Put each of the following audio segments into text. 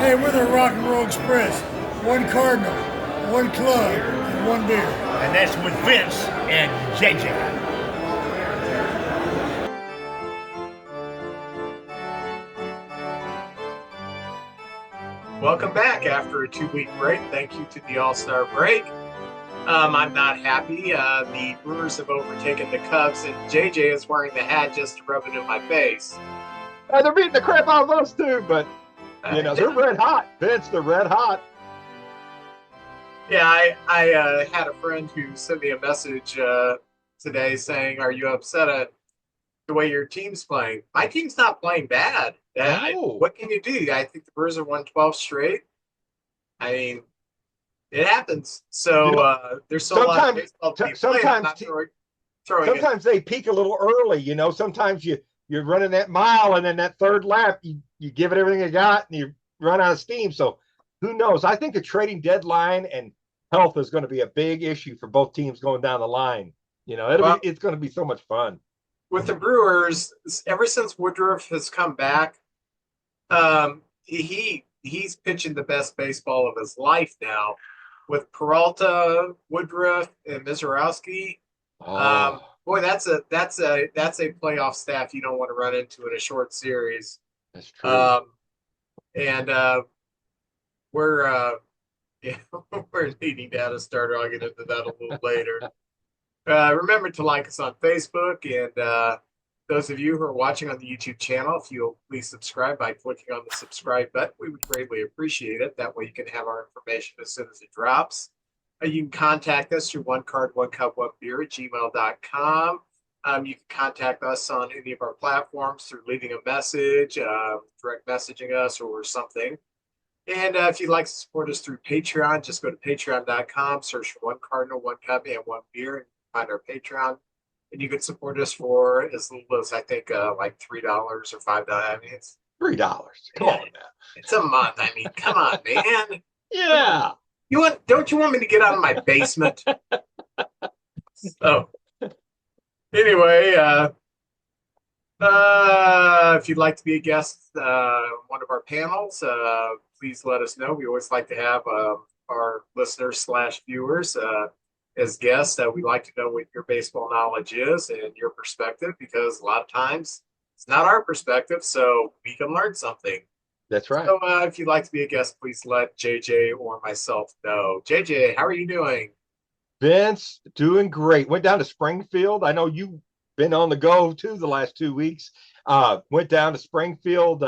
Hey, we're the Rock and Roll Express. One Cardinal, one club, and one beer. And that's with Vince and JJ. Welcome back after a 2-week break. Thank you to the All-Star break. I'm not happy. The Brewers have overtaken the Cubs, and JJ is wearing the hat just to rub it in my face. They're beating the crap out of us too, but they're red hot. Vince, they're red hot. Yeah, I had a friend who sent me a message today saying, "Are you upset at the way your team's playing?" My team's not playing bad. What can you do? I think the Brewers have won 12 straight. I mean, it happens. So there's still a lot of baseball to be played. I'm not sometimes they peak a little early. Sometimes you're running that mile, and then that third lap, you give it everything you got, and you run out of steam. So who knows? I think the trading deadline and health is going to be a big issue for both teams going down the line. It's going to be so much fun. With the Brewers, ever since Woodruff has come back, he's pitching the best baseball of his life now. With Peralta, Woodruff, and Mizorowski, boy, that's a playoff staff you don't want to run into in a short series. That's true. We're needing to add a starter. I'll get into that a little later. Remember to like us on Facebook, and those of you who are watching on the YouTube channel, if you'll please subscribe by clicking on the subscribe button, we would greatly appreciate it. That way you can have our information as soon as it drops. You can contact us through onecard1cup1beer@gmail.com. You can contact us on any of our platforms through leaving a message, direct messaging us, or something. And if you'd like to support us through Patreon, just go to patreon.com, search for One Cardinal, One Cup, and One Beer, and find our Patreon. And you can support us for as little as, I think, like $3 or $5. I mean, it's $3. Come on now. It's a month. I mean, come on, man. Yeah. Don't you want me to get out of my basement? So, anyway, if you'd like to be a guest on one of our panels, please let us know. We always like to have our listeners/viewers as guests. We like to know what your baseball knowledge is and your perspective, because a lot of times it's not our perspective, so we can learn something. That's right. So if you'd like to be a guest, please let JJ or myself know. JJ, how are you doing? Vince, doing great. Went down to Springfield. I know you've been on the go too the last 2 weeks. Went down to Springfield,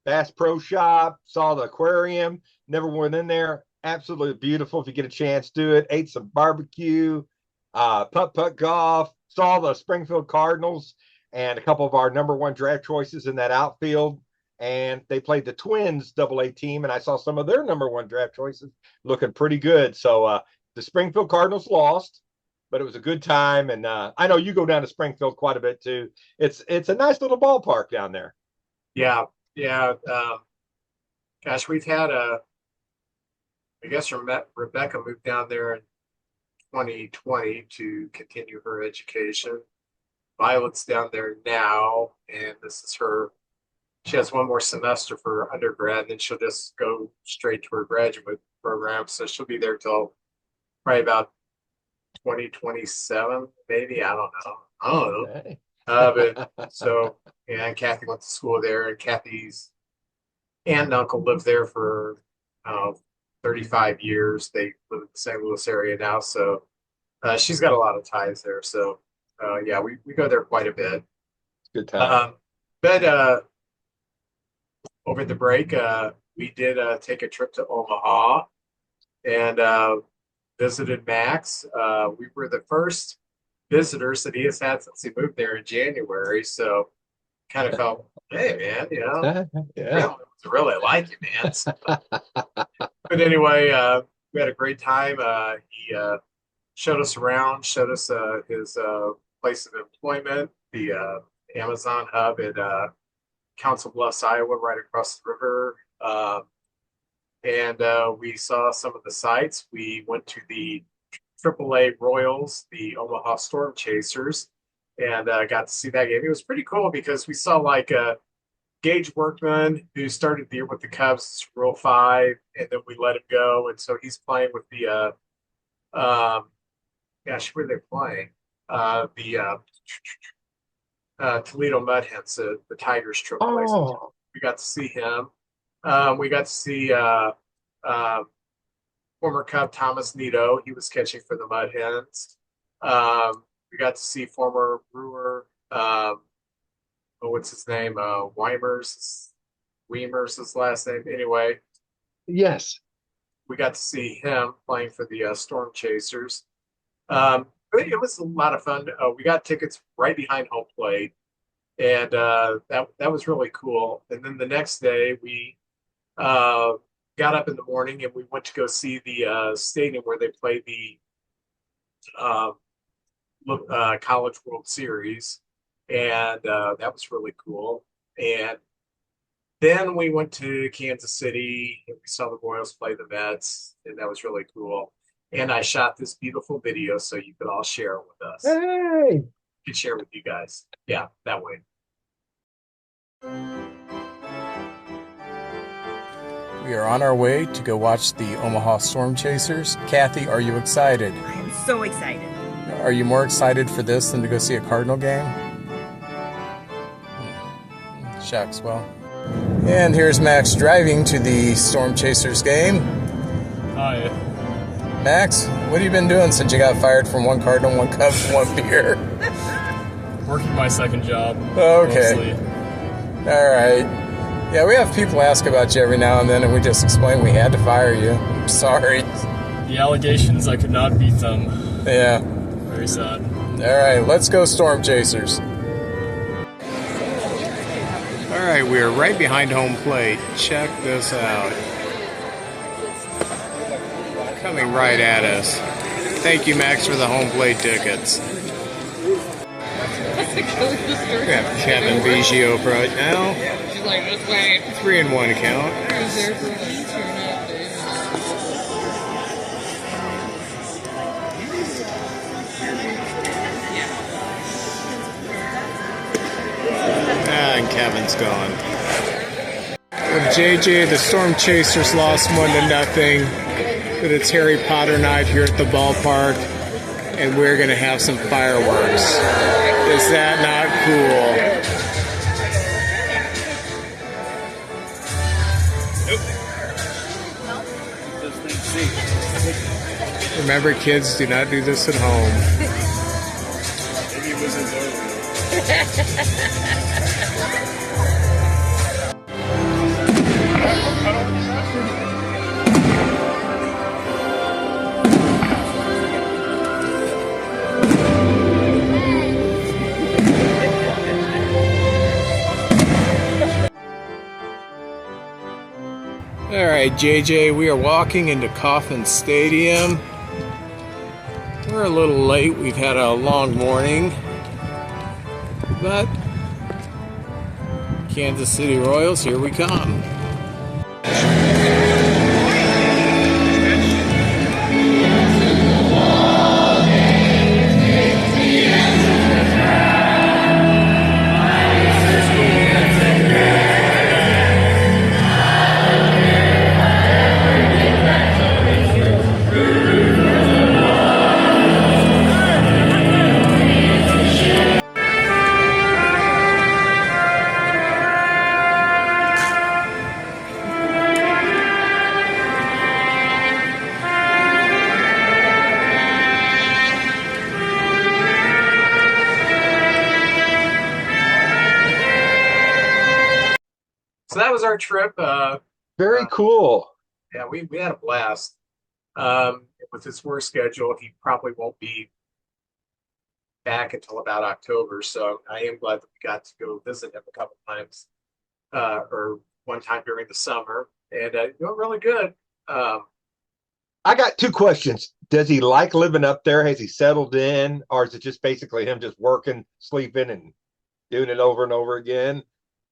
Bass Pro Shop, saw the aquarium, never went in there. Absolutely beautiful. If you get a chance, do it. Ate some barbecue, putt golf, saw the Springfield Cardinals and a couple of our number one draft choices in that outfield. And they played the Twins AA team, and I saw some of their number one draft choices looking pretty good. So the Springfield Cardinals lost, but it was a good time. And I know you go down to Springfield quite a bit too. It's a nice little ballpark down there. Yeah. Gosh, we've had I guess Rebecca moved down there in 2020 to continue her education. Violet's down there now, and this is she has one more semester for undergrad, and then she'll just go straight to her graduate program. So she'll be there till probably about 2027, maybe. I don't know. Okay. But so, yeah, and Kathy went to school there, and Kathy's aunt and uncle lived there for 35 years. They live in the St. Louis area now, so she's got a lot of ties there. So yeah, we go there quite a bit. Good time. But over the break, we did take a trip to Omaha and visited Max. We were the first visitors that he has had since he moved there in January. So kind of felt, hey, man, Yeah. really like you, man. So, but anyway, we had a great time. He showed us around, showed us his place of employment, the Amazon hub at Council Bluffs, Iowa, right across the river. And we saw some of the sites. We went to the AAA Royals, the Omaha Storm Chasers, and got to see that game. It was pretty cool because we saw like Gage Workman, who started the year with the Cubs, Rule 5, and then we let him go. And so he's playing with the, gosh, where are they playing? Toledo Mud Hens, the Tigers AAA. Oh, We got to see him. We got to see former Cub Thomas Nito. He was catching for the Mud Hens. We got to see former Brewer, what's his name? Weimers his last name. Anyway, yes. we got to see him playing for the Storm Chasers. It was a lot of fun. We got tickets right behind home plate, and that was really cool. And then the next day, we got up in the morning and we went to go see the stadium where they play the College World Series, and that was really cool. And then we went to Kansas City and we saw the Royals play the Mets, and that was really cool. And I shot this beautiful video so you could all share it with us. Hey. Could share with you guys. Yeah, that way. We are on our way to go watch the Omaha Storm Chasers. Kathy, are you excited? I am so excited. Are you more excited for this than to go see a Cardinal game? Shucks, well. And here's Max driving to the Storm Chasers game. Hi. Max, what have you been doing since you got fired from one Cardinal, one Cub, one beer? Working my second job. Okay. Mostly. All right. Yeah, we have people ask about you every now and then, and we just explain we had to fire you. I'm sorry. The allegations, I could not beat them. Yeah. Very sad. All right, let's go Storm Chasers. All right, we are right behind home plate. Check this out. Coming right at us. Thank you, Max, for the home plate tickets. We have Kevin Biggio right now. 3-1 count. And Kevin's gone. With JJ, the Storm Chasers lost 1-0. But it's Harry Potter night here at the ballpark, and we're gonna have some fireworks. Is that not cool? Remember, kids, do not do this at home. All right, JJ, we are walking into Coffin Stadium. We're a little late. We've had a long morning. But Kansas City Royals, here we come. So that was our trip. Very cool. Yeah, we had a blast. With his work schedule, he probably won't be back until about October. So I am glad that we got to go visit him a couple times, or one time during the summer, and doing really good. I got two questions. Does he like living up there? Has he settled in, or is it just basically him just working, sleeping, and doing it over and over again?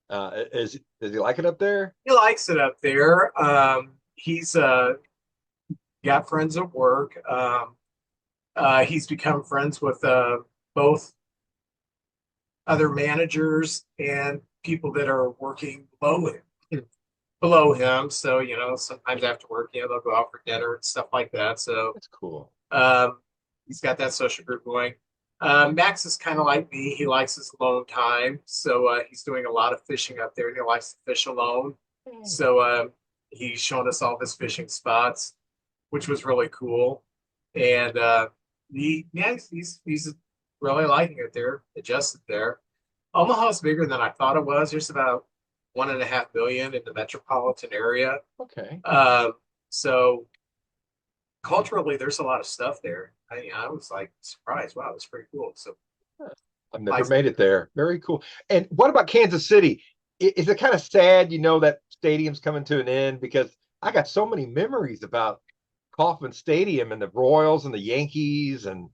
Does he like it up there? He likes it up there. He's got friends at work. He's become friends with both other managers and people that are working below him. So, sometimes after work, they'll go out for dinner and stuff like that. So That's cool. he's got that social group going. Max is kind of like me. He likes his alone time. So he's doing a lot of fishing up there and he likes to fish alone. So he's showing us all his fishing spots, which was really cool. And he's really liking it there, adjusted there. Omaha's bigger than I thought it was. There's about 1.5 million in the metropolitan area. Okay. So culturally, there's a lot of stuff there. I was like surprised. Wow, that's pretty cool. So I've never made it there. Very cool. And what about Kansas City? Is it kind of sad, that stadium's coming to an end? Because I got so many memories about Kauffman Stadium and the Royals and the Yankees and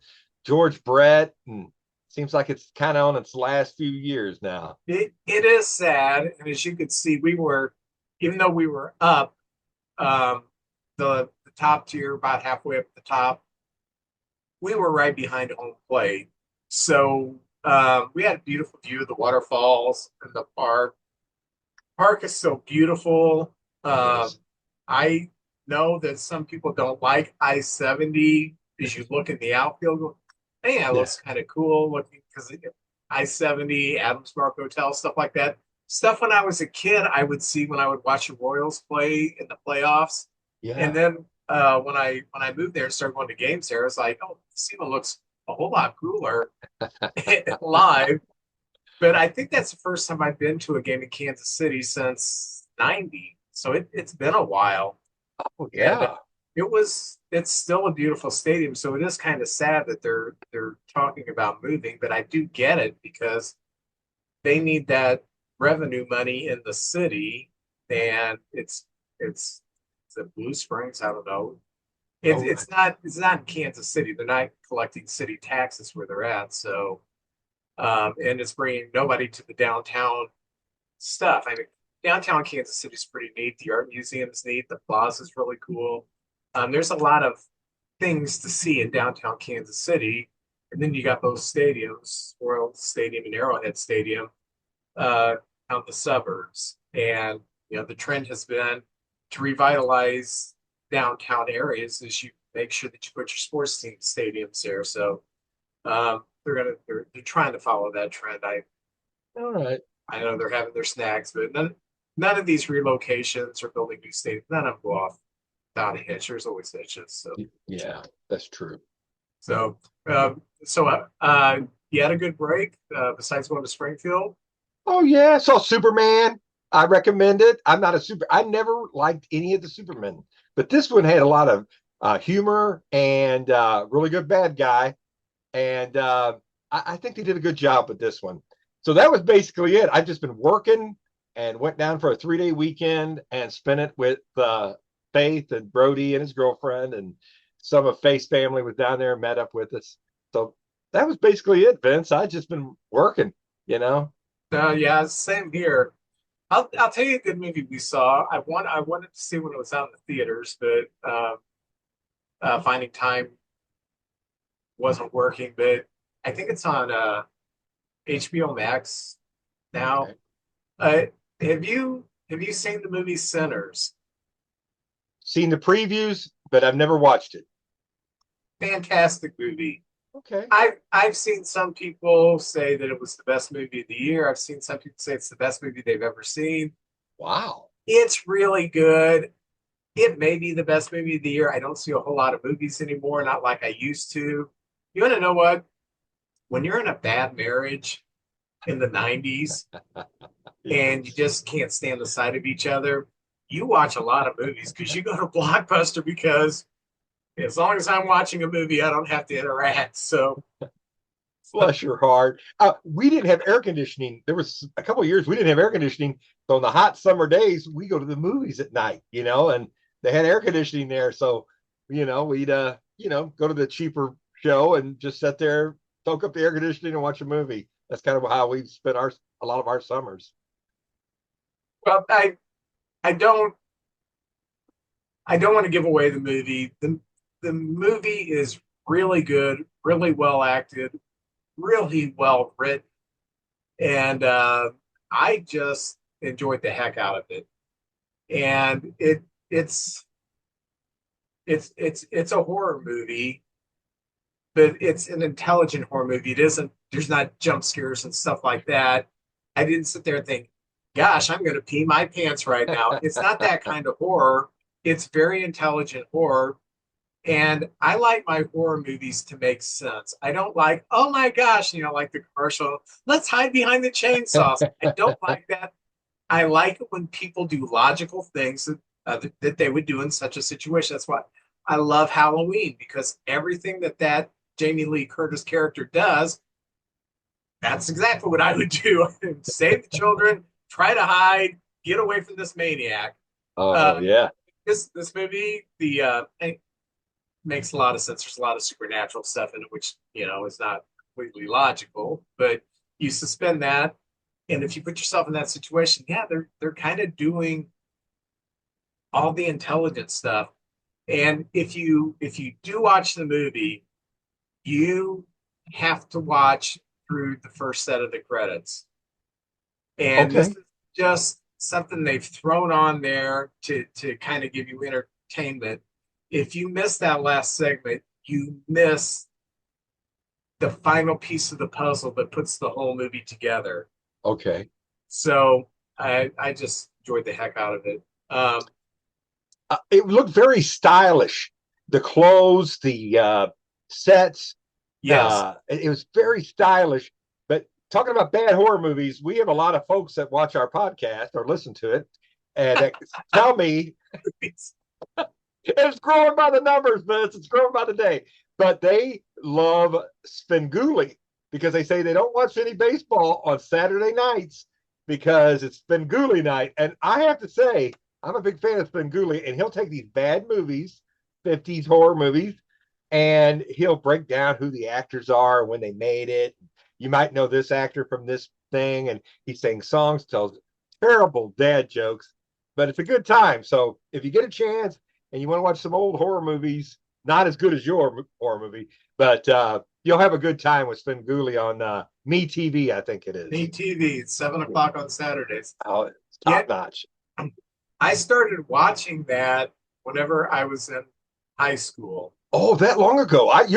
George Brett, and seems like it's kind of on its last few years now. it is sad, and as you can see, even though we were up, the top tier, about halfway up the top, we were right behind home plate. So we had a beautiful view of the waterfalls and the park. Park is so beautiful. I know that some people don't like I-70 as you look in the outfield. Hey, it looks kind of cool looking because I-70, Adams Park Hotel, stuff like that. Stuff when I was a kid, I would see when I would watch the Royals play in the playoffs. Yeah. And then when I moved there and started going to games there, I was like, oh, this even looks a whole lot cooler live. But I think that's the first time I've been to a game in Kansas City since '90. So it's been a while. Oh, yeah. And it's still a beautiful stadium. So it is kind of sad that they're talking about moving, but I do get it because they need that revenue money in the city. And it's the Blue Springs. I don't know. It's not in Kansas City. They're not collecting city taxes where they're at. So and it's bringing nobody to the downtown stuff. I mean, downtown Kansas City is pretty neat. The art museum is neat. The plaza is really cool. There's a lot of things to see in downtown Kansas City. And then you got both stadiums, Royal Stadium and Arrowhead Stadium, out in the suburbs. And, the trend has been to revitalize downtown areas as you make sure that you put your sports team stadiums there. So they're trying to follow that trend. All right. I know they're having their snags, but none of these relocations or building new stadiums, none of them go off without a hitch. There's always hitches. So Yeah, that's true. So you had a good break besides going to Springfield? Oh yeah, saw Superman. I recommend it. I never liked any of the Supermen, but this one had a lot of humor and really good bad guy. And I think they did a good job with this one. So that was basically it. I've just been working and went down for a 3-day weekend and spent it with Faith and Brody and his girlfriend, and some of Faith's family was down there and met up with us. So that was basically it, Vince. I've just been working. Yeah, same here. I'll tell you a good movie we saw. I wanted to see when it was out in the theaters, but finding time wasn't working. But I think it's on HBO Max now. Okay. Have you seen the movie Sinners? Seen the previews, but I've never watched it. Fantastic movie. Okay. I've seen some people say that it was the best movie of the year. I've seen some people say it's the best movie they've ever seen. Wow. It's really good. It may be the best movie of the year. I don't see a whole lot of movies anymore, not like I used to. You want to know what? When you're in a bad marriage in the 90s and you just can't stand the sight of each other, you watch a lot of movies because you go to Blockbuster because as long as I'm watching a movie, I don't have to interact. So, bless your heart. We didn't have air conditioning. There was a couple of years we didn't have air conditioning. So on the hot summer days, we go to the movies at night, and they had air conditioning there. So, we'd, go to the cheaper show and just sit there, soak up the air conditioning and watch a movie. That's kind of how we've spent a lot of our summers. well, I don't want to give away the movie. The movie is really good, really well acted, really well written, and I just enjoyed the heck out of it. And it's a horror movie, but it's an intelligent horror movie. It isn't, there's not jump scares and stuff like that. I didn't sit there and think, gosh, I'm going to pee my pants right now. It's not that kind of horror. It's very intelligent horror. And I like my horror movies to make sense. I don't like, oh my gosh, like the commercial, let's hide behind the chainsaws. I don't like that. I like it when people do logical things that they would do in such a situation. That's why I love Halloween, because everything that Jamie Lee Curtis character does, that's exactly what I would do. Save the children, try to hide, get away from this maniac. Oh, yeah. This movie, it makes a lot of sense. There's a lot of supernatural stuff in it, which is not completely logical, but you suspend that, and if you put yourself in that situation, yeah, they're kind of doing all the intelligent stuff. And if you do watch the movie, you have to watch through the first set of the credits. And this is just something they've thrown on there to kind of give you entertainment. If you miss that last segment, you miss the final piece of the puzzle that puts the whole movie together. Okay. So I just enjoyed the heck out of it. It looked very stylish. The clothes, the sets. Yes. It was very stylish. But talking about bad horror movies, we have a lot of folks that watch our podcast or listen to it and that tell me it's growing by the numbers, Vince. It's growing by the day. But they love Svengoolie because they say they don't watch any baseball on Saturday nights because it's Svengoolie night. And I have to say, I'm a big fan of Svengoolie, and he'll take these bad movies, 50s horror movies, and he'll break down who the actors are, when they made it. You might know this actor from this thing, and he sings songs, tells terrible dad jokes, but it's a good time. So if you get a chance and you want to watch some old horror movies, not as good as your horror movie, but you'll have a good time with Svengoolie on Me TV, I think it is. Me TV, it's 7 o'clock on Saturdays. Oh, it's top notch. I started watching that whenever I was in high school. Oh, that long ago? I'm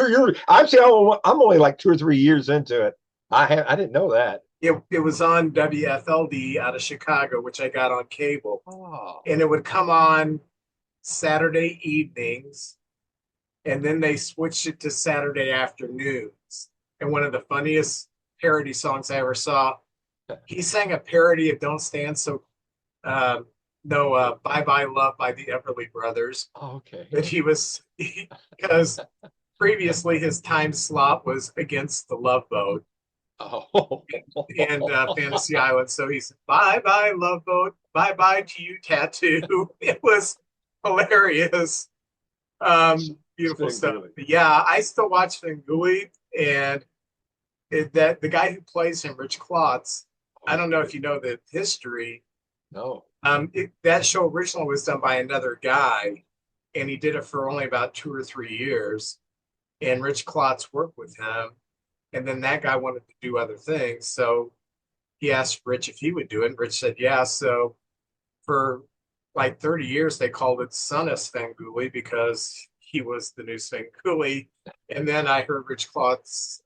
only like 2 or 3 years into it. I didn't know that. It was on WFLD out of Chicago, which I got on cable. Oh. And it would come on Saturday evenings, and then they switched it to Saturday afternoons. And one of the funniest parody songs I ever saw, he sang a parody of Don't Stand So Bye Bye Love by the Everly Brothers. Oh, okay. But because previously his time slot was against the Love Boat. Oh. And Fantasy Island. So he said, bye bye, Love Boat. Bye bye to you, Tattoo. It was hilarious. Beautiful stuff. But yeah, I still watch Svengoolie, and that the guy who plays him, Rich Klotz, I don't know if you know the history. No. That show originally was done by another guy, and he did it for only about 2 or 3 years. And Rich Klotz worked with him, and then that guy wanted to do other things, so he asked Rich if he would do it. And Rich said, yeah. So for like 30 years, they called it Son of Svengoolie because he was the new Svengoolie. And then I heard Rich Klotz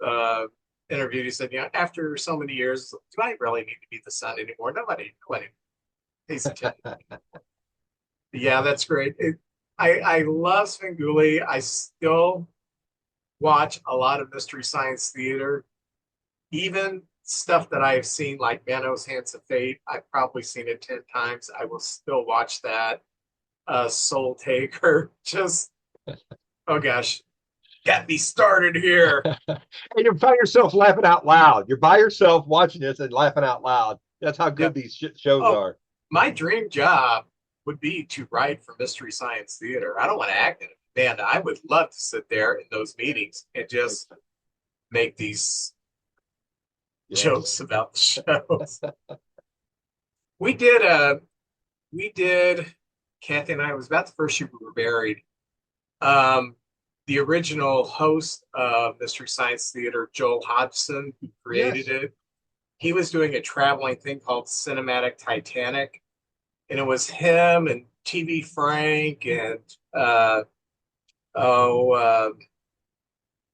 interviewed. He said, after so many years, do I really need to be the son anymore? Nobody pays attention. Yeah, that's great. I love Svengoolie. I still watch a lot of Mystery Science Theater. Even stuff that I've seen, like Manos Hands of Fate, I've probably seen it 10 times. I will still watch that. Soul Taker, just, oh gosh, got me started here. And you find yourself laughing out loud. You're by yourself watching this and laughing out loud. That's how good these shows are. My dream job would be to write for Mystery Science Theater. I don't want to act in it. Man, I would love to sit there in those meetings and just make these jokes about the shows. we did, Kathy and I, it was about the first year we were married. The original host of Mystery Science Theater, Joel Hodgson, who created it, he was doing a traveling thing called Cinematic Titanic, and it was him and TV Frank and oh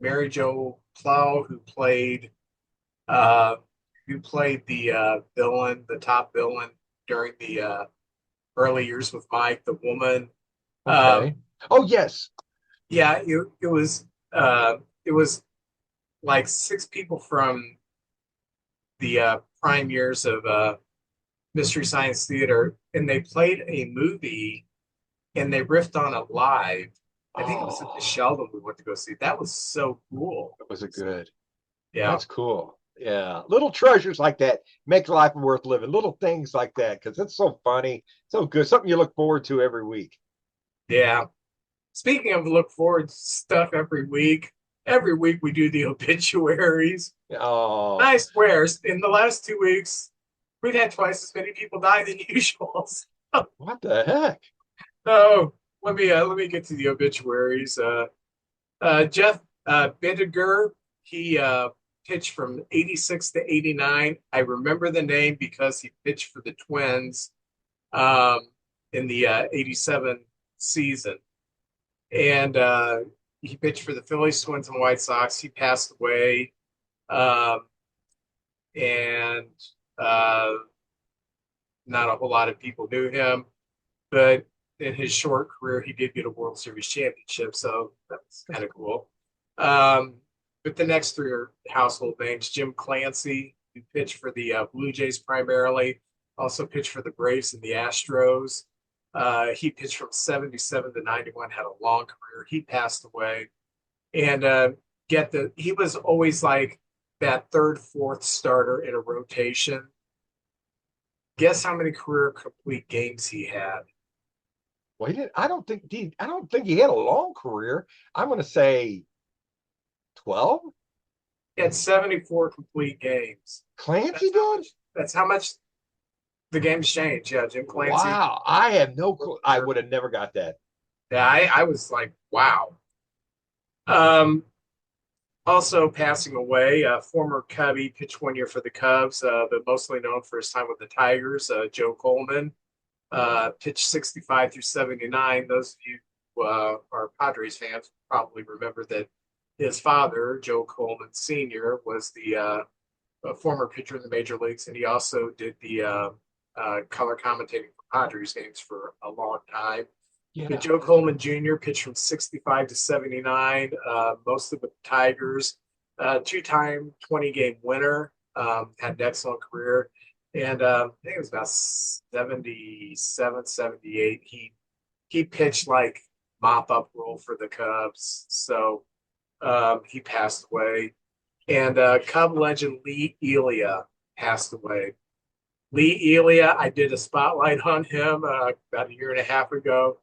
Mary Jo Plow, uh, who played the villain, the top villain during the early years with Mike, the woman. Okay. Oh yes. Yeah, it was like six people from the prime years of Mystery Science Theater, and they played a movie and they riffed on it live. I think it was at the Sheldon we went to go see. That was so cool. Was it good? Yeah. That's cool. Yeah. Little treasures like that make life worth living. Little things like that, because it's so funny, so good. Something you look forward to every week. Yeah. Speaking of look forward to stuff every week we do the obituaries. Oh, I swear, in the last 2 weeks, we've had twice as many people die than usual. what the heck? Oh, let me get to the obituaries. Jeff Bittiger, he pitched from 86 to 89. I remember the name because he pitched for the Twins in the 87 season. And he pitched for the Phillies, Twins, and White Sox. He passed away. And not a whole lot of people knew him. But in his short career, he did get a World Series championship. So that's kind of cool. But the next three are household names. Jim Clancy, who pitched for the Blue Jays primarily, also pitched for the Braves and the Astros. He pitched from 77 to 91, had a long career. He passed away. And he was always like that third, fourth starter in a rotation. Guess how many career complete games he had? Well, he didn't. I don't think he had a long career. I'm going to say 12. He had 74 complete games. Clancy did? That's how much the game's changed. Yeah, Jim Clancy. Wow, I have no clue. I would have never got that. Yeah, I was like, wow. Also passing away, former Cubby, pitched 1 year for the Cubs, but mostly known for his time with the Tigers, Joe Coleman. Pitched 65 through 79. Those of you who are Padres fans probably remember that his father, Joe Coleman Sr., was the former pitcher in the major leagues, and he also did the color commentating for Padres games for a long time. Yeah. But Joe Coleman Jr. pitched from 65 to 79, mostly with the Tigers. Two-time 20-game winner, had an excellent career. And I think it was about 77, 78. He pitched like mop-up role for the Cubs. So he passed away. And Cub legend Lee Elia passed away. Lee Elia, I did a spotlight on him about a year and a half ago.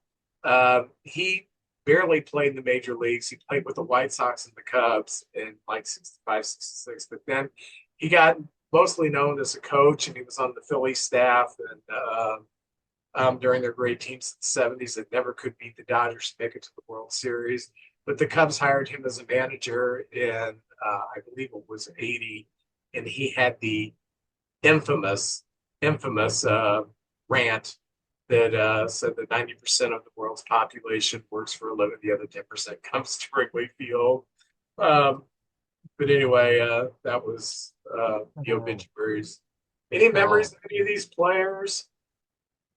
He barely played in the major leagues. He played with the White Sox and the Cubs in like 65, 66. But then he got mostly known as a coach, and he was on the Philly staff and during their great teams in the 70s that never could beat the Dodgers to make it to the World Series. But the Cubs hired him as a manager in, I believe it was 80, and he had the infamous rant that said that 90% of the world's population works for a living, the other 10% comes to Wrigley Field. But anyway, that was the obituaries. Any memories of any of these players?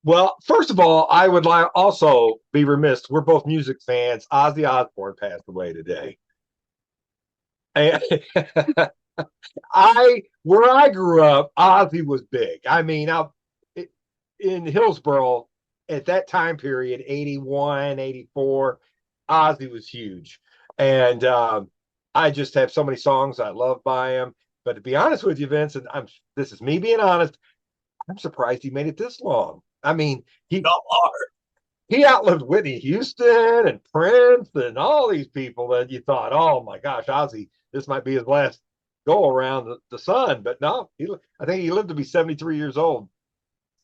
Well, first of all, I would also be remiss. We're both music fans. Ozzy Osbourne passed away today. And where I grew up, Ozzy was big. I mean, in Hillsboro at that time period, 81, 84, Ozzy was huge. And I just have so many songs I love by him. But to be honest with you, Vincent, this is me being honest, I'm surprised he made it this long. I mean, he outlived Whitney Houston and Prince and all these people that you thought, oh my gosh, Ozzy, this might be his last go around the sun. But no, I think he lived to be 73 years old.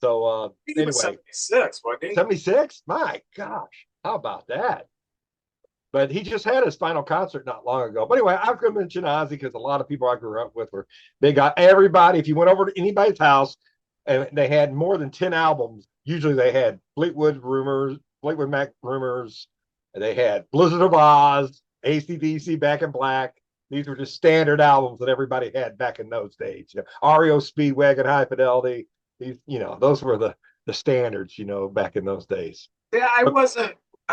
So He was 76, wasn't he? 76? My gosh, how about that? But he just had his final concert not long ago. But anyway, I'm going to mention Ozzy because a lot of people I grew up with were big. Everybody, if you went over to anybody's house and they had more than 10 albums, usually they had Fleetwood Mac Rumors, they had Blizzard of Oz, AC/DC, Back in Black. These were just standard albums that everybody had back in those days. REO Speedwagon, High Fidelity. These, those were the standards, back in those days. Yeah, I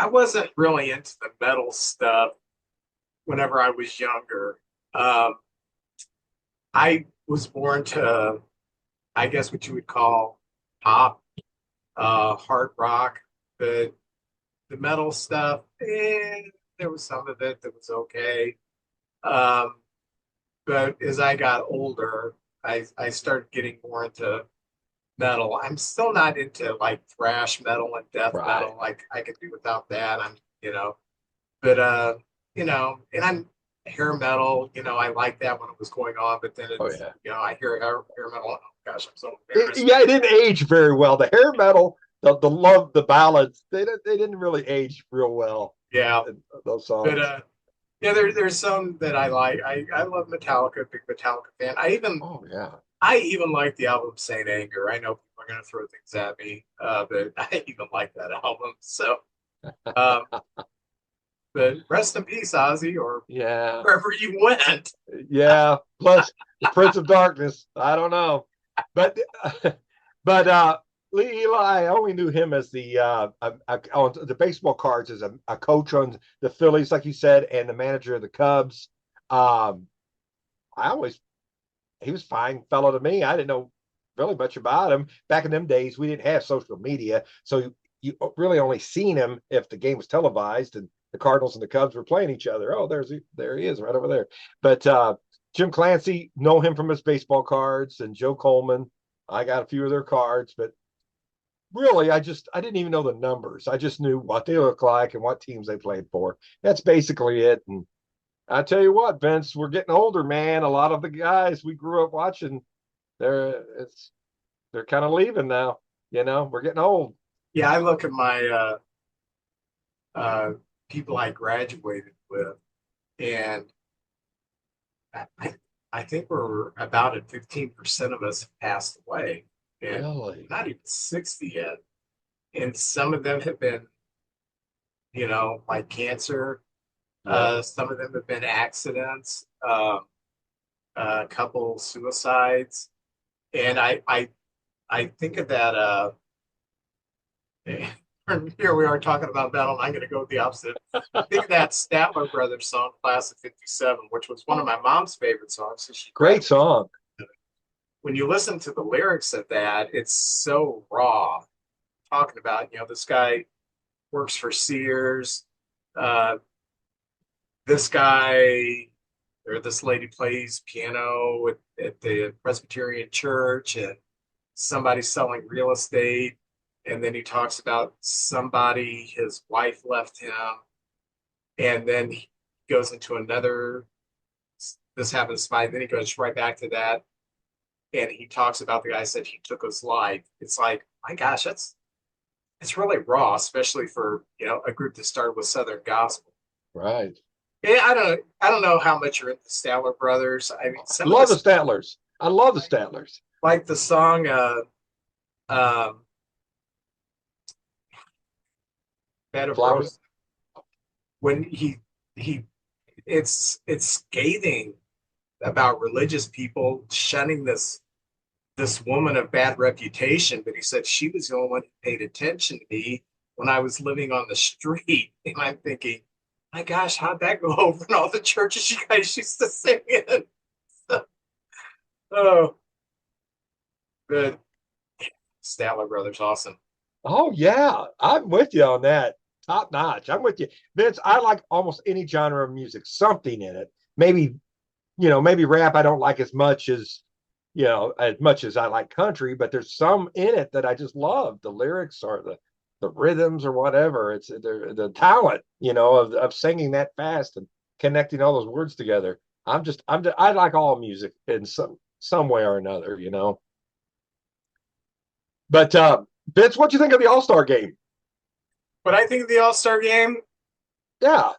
wasn't really into the metal stuff whenever I was younger. I was born to, I guess, what you would call pop, hard rock, but the metal stuff, there was some of it that was okay. But as I got older, I started getting more into metal. I'm still not into like thrash metal and death metal. Like I could do without that. But and I'm hair metal. I like that when it was going on. But then it's, I hear hair metal. Oh gosh, I'm so embarrassed. It didn't age very well. The hair metal, the ballads, they didn't really age real well. Yeah, those songs. But there's some that I like. I love Metallica, big Metallica fan. I even like the album Saint Anger. I know people are going to throw things at me, but I even like that album. So, but rest in peace, Ozzy, or wherever you went. Yeah. Plus the Prince of Darkness. I don't know, but Eli, I only knew him as on the baseball cards as a coach on the Phillies, like you said, and the manager of the Cubs. He was a fine fellow to me. I didn't know really much about him. Back in them days, we didn't have social media, so you really only seen him if the game was televised and the Cardinals and the Cubs were playing each other. Oh, there he is right over there. But Jim Clancy, know him from his baseball cards, and Joe Coleman. I got a few of their cards, but really, I didn't even know the numbers. I just knew what they looked like and what teams they played for. That's basically it. And I tell you what, Vince, we're getting older, man. A lot of the guys we grew up watching, they're kind of leaving now. We're getting old. Yeah, I look at my people I graduated with, and I think we're about at 15% of us have passed away, and really? Not even 60 yet. And some of them have been, like cancer. Some of them have been accidents, a couple suicides, and I think of that. Here we are talking about metal, and I'm going to go with the opposite. I think of that Statler Brothers song, "Class of '57," which was one of my mom's favorite songs. So great song. When you listen to the lyrics of that, it's so raw. Talking about, this guy works for Sears. This guy or this lady plays piano at the Presbyterian church, and somebody's selling real estate. And then he talks about somebody, his wife left him. And then he goes into another, this happens to somebody. Then he goes right back to that. And he talks about the guy said he took his life. It's like, my gosh, it's really raw, especially for, a group that started with Southern gospel. Right. Yeah, I don't know how much you're into the Statler Brothers. I mean, I love the Statlers. I love the Statlers. Like the song, Bed of Flowers. When it's scathing about religious people shunning this woman of bad reputation, but he said she was the only one who paid attention to me when I was living on the street. And I'm thinking, my gosh, how'd that go over in all the churches you guys used to sing in? Oh, good. Statler Brothers, awesome. Oh yeah, I'm with you on that. Top notch. I'm with you, Vince. I like almost any genre of music, something in it. Maybe rap I don't like as much as I like country, but there's some in it that I just love. The lyrics or the rhythms or whatever. It's the talent, of singing that fast and connecting all those words together. I like all music in some way or another, But Vince, what do you think of the All-Star game? What I think of the All-Star game? Yeah.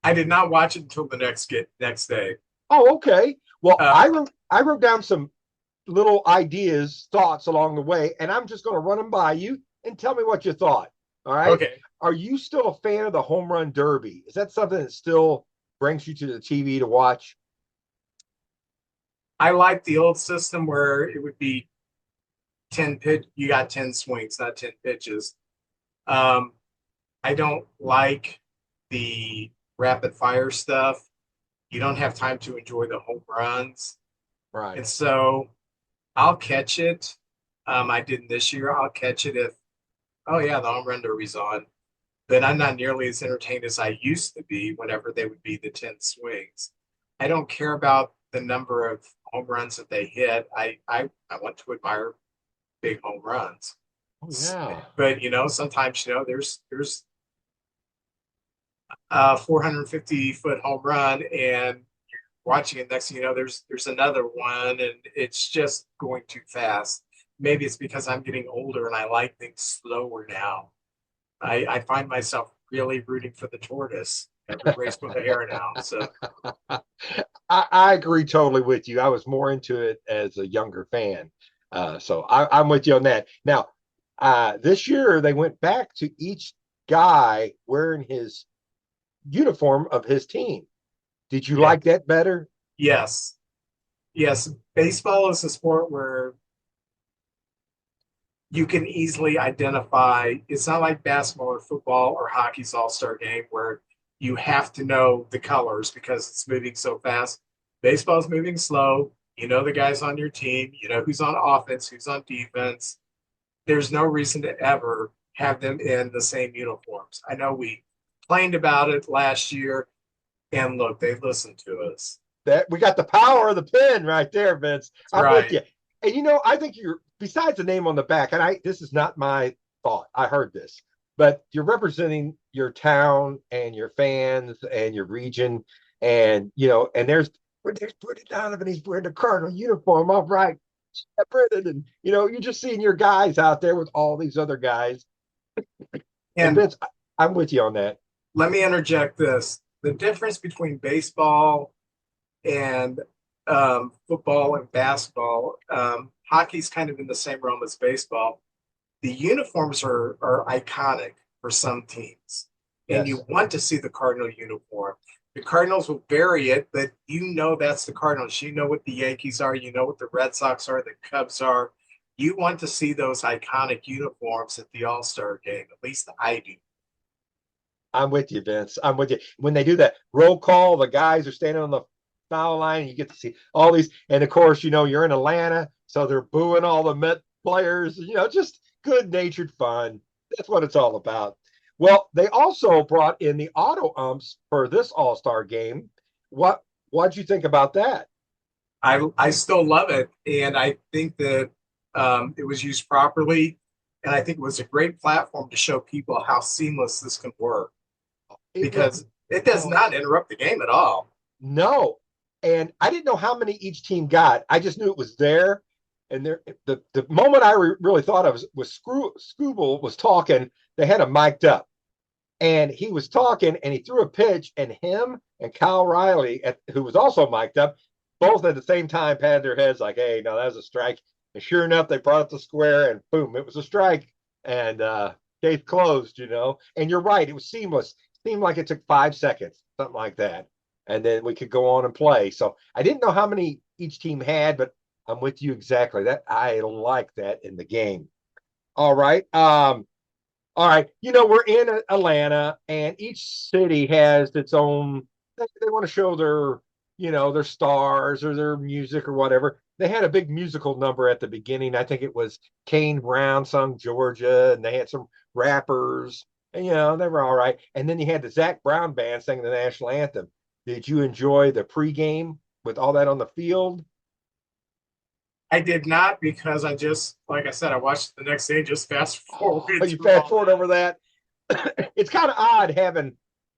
I did not watch it until the next day. Oh, okay. Well, Uh, I wrote down some little ideas, thoughts along the way, and I'm just going to run them by you and tell me what you thought. All right. okay. Are you still a fan of the home run derby? Is that something that still brings you to the TV to watch? I like the old system where it would be 10 pitch, you got 10 swings, not 10 pitches. Um, I don't like the rapid fire stuff. You don't have time to enjoy the home runs. Right. And so I'll catch it. I didn't this year. I'll catch it if, oh yeah, the home run derby's on. But I'm not nearly as entertained as I used to be whenever they would be the 10 swings. I don't care about the number of home runs that they hit. I want to admire big home runs. Oh, yeah. But sometimes there's 450-foot home run and you're watching it, next thing you know there's another one and it's just going too fast. Maybe it's because I'm getting older and I like things slower now. I find myself really rooting for the tortoise every race with the hare now. So I agree totally with you. I was more into it as a younger fan. So I'm with you on that. Now, this year they went back to each guy wearing his uniform of his team. Did you like that better? yes, yes, baseball is a sport where you can easily identify. It's not like basketball or football or hockey's all-star game where you have to know the colors because it's moving so fast. Baseball's moving slow. You know the guys on your team. You know who's on offense, who's on defense. There's no reason to ever have them in the same uniforms. I know we complained about it last year, and look, they listened to us. That we got the power of the pen right there, Vince. I'm Right. with you. And I think you're besides the name on the back, and this is not my thought. I heard this, but you're representing your town and your fans and your region, and and there's Brittany Donovan. He's wearing the Cardinal uniform. All right, Brennan, and you're just seeing your guys out there with all these other guys. And Vince, I'm with you on that. Let me interject this. The difference between baseball and football and basketball, hockey's kind of in the same realm as baseball. The uniforms are iconic for some teams, and Yes. you want to see the Cardinal uniform. The Cardinals will bury it, but that's the Cardinals. You know what the Yankees are. You know what the Red Sox are, the Cubs are. You want to see those iconic uniforms at the All-Star game. At least I do. I'm with you, Vince. I'm with you. When they do that roll call, the guys are standing on the foul line, and you get to see all these. And of course, you're in Atlanta, so they're booing all the Met players. Just good-natured fun. That's what it's all about. Well, they also brought in the auto umps for this All-Star game. What'd you think about that? I still love it, and I think that it was used properly, and I think it was a great platform to show people how seamless this can work because it does not interrupt the game at all. No. And I didn't know how many each team got. I just knew it was there. And the moment I really thought of was Scooble was talking. They had him mic'd up. And he was talking, and he threw a pitch, and him and Kyle Riley, who was also mic'd up, both at the same time patted their heads like, hey, no, that was a strike. And sure enough, they brought it to square, and boom, it was a strike. And case closed, And you're right, it was seamless. It seemed like it took 5 seconds, something like that. And then we could go on and play. So I didn't know how many each team had, but I'm with you exactly. That I like that in the game. All right. All right. We're in Atlanta, and each city has its own. They want to show their stars or their music or whatever. They had a big musical number at the beginning. I think it was Kane Brown sung Georgia, and they had some rappers, and they were all right. And then you had the Zach Brown band singing the national anthem. Did you enjoy the pregame with all that on the field? I did not because like I said, I watched it the next day, just fast forward. Oh, you fast forward over that. It's kind of odd having,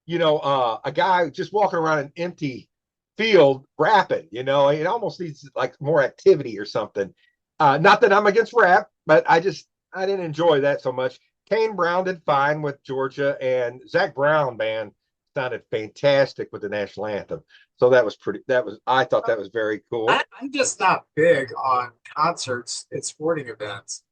a guy just walking around an empty field rapping, it almost needs like more activity or something. Not that I'm against rap, but I didn't enjoy that so much. Kane Brown did fine with Georgia, and Zach Brown band sounded fantastic with the national anthem. So I thought that was very cool. I'm just not big on concerts at sporting events.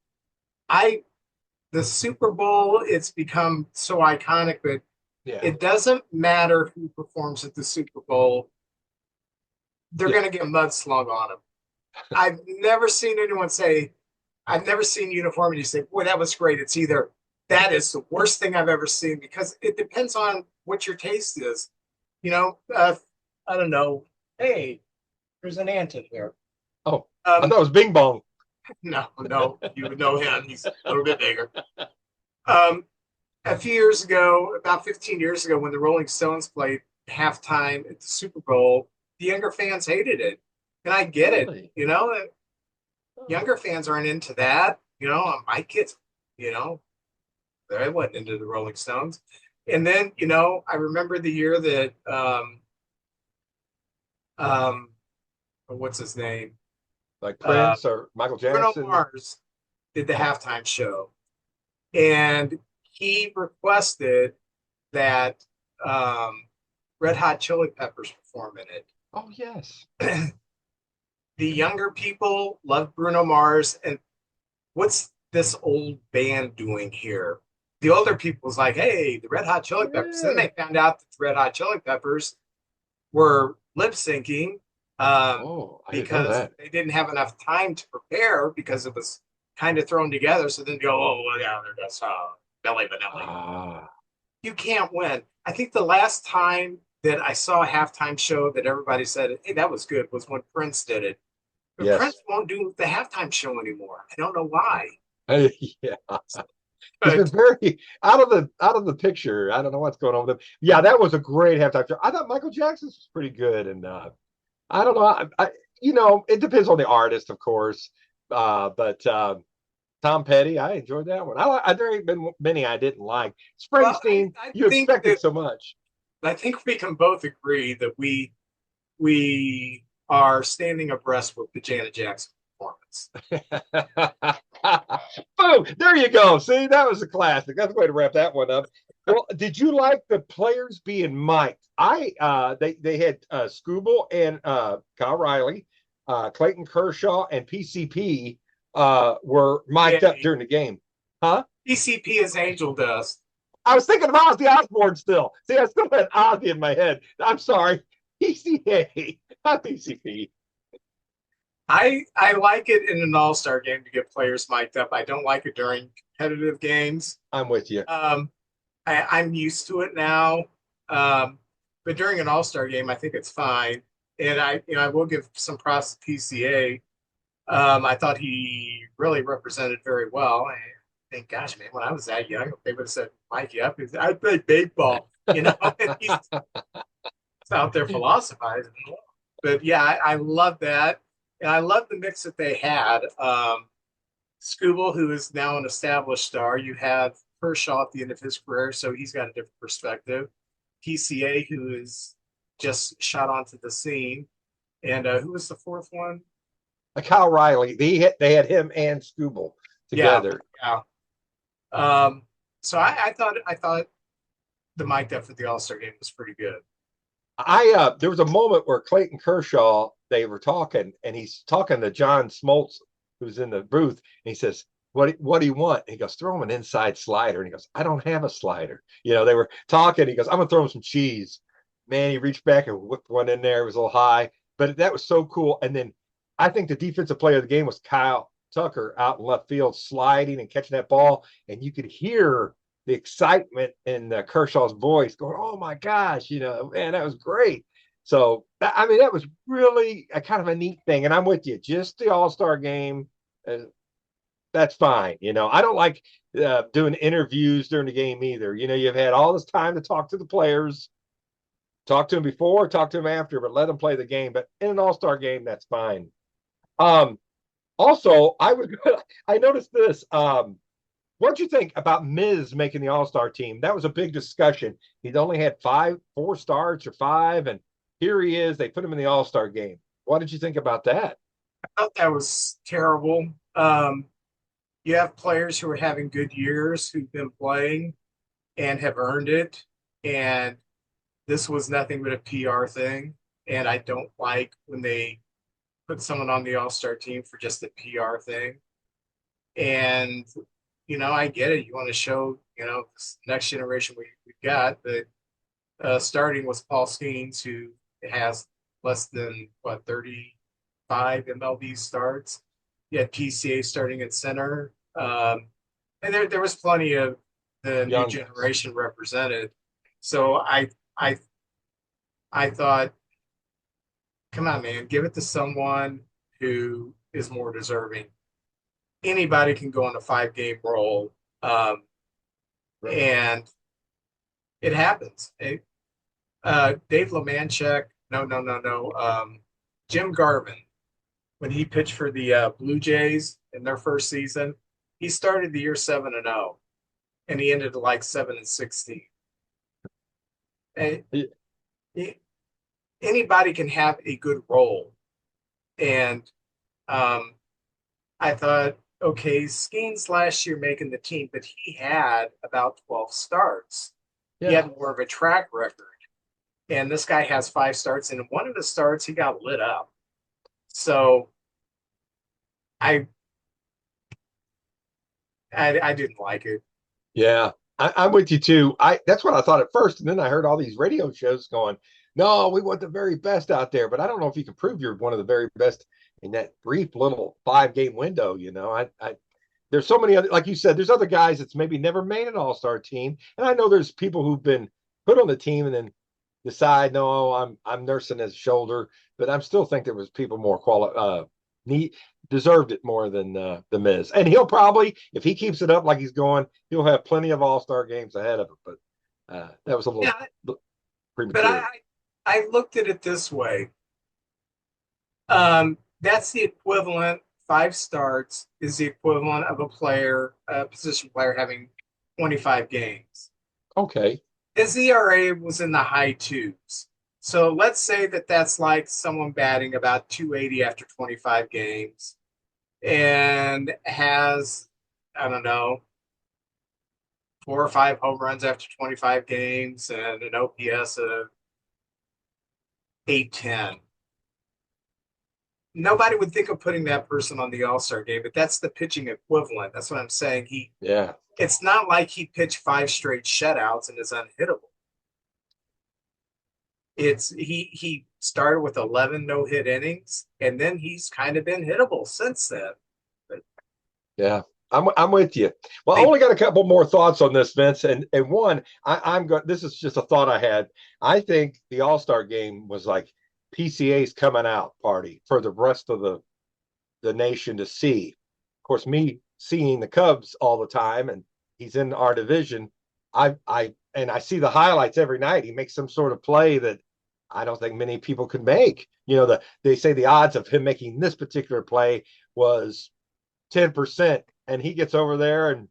The Super Bowl, it's become so iconic, but Yeah. it doesn't matter who performs at the Super Bowl. They're going to get mud slung on them. I've never seen anyone say, I've never seen uniformity say, boy, that was great. It's either that is the worst thing I've ever seen, because it depends on what your taste is. I don't know. Hey, there's an ant in here. Oh, I thought it was Bing Bong. No, you would know him. He's a little bit bigger. A few years ago, about 15 years ago, when the Rolling Stones played halftime at the Super Bowl, the younger fans hated it. And I get Really? it. Younger fans aren't into that. My kids, they wasn't into the Rolling Stones. And then, I remember the year that, what's his name? Like Prince or Michael Bruno Jackson. Mars did the halftime show. And he requested that Red Hot Chili Peppers perform in it. Oh, yes. The younger people love Bruno Mars, and what's this old band doing here? The older people was like, hey, the Red Hot Chili Peppers. Then they found out that the Red Hot Chili Peppers were lip syncing because they didn't have enough time to prepare, because it was kind of thrown together. So then go, oh, well, yeah, they're just Belly Benelli. You can't win. I think the last time that I saw a halftime show that everybody said, hey, that was good, was when Prince did it. But Yes. Prince won't do the halftime show anymore. I don't know why. Yeah. He's been very out of the picture. I don't know what's going on with him. Yeah, that was a great halftime show. I thought Michael Jackson's was pretty good, and I don't know. It depends on the artist, of course. But Tom Petty, I enjoyed that one. There ain't been many I didn't like. Springsteen, I you think expected so much. I think we can both agree that we are standing abreast with the Janet Jackson performance. Boom! There you go. See, that was a classic. That's the way to wrap that one up. Well, did you like the players being mic'd? They had Scooble and Kyle Riley, Clayton Kershaw, and PCP were mic'd up during the game. Huh? PCP is angel dust. I was thinking of Ozzy Osbourne still. See, I still had Ozzy in my head. I'm sorry. PCA, not PCP. I like it in an all-star game to get players mic'd up. I don't like it during competitive games. I'm with you. I'm used to it now. But during an all-star game, I think it's fine. And I will give some props to PCA. I thought he really represented very well. I think, gosh, man, when I was that young, they would have said, Mike, yep, I play baseball. He's out there philosophizing. But yeah, I love that. And I love the mix that they had. Scooble, who is now an established star. You have Kershaw at the end of his career, so he's got a different perspective. PCA, who is just shot onto the scene. And who was the fourth one? Kyle Riley. They had him and Scooble together. Yeah. So I thought the mic up for the All-Star game was pretty good. There was a moment where Clayton Kershaw, they were talking, and he's talking to John Smoltz, who's in the booth, and he says, what do you want? And he goes, throw him an inside slider. And he goes, I don't have a slider. They were talking. He goes, I'm gonna throw him some cheese. Man, he reached back and whipped one in there. It was a little high, but that was so cool. And then I think the defensive player of the game was Kyle Tucker out in left field, sliding and catching that ball, and you could hear the excitement in Kershaw's voice going, oh my gosh, man, that was great. So, that was really a kind of a neat thing. And I'm with you, just the All-Star game, that's fine. I don't like doing interviews during the game either. You've had all this time to talk to the players, talk to them before, talk to them after, but let them play the game. But in an All-Star game, that's fine. Also, I noticed this. What do you think about Miz making the All-Star team? That was a big discussion. He'd only had 4 starts or 5, and here he is. They put him in the All-Star game. What did you think about that? I thought that was terrible. You have players who are having good years who've been playing and have earned it. And this was nothing but a PR thing, and I don't like when they put someone on the All-Star team for just a PR thing. And I get it. You want to show this next generation we've got, but starting with Paul Skeens, who has less than 35 MLB starts. You had PCA starting at center, and there was plenty of the new Young. generation represented. So I thought, come on, man, give it to someone who is more deserving. Anybody can go on a 5-game roll, and it happens. Dave Lemanchek, no. Jim Garvin, when he pitched for the Blue Jays in their first season, he started the year 7-0, and he ended like 7-16. And anybody can have a good role, and I thought, okay, Skeens last year making the team, but he had about 12 starts. Yeah. He had more of a track record. And this guy has 5 starts, and in one of the starts, he got lit up. So I didn't like it. Yeah, I'm with you too. That's what I thought at first, and then I heard all these radio shows going, "No, we want the very best out there." But I don't know if you can prove you're one of the very best in that brief little 5-game window. There's so many other, like you said, there's other guys that's maybe never made an All-Star team, and I know there's people who've been put on the team and then decide, no, I'm nursing his shoulder, but I still think there was people more deserved it more than the Miz. And he'll probably, if he keeps it up like he's going, he'll have plenty of All-Star games ahead of him. But that was a little premature. But I looked at it this way. That's the equivalent. 5 starts is the equivalent of a position player having 25 games. Okay. His ERA was in the high 2s. So let's say that's like someone batting about 280 after 25 games and has, I don't know, 4 or 5 home runs after 25 games and an OPS of 810. Nobody would think of putting that person on the All-Star game, but that's the pitching equivalent. That's what I'm saying. It's not like he pitched 5 straight shutouts and is unhittable. He started with 11 no-hit innings, and then he's kind of been hittable since then. But, yeah, I'm with you. Well, I only got a couple more thoughts on this, Vince, and one, I'm going. This is just a thought I had. I think the All-Star game was like PCA's coming out party for the rest of the nation to see. Of course, me seeing the Cubs all the time, and he's in our division. I see the highlights every night. He makes some sort of play that I don't think many people could make. They say the odds of him making this particular play was 10%, and he gets over there and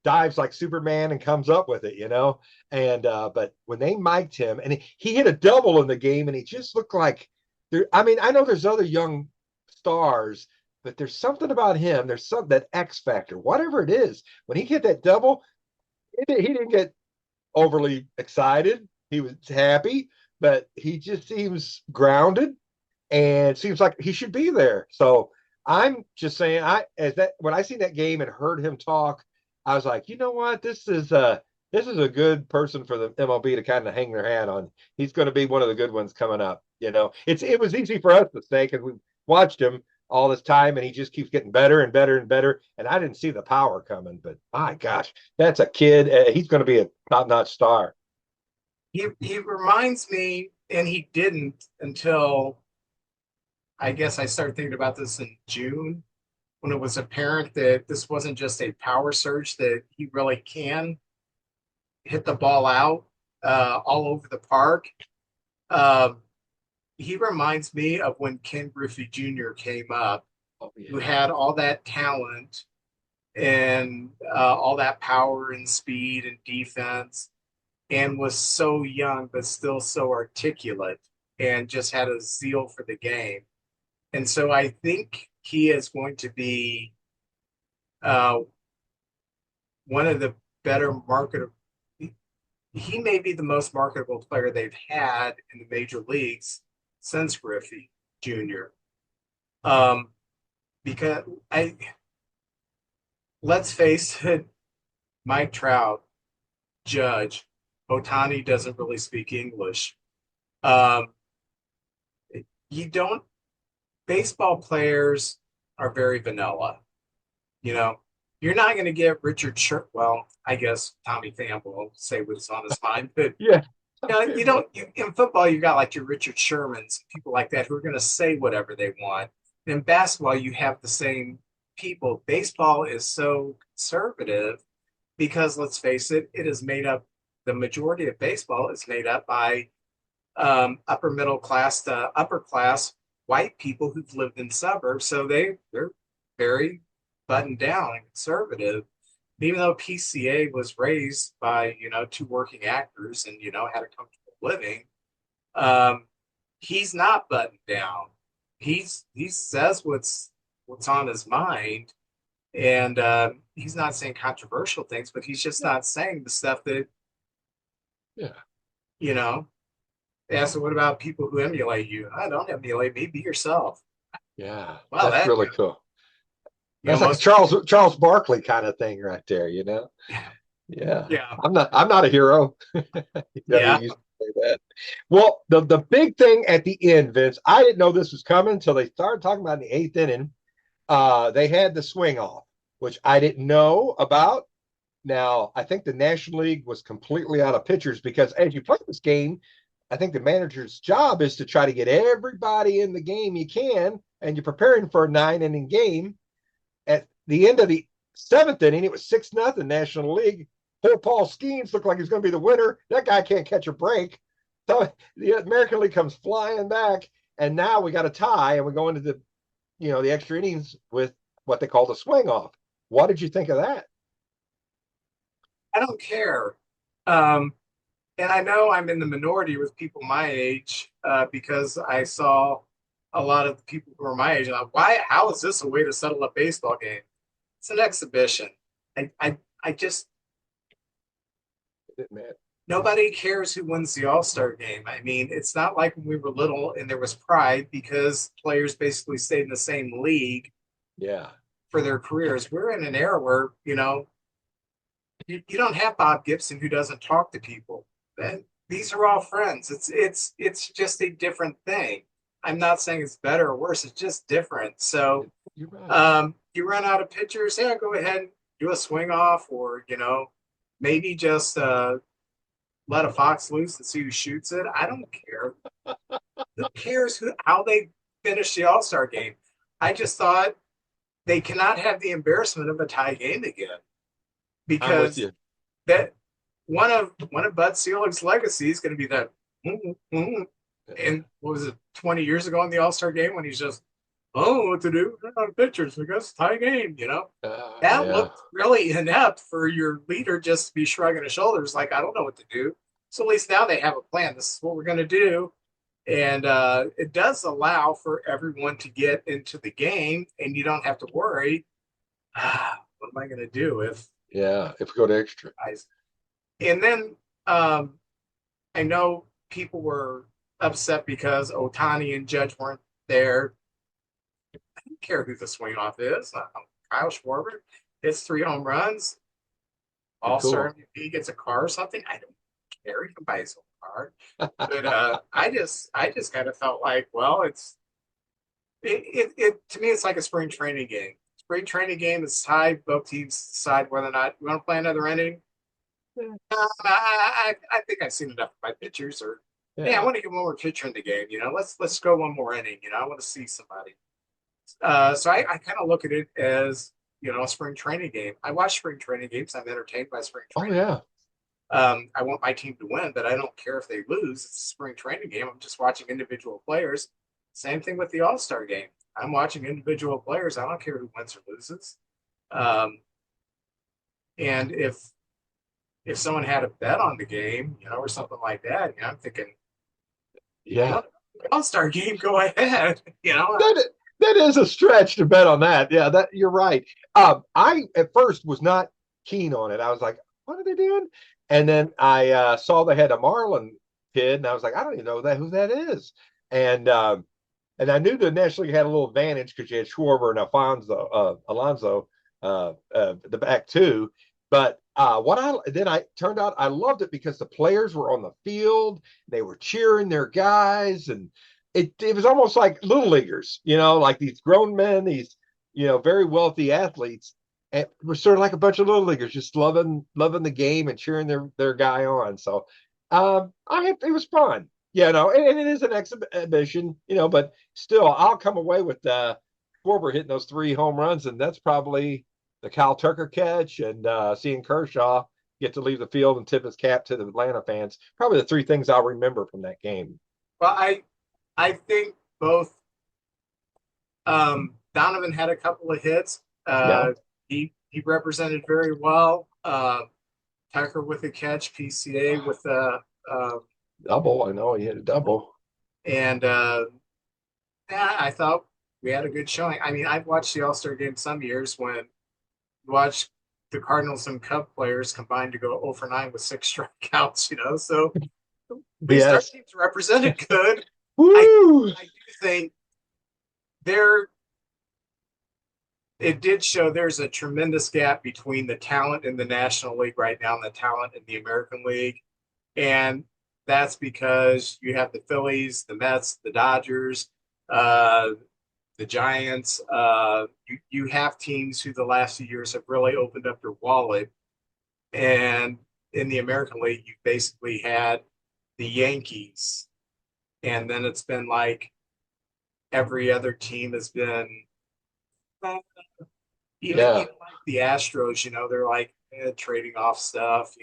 dives like Superman and comes up with it, And but when they mic'd him, and he hit a double in the game, and he just looked like I know there's other young stars, but there's something about him. There's that X factor, whatever it is. When he hit that double, he didn't get overly excited. He was happy, but he just seems grounded and seems like he should be there. So I'm just saying, when I seen that game and heard him talk, I was like, you know what, this is a good person for the MLB to kind of hang their hat on. He's going to be one of the good ones coming up. It was easy for us to say because we watched him all this time, and he just keeps getting better and better and better. And I didn't see the power coming, but my gosh, that's a kid. He's going to be a top-notch star. He reminds me, and he didn't until I guess I started thinking about this in June, when it was apparent that this wasn't just a power surge, that he really can hit the ball out all over the park. He reminds me of when Ken Griffey Jr. came up, who had all that talent and all that power and speed and defense, and was so young but still so articulate and just had a zeal for the game. And so I think he is going to be one of the better he may be the most marketable player they've had in the major leagues since Griffey Jr. Um, because let's face it, Mike Trout, Judge, Otani doesn't really speak English. Um, you don't, baseball players are very vanilla. You know, you're not going to get Richard Sher. Well, I guess Tommy Pham will say what's on his mind, but Yeah. you don't. In football, you got like your Richard Shermans, people like that who are going to say whatever they want. In basketball, you have the same people. Baseball is so conservative because let's face it, it is made up. The majority of baseball is made up by upper middle class to upper class white people who've lived in suburbs. So they're very buttoned down and conservative. Even though PCA was raised by, two working actors and, had a comfortable living, he's not buttoned down. He says what's on his mind, and he's not saying controversial things, but he's just not saying the stuff that, Yeah. Yeah, so what about people who emulate you? I don't emulate me, be yourself. Yeah. Well, That's really cool. That's like most Charles Barkley kind of thing right there, Yeah. Yeah. I'm not a hero. Yeah. He used to say that. Well, the big thing at the end, Vince, I didn't know this was coming until they started talking about in the eighth inning. They had the swing off, which I didn't know about. Now, I think the National League was completely out of pitchers because as you play this game, I think the manager's job is to try to get everybody in the game you can, and you're preparing for a 9-inning game. At the end of the seventh inning, it was 6-0 National League. Poor Paul Skeens looked like he's going to be the winner. That guy can't catch a break. So the American League comes flying back, and now we got a tie, and we go into the extra innings with what they call the swing off. What did you think of that? I don't care. And I know I'm in the minority with people my age because I saw a lot of the people who are my age. And how is this a way to settle a baseball game? It's an exhibition. I just, nobody cares who wins the All-Star game. I mean, it's not like when we were little and there was pride because players basically stayed in the same league for their careers. We're in an era where, you don't have Bob Gibson who doesn't talk to people. And these are all friends. It's just a different thing. I'm not saying it's better or worse. It's just different. So you run out of pitchers, yeah, go ahead and do a swing off, or maybe just let a fox loose and see who shoots it. I don't care. Who cares how they finish the All-Star game? I just thought they cannot have the embarrassment of a tie game again, because that one of Bud Selig's legacy is going to be that. And what was it, 20 years ago in the All-Star game when he's just, what to do? They're not pitchers. I guess tie game, That looked really inept for your leader just to be shrugging his shoulders like, I don't know what to do. So at least now they have a plan. This is what we're going to do. And it does allow for everyone to get into the game, and you don't have to worry, what am I going to do if we go to extra? And then I know people were upset because Otani and Judge weren't there. I don't care who the swing off is. Kyle Schwarber hits 3 home runs. All-Star MVP gets a car or something. I don't care. He can buy his own car. But I just kind of felt like, well, it to me, it's like a spring training game. Spring training game is tied. Both teams decide whether or not you want to play another inning. I think I've seen enough of my pitchers. Or I want to get one more pitcher in the game. Let's go one more inning. I want to see somebody. So I kind of look at it as a spring training game. I watch spring training games. I'm entertained by spring training. I want my team to win, but I don't care if they lose. It's a spring training game. I'm just watching individual players. Same thing with the All-Star game. I'm watching individual players. I don't care who wins or loses. And if someone had a bet on the game, or something like that, I'm thinking, All-Star game, go ahead. That is a stretch to bet on that. Yeah, that you're right. I at first was not keen on it. I was like, what are they doing? And then I saw they had a Marlin kid, and I was like, I don't even know who that is. And I knew the National League had a little advantage because you had Schwarber and Alonso, the back two. But I turned out I loved it because the players were on the field, they were cheering their guys, and it was almost like little leaguers, like these grown men, these very wealthy athletes, and we're sort of like a bunch of little leaguers, just loving the game and cheering their guy on. So it was fun, and it is an exhibition, but still, I'll come away with Schwarber hitting those 3 home runs, and that's probably the Kyle Tucker catch and seeing Kershaw get to leave the field and tip his cap to the Atlanta fans. Probably the 3 things I'll remember from that game. Well, I think both Donovan had a couple of hits. He represented very well. Tucker with a catch, PCA with a double. I know he hit a double. And I thought we had a good showing. I mean, I've watched the All-Star game some years when you watch the Cardinals and Cub players combined to go 0 for 9 with 6 strikeouts, so these our teams represented good. I do think it did show there's a tremendous gap between the talent in the National League right now and the talent in the American League. And that's because you have the Phillies, the Mets, the Dodgers, the Giants. You have teams who the last few years have really opened up their wallet. And in the American League, you basically had the Yankees. And then it's been like every other team has been even like the Astros, they're like trading off stuff,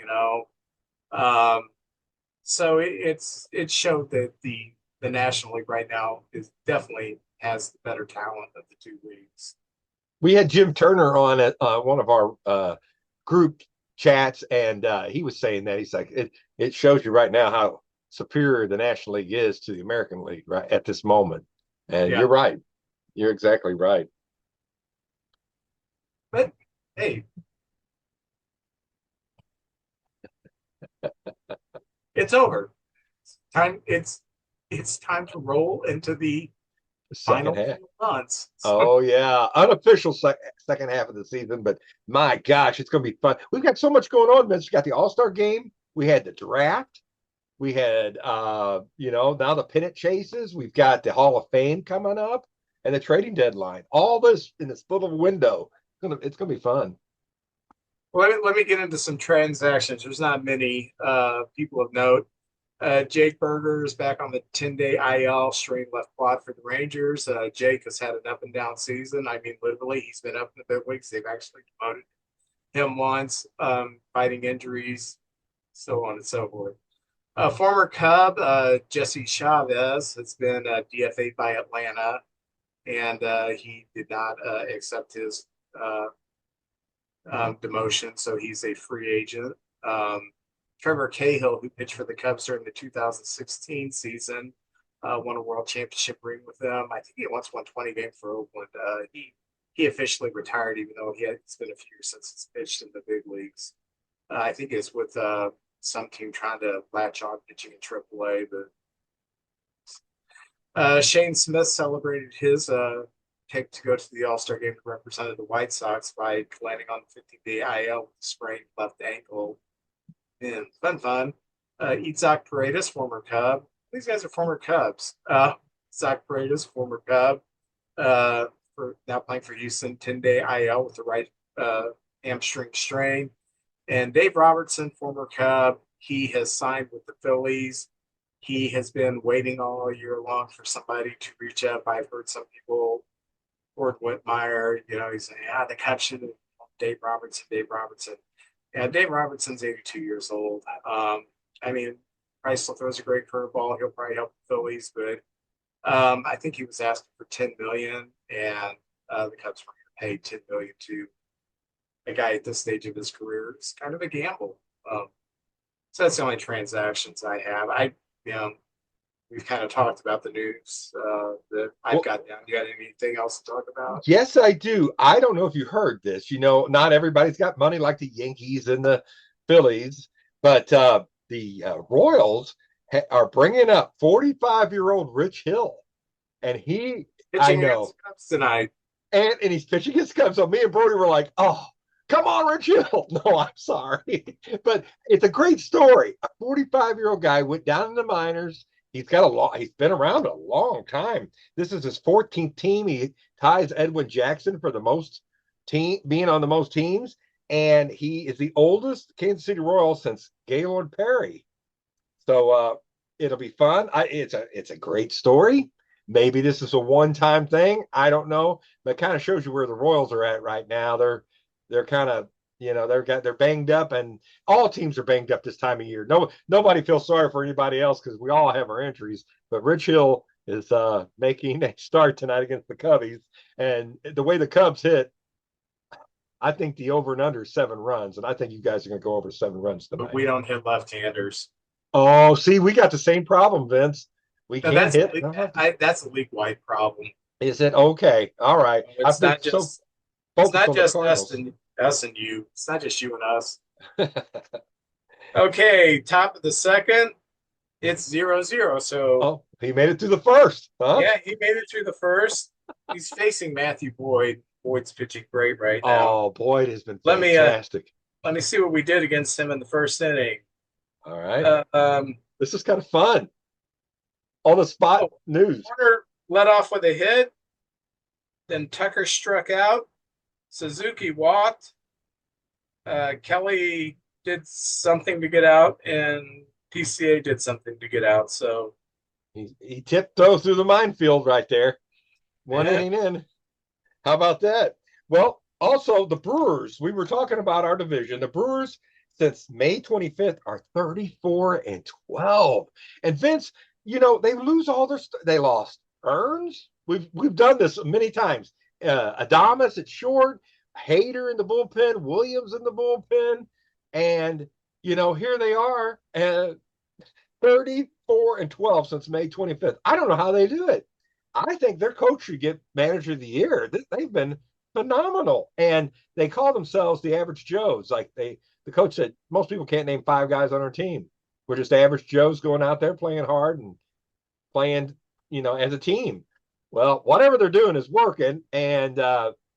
so it showed that the National League right now definitely has the better talent of the 2 leagues. We had Jim Turner on at one of our group chats, and he was saying that he's like it shows you right now how superior the National League is to the American League right at this moment. And you're right. You're exactly right. But hey, it's over. It's time to roll into the final half months. Oh yeah, unofficial second half of the season, but my gosh, it's going to be fun. We've got so much going on, Vince. We got the All-Star game. We had the draft. We had, now the pennant chases. We've got the Hall of Fame coming up and the trading deadline. All this in this little window. It's gonna be fun. Well, let me get into some transactions. There's not many people of note. Jake Berger is back on the 10-day IL, strained left quad for the Rangers. Jake has had an up and down season. I mean, literally, he's been up in the big leagues. They've actually promoted him once, fighting injuries, so on and so forth. Former Cub, Jesse Chavez, has been DFA'd by Atlanta, and he did not accept his demotion, so he's a free agent. Trevor Cahill, who pitched for the Cubs during the 2016 season, won a World Championship ring with them. I think he once won 20 games for Oakland. He officially retired, even though it's been a few years since he's pitched in the big leagues. I think it's with some team trying to latch on pitching in AAA. But Shane Smith celebrated his pick to go to the All-Star game to represent the White Sox by landing on the 15-day IL with a sprained left ankle. And fun. Itzhak Paredes, former Cub. These guys are former Cubs. Itzhak Paredes, former Cub, for now playing for Houston, 10-day IL with the right hamstring strain. And Dave Robertson, former Cub, he has signed with the Phillies. He has been waiting all year long for somebody to reach up. I've heard some people, Gord Whitmire, he's saying, the Cubs should have Dave Robertson. Yeah, Dave Robertson's 82 years old. I mean, Price throws a great curveball. He'll probably help the Phillies, but I think he was asking for $10 million, and the Cubs were going to pay $10 million to a guy at this stage of his career. It's kind of a gamble. So that's the only transactions I have. We've kind of talked about the news that I've got down. You got anything else to talk about? Yes, I do. I don't know if you heard this. Not everybody's got money like the Yankees and the Phillies, But the Royals are bringing up 45-year-old Rich Hill, and I Pitching know, against the Cubs tonight. and he's pitching against Cubs. So me and Brody were like, "Oh, come on, Rich Hill." No, I'm sorry, but it's a great story. A 45-year-old guy went down in the minors. He's been around a long time. This is his 14th team. He ties Edwin Jackson for the most being on the most teams, and he is the oldest Kansas City Royal since Gaylord Perry. So it'll be fun. It's a great story. Maybe this is a one-time thing. I don't know, but it kind of shows you where the Royals are at right now. They're kind of they're banged up, and all teams are banged up this time of year. Nobody feels sorry for anybody else because we all have our injuries. But Rich Hill is making a start tonight against the Cubbies, and the way the Cubs hit, I think the over and under is 7 runs, and I think you guys are going to go over 7 runs tonight. But we don't hit left-handers. Oh, see, we got the same problem, Vince. We No, can't hit. that's a league-wide problem. Is it okay? All right. It's not just us and you. It's not just you and us. Okay, top of the second. It's 0-0. So he made it through the first, huh? yeah, he made it through the first. He's facing Matthew Boyd. Boyd's pitching great right now. Oh, Boyd has been fantastic. Let me see what we did against him in the first inning. All right. This is kind of fun. On the spot news. Warner led off with a hit. Then Tucker struck out. Suzuki walked. Kelly did something to get out, and PCA did something to get out. So he tiptoed through the minefield right there. One inning in. How about that? Well, also the Brewers. We were talking about our division. The Brewers, since May 25th, are 34-12. And Vince, they lose all their. They lost Earns. We've done this many times. Adames at short, Hader in the bullpen, Williams in the bullpen, and here they are, 34-12 since May 25th. I don't know how they do it. I think their coach should get manager of the year. They've been phenomenal, and they call themselves the average Joes. Like the coach said, most people can't name 5 guys on our team. We're just average Joes going out there playing hard and playing, as a team. Well, whatever they're doing is working, and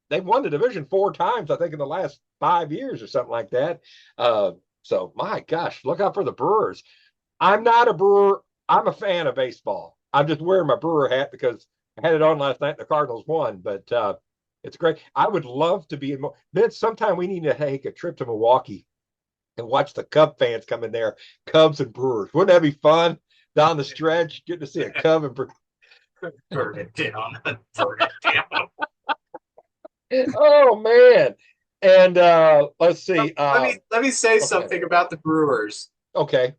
they've won the division 4 times, I think, in the last 5 years or something like that. So, my gosh, look out for the Brewers. I'm not a Brewer. I'm a fan of baseball. I'm just wearing my Brewer hat because I had it on last night and the Cardinals won, but it's great. I would love to be in. Vince, sometime we need to take a trip to Milwaukee and watch the Cub fans come in there, Cubs and Brewers. Wouldn't that be fun? Down the stretch, getting to see a Cub and Brewer. Burn it down. Burn it down. Oh man. And let's see. Let me say something about the Brewers. Okay.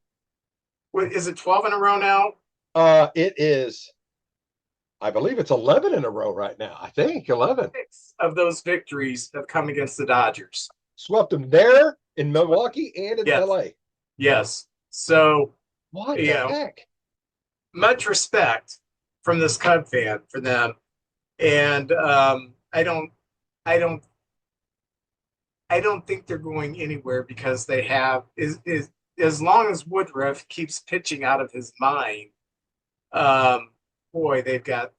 Is it 12 in a row now? It is. I believe it's 11 in a row right now. I think 11. 6 of those victories have come against the Dodgers. Swept them there in Milwaukee and in LA. Yes. So what the heck? Much respect from this Cub fan for them, and I don't think they're going anywhere because they have is as long as Woodruff keeps pitching out of his mind. Boy, they've got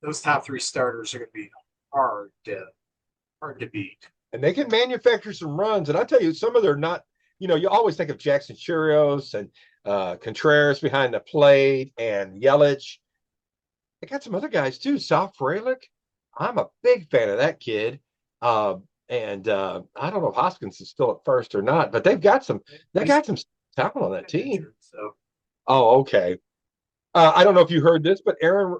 those top 3 starters are going to be hard to beat. And they can manufacture some runs. And I tell you, some of their not. You always think of Jackson Chirios and Contreras behind the plate and Yelich. They got some other guys too. Sal Frelick. I'm a big fan of that kid. And I don't know if Hoskins is still at first or not, but they've got some. They got some talent on that team. So. Oh, okay. I don't know if you heard this, but Aaron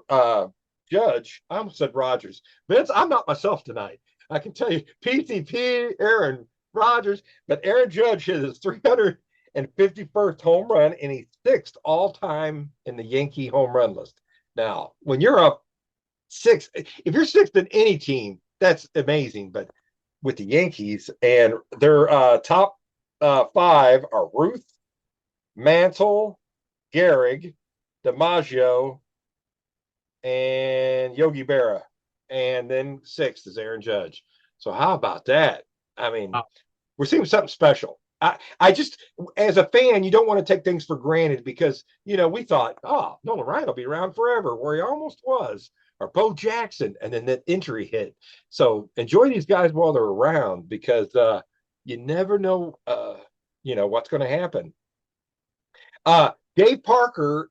Judge. I almost said Rogers. Vince, I'm not myself tonight. I can tell you, PTP, Aaron Rodgers, but Aaron Judge hit his 351st home run, and he's 6th all-time in the Yankee home run list. Now, when you're up 6, if you're 6th in any team, that's amazing. But with the Yankees, and their top 5 are Ruth, Mantle, Gehrig, DiMaggio, and Yogi Berra. And then 6th is Aaron Judge. So how about that? I mean, we're seeing something special. I just, as a fan, you don't want to take things for granted because, we thought, oh, Nolan Ryan will be around forever, where he almost was, or Bo Jackson, and then that injury hit. So enjoy these guys while they're around because you never know, what's going to happen. Dave Parker,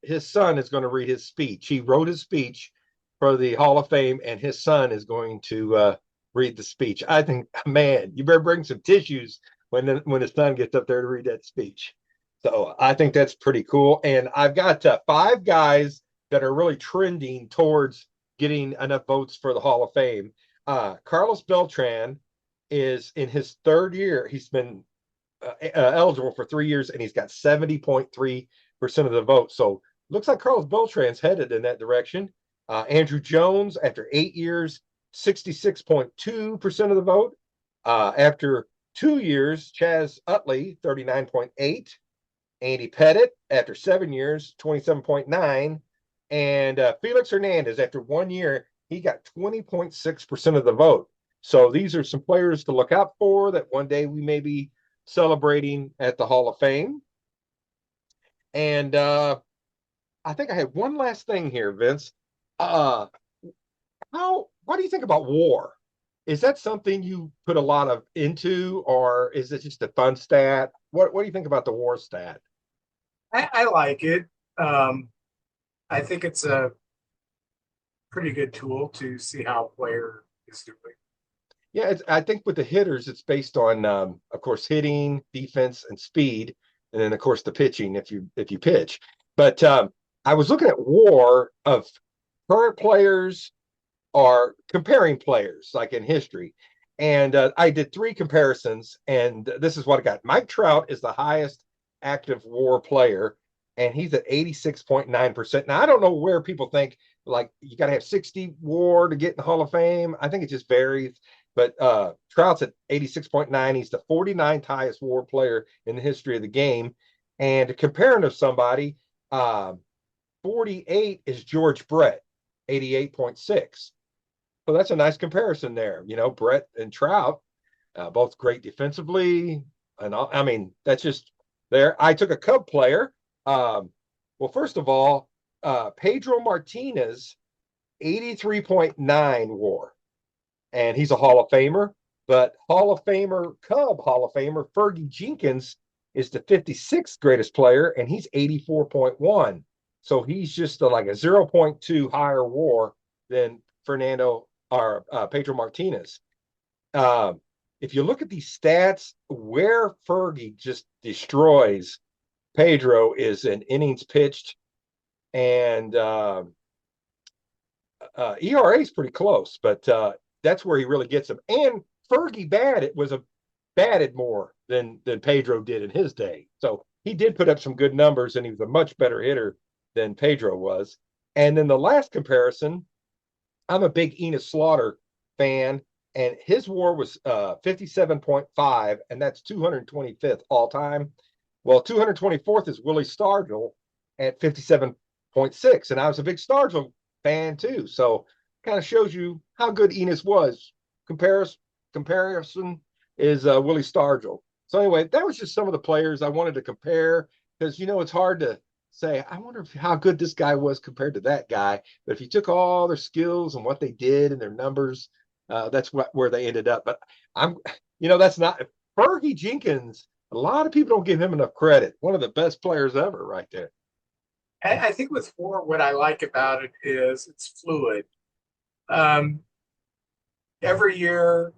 his son, is going to read his speech. He wrote his speech for the Hall of Fame, and his son is going to read the speech. I think, man, you better bring some tissues when his son gets up there to read that speech. So I think that's pretty cool. And I've got 5 guys that are really trending towards getting enough votes for the Hall of Fame. Carlos Beltran is in his 3rd year. He's been eligible for 3 years, and he's got 70.3% of the vote. So looks like Carlos Beltran's headed in that direction. Andrew Jones, after 8 years, 66.2% of the vote. After 2 years, Chaz Utley, 39.8. Andy Pettit, after 7 years, 27.9. And Felix Hernandez, after 1 year, he got 20.6% of the vote. So these are some players to look out for that one day we may be celebrating at the Hall of Fame. And I think I had one last thing here, Vince. What do you think about war? Is that something you put a lot of into, or is it just a fun stat? What do you think about the war stat? I like it. I think it's a pretty good tool to see how a player is doing. Yeah, I think with the hitters, it's based on, of course, hitting, defense, and speed, and then of course the pitching if you pitch. But I was looking at WAR of current players or comparing players like in history, and I did 3 comparisons, and this is what I got. Mike Trout is the highest active WAR player, and he's at 86.9%. Now I don't know where people think like you got to have 60 WAR to get in the Hall of Fame. I think it just varies. But Trout's at 86.9. He's the 49th highest WAR player in the history of the game. And comparing to somebody, 48 is George Brett, 88.6. So that's a nice comparison there. Brett and Trout, both great defensively. And I mean, that's just there. I took a Cub player. Well, first of all, Pedro Martinez, 83.9 WAR. And he's a Hall of Famer, but Hall of Famer, Cub Hall of Famer, Fergie Jenkins is the 56th greatest player, and he's 84.1. So he's just like a 0.2 higher WAR than Fernando or Pedro Martinez. If you look at these stats, where Fergie just destroys Pedro is in innings pitched, and ERA is pretty close, but that's where he really gets them. And Fergie batted more than Pedro did in his day. So he did put up some good numbers, and he was a much better hitter than Pedro was. And then the last comparison, I'm a big Enos Slaughter fan, and his WAR was 57.5, and that's 225th all time. Well, 224th is Willie Stargell at 57.6, and I was a big Stargell fan too. So kind of shows you how good Enos was. Comparison is Willie Stargell. So anyway, that was just some of the players I wanted to compare because it's hard to say, I wonder how good this guy was compared to that guy. But if you took all their skills and what they did and their numbers, that's where they ended up. But that's not Fergie Jenkins. A lot of people don't give him enough credit. One of the best players ever, right there. I think with WAR, what I like about it is it's fluid. Every year,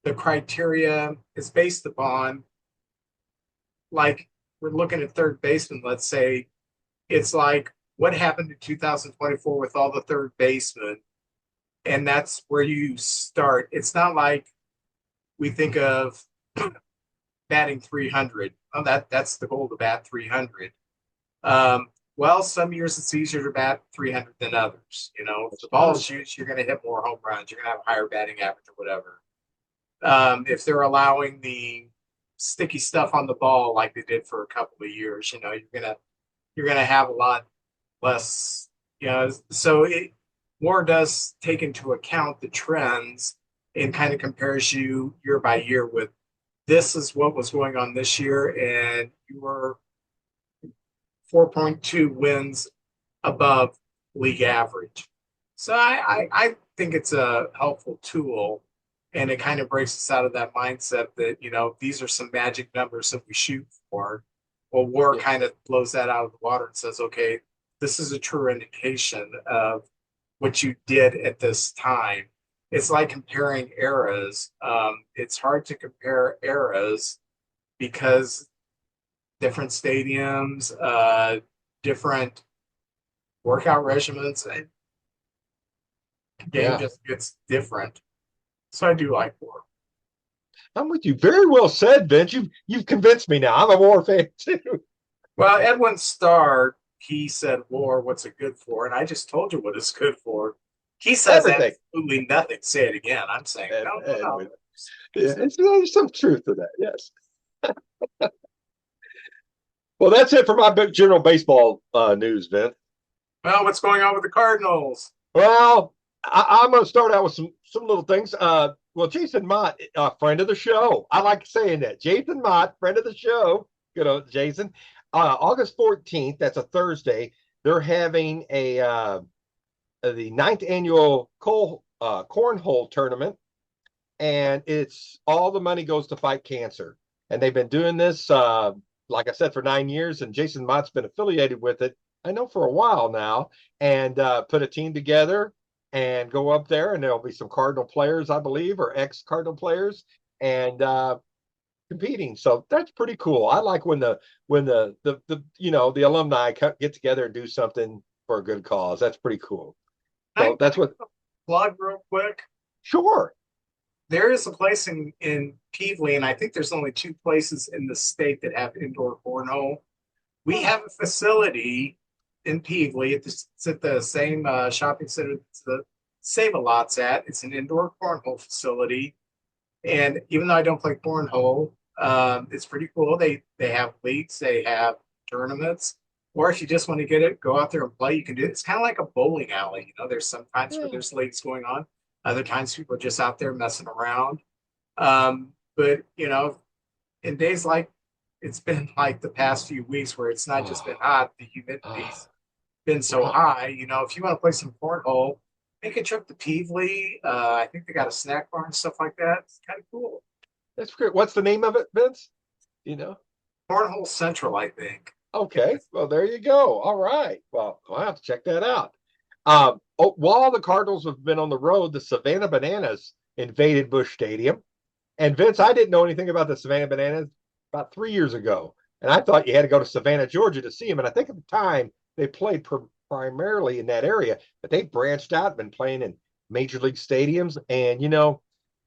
the criteria is based upon, like, we're looking at third baseman, let's say, it's like, what happened in 2024 with all the third basemen? And that's where you start. It's not like we think of batting 300. Oh, that's the goal to bat 300. Well, some years it's easier to bat 300 than others. If the ball shoots, you're going to hit more home runs. You're going to have a higher batting average or whatever. If they're allowing the sticky stuff on the ball like they did for a couple of years, you're gonna have a lot less. So WAR does take into account the trends and kind of compares you year by year with this is what was going on this year, and you were 4.2 wins above league average. So I think it's a helpful tool, and it kind of breaks us out of that mindset that, these are some magic numbers that we shoot for. Well, WAR Yeah. kind of blows that out of the water and says, okay, this is a true indication of what you did at this time. It's like comparing eras. It's hard to compare eras because different stadiums, different workout regimens, and game Yeah. just gets different. So I do like war. I'm with you. Very well said, Vince. You've convinced me now. I'm a war fan too. Well, Edwin Starr, he said war, what's it good for? And I just told you what it's good for. He says Everything. absolutely nothing. Say it again. I'm saying, And, no, no, and no. with, yeah, there's some truth to that. Yes. Well, that's it for my general baseball news, Vince. Well, what's going on with the Cardinals? Well, I'm going to start out with some little things. Well, Jason Mott, friend of the show. I like saying that. Jason Mott, friend of the show. Good old Jason. August 14th, that's a Thursday. They're having the ninth annual cornhole tournament, and it's all the money goes to fight cancer. And they've been doing this, like I said, for 9 years. And Jason Mott's been affiliated with it, I know, for a while now, and put a team together and go up there. And there'll be some Cardinal players, I believe, or ex-Cardinal players, and competing. So that's pretty cool. I like when the alumni get together and do something for a good cause. That's pretty cool. So that's what. Plug real quick. Sure. There is a place in Peevely, and I think there's only two places in the state that have indoor cornhole. We have a facility in Peevely. It's at the same shopping center the Save-A-Lot's at. It's an indoor cornhole facility. And even though I don't play cornhole, it's pretty cool. They have leagues, they have tournaments. Or if you just want to get it, go out there and play, you can do it. It's kind of like a bowling alley. There's some times where Yeah. there's leagues going on. Other times people are just out there messing around. But in days like it's been like the past few weeks where it's not just been hot, the humidity's been so high. If you want to play some cornhole, make a trip to Peevely. I think they got a snack bar and stuff like that. It's kind of cool. That's great. What's the name of it, Vince? You know? Cornhole Central, I think. Okay. Well, there you go. All right. Well, I'll have to check that out. While the Cardinals have been on the road, the Savannah Bananas invaded Busch Stadium. And Vince, I didn't know anything about the Savannah Bananas about 3 years ago. And I thought you had to go to Savannah, Georgia to see them. And I think at the time they played primarily in that area, but they branched out, been playing in major league stadiums. And,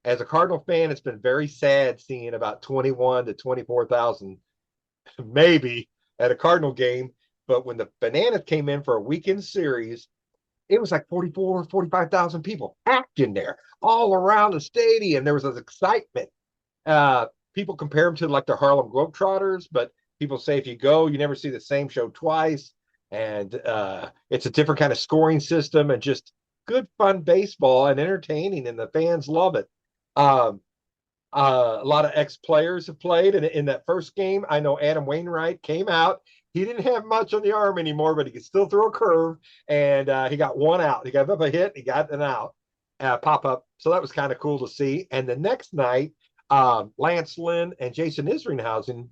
as a Cardinal fan, it's been very sad seeing about 21 to 24,000 maybe at a Cardinal game. But when the Bananas came in for a weekend series, it was like 44, 45,000 people packed in there all around the stadium. There was this excitement. People compare them to like the Harlem Globetrotters, but people say if you go, you never see the same show twice. And it's a different kind of scoring system and just good, fun baseball and entertaining, and the fans love it. A lot of ex-players have played, and in that first game, I know Adam Wainwright came out. He didn't have much on the arm anymore, but he could still throw a curve, and he got one out. He got up a hit, he got an out, pop up. So that was kind of cool to see. And the next night, Lance Lynn and Jason Isringhausen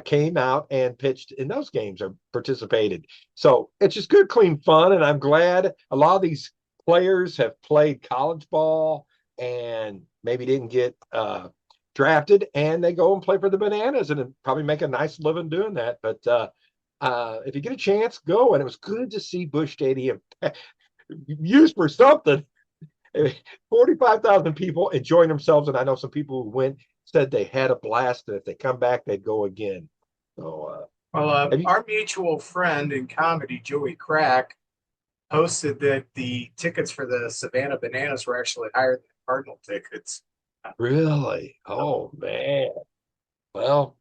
came out and pitched in those games or participated. So it's just good, clean fun, and I'm glad a lot of these players have played college ball and maybe didn't get drafted, and they go and play for the Bananas and probably make a nice living doing that. But if you get a chance, go. And it was good to see Busch Stadium used for something. 45,000 people enjoying themselves, and I know some people who went said they had a blast, and if they come back, they'd go again. So, our mutual friend in comedy, Joey Crack, posted that the tickets for the Savannah Bananas were actually higher than Cardinal tickets. really? Oh man. Well,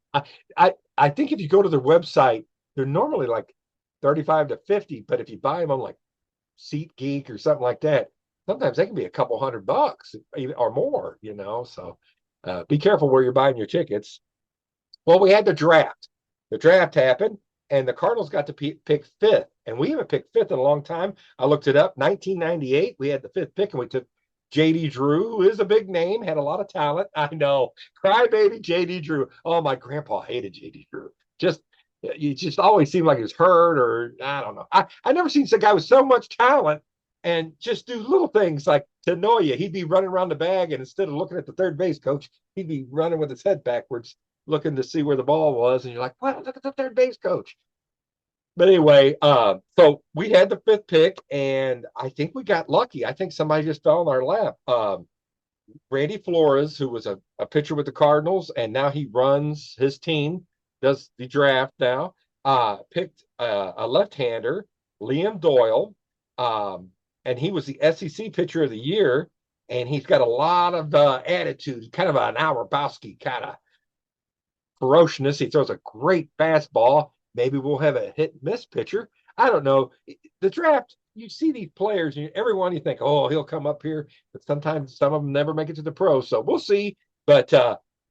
I think if you go to their website, they're normally like 35 to 50, but if you buy them on like SeatGeek or something like that, sometimes they can be a couple $100 or more, So Be careful where you're buying your tickets. Well, we had the draft. The draft happened, and the Cardinals got to pick fifth. And we haven't picked fifth in a long time. I looked it up. 1998, we had the fifth pick, and we took J.D. Drew, who is a big name, had a lot of talent. I know. Crybaby J.D. Drew. Oh, my grandpa hated J.D. Drew. You just always seemed like he was hurt, or I don't know. I never seen some guy with so much talent and just do little things like to annoy you. He'd be running around the bag, and instead of looking at the third base coach, he'd be running with his head backwards, looking to see where the ball was. And you're like, "What? Look at the third base coach." But anyway, so we had the fifth pick, and I think we got lucky. I think somebody just fell in our lap. Randy Flores, who was a pitcher with the Cardinals, and now he runs his team, does the draft now, picked a left-hander, Liam Doyle, and he was the SEC Pitcher of the Year, and he's got a lot of attitude, kind of an Auerbachsky kind of ferociousness. He throws a great fastball. Maybe we'll have a hit-and-miss pitcher. I don't know. The draft, you see these players, and everyone you think, oh, he'll come up here, but sometimes some of them never make it to the pros. So we'll see. But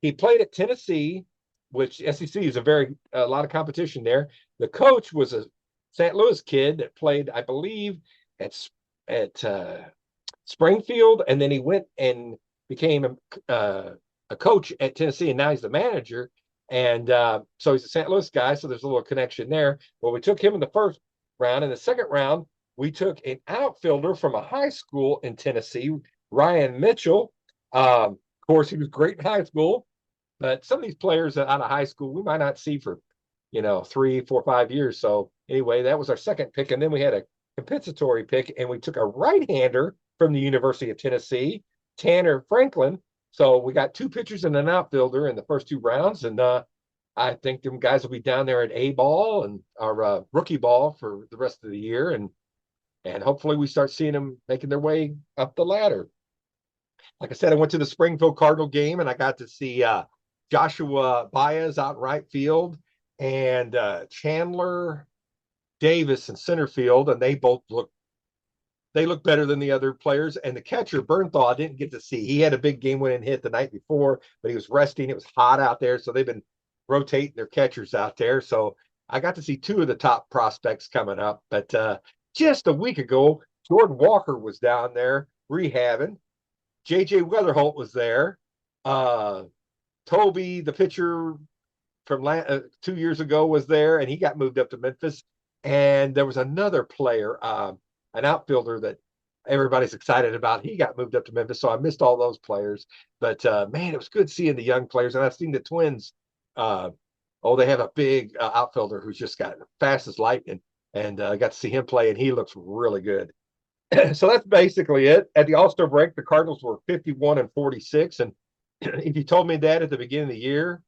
he played at Tennessee, which SEC is a lot of competition there. The coach was a St. Louis kid that played, I believe, at Springfield, and then he went and became a coach at Tennessee, and now he's the manager. And so he's a St. Louis guy, so there's a little connection there. Well, we took him in the first round. In the second round, we took an outfielder from a high school in Tennessee, Ryan Mitchell. Of course, he was great in high school, but some of these players out of high school we might not see for, 3, 4, 5 years. So anyway, that was our second pick. And then we had a compensatory pick, and we took a right-hander from the University of Tennessee, Tanner Franklin. So we got 2 pitchers and an outfielder in the first 2 rounds, and I think them guys will be down there at A ball and our rookie ball for the rest of the year, and hopefully we start seeing them making their way up the ladder. Like I said, I went to the Springfield Cardinal game, and I got to see Joshua Baez out in right field and Chandler Davis in center field, and they both look better than the other players. And the catcher, Bernthal, I didn't get to see. He had a big game-winning hit the night before, but he was resting. It was hot out there, so they've been rotating their catchers out there. So I got to see 2 of the top prospects coming up. But just a week ago, Jordan Walker was down there rehabbing. J.J. Weatherholt was there. Toby, the pitcher from 2 years ago, was there, and he got moved up to Memphis. And there was another player, an outfielder that everybody's excited about. He got moved up to Memphis, so I missed all those players. But, man, it was good seeing the young players. And I've seen the Twins. They have a big outfielder who's just got fast as lightning. And I got to see him play, and he looks really good. So that's basically it. At the All-Star break, the Cardinals were 51-46. And if you told me that at the beginning of the year,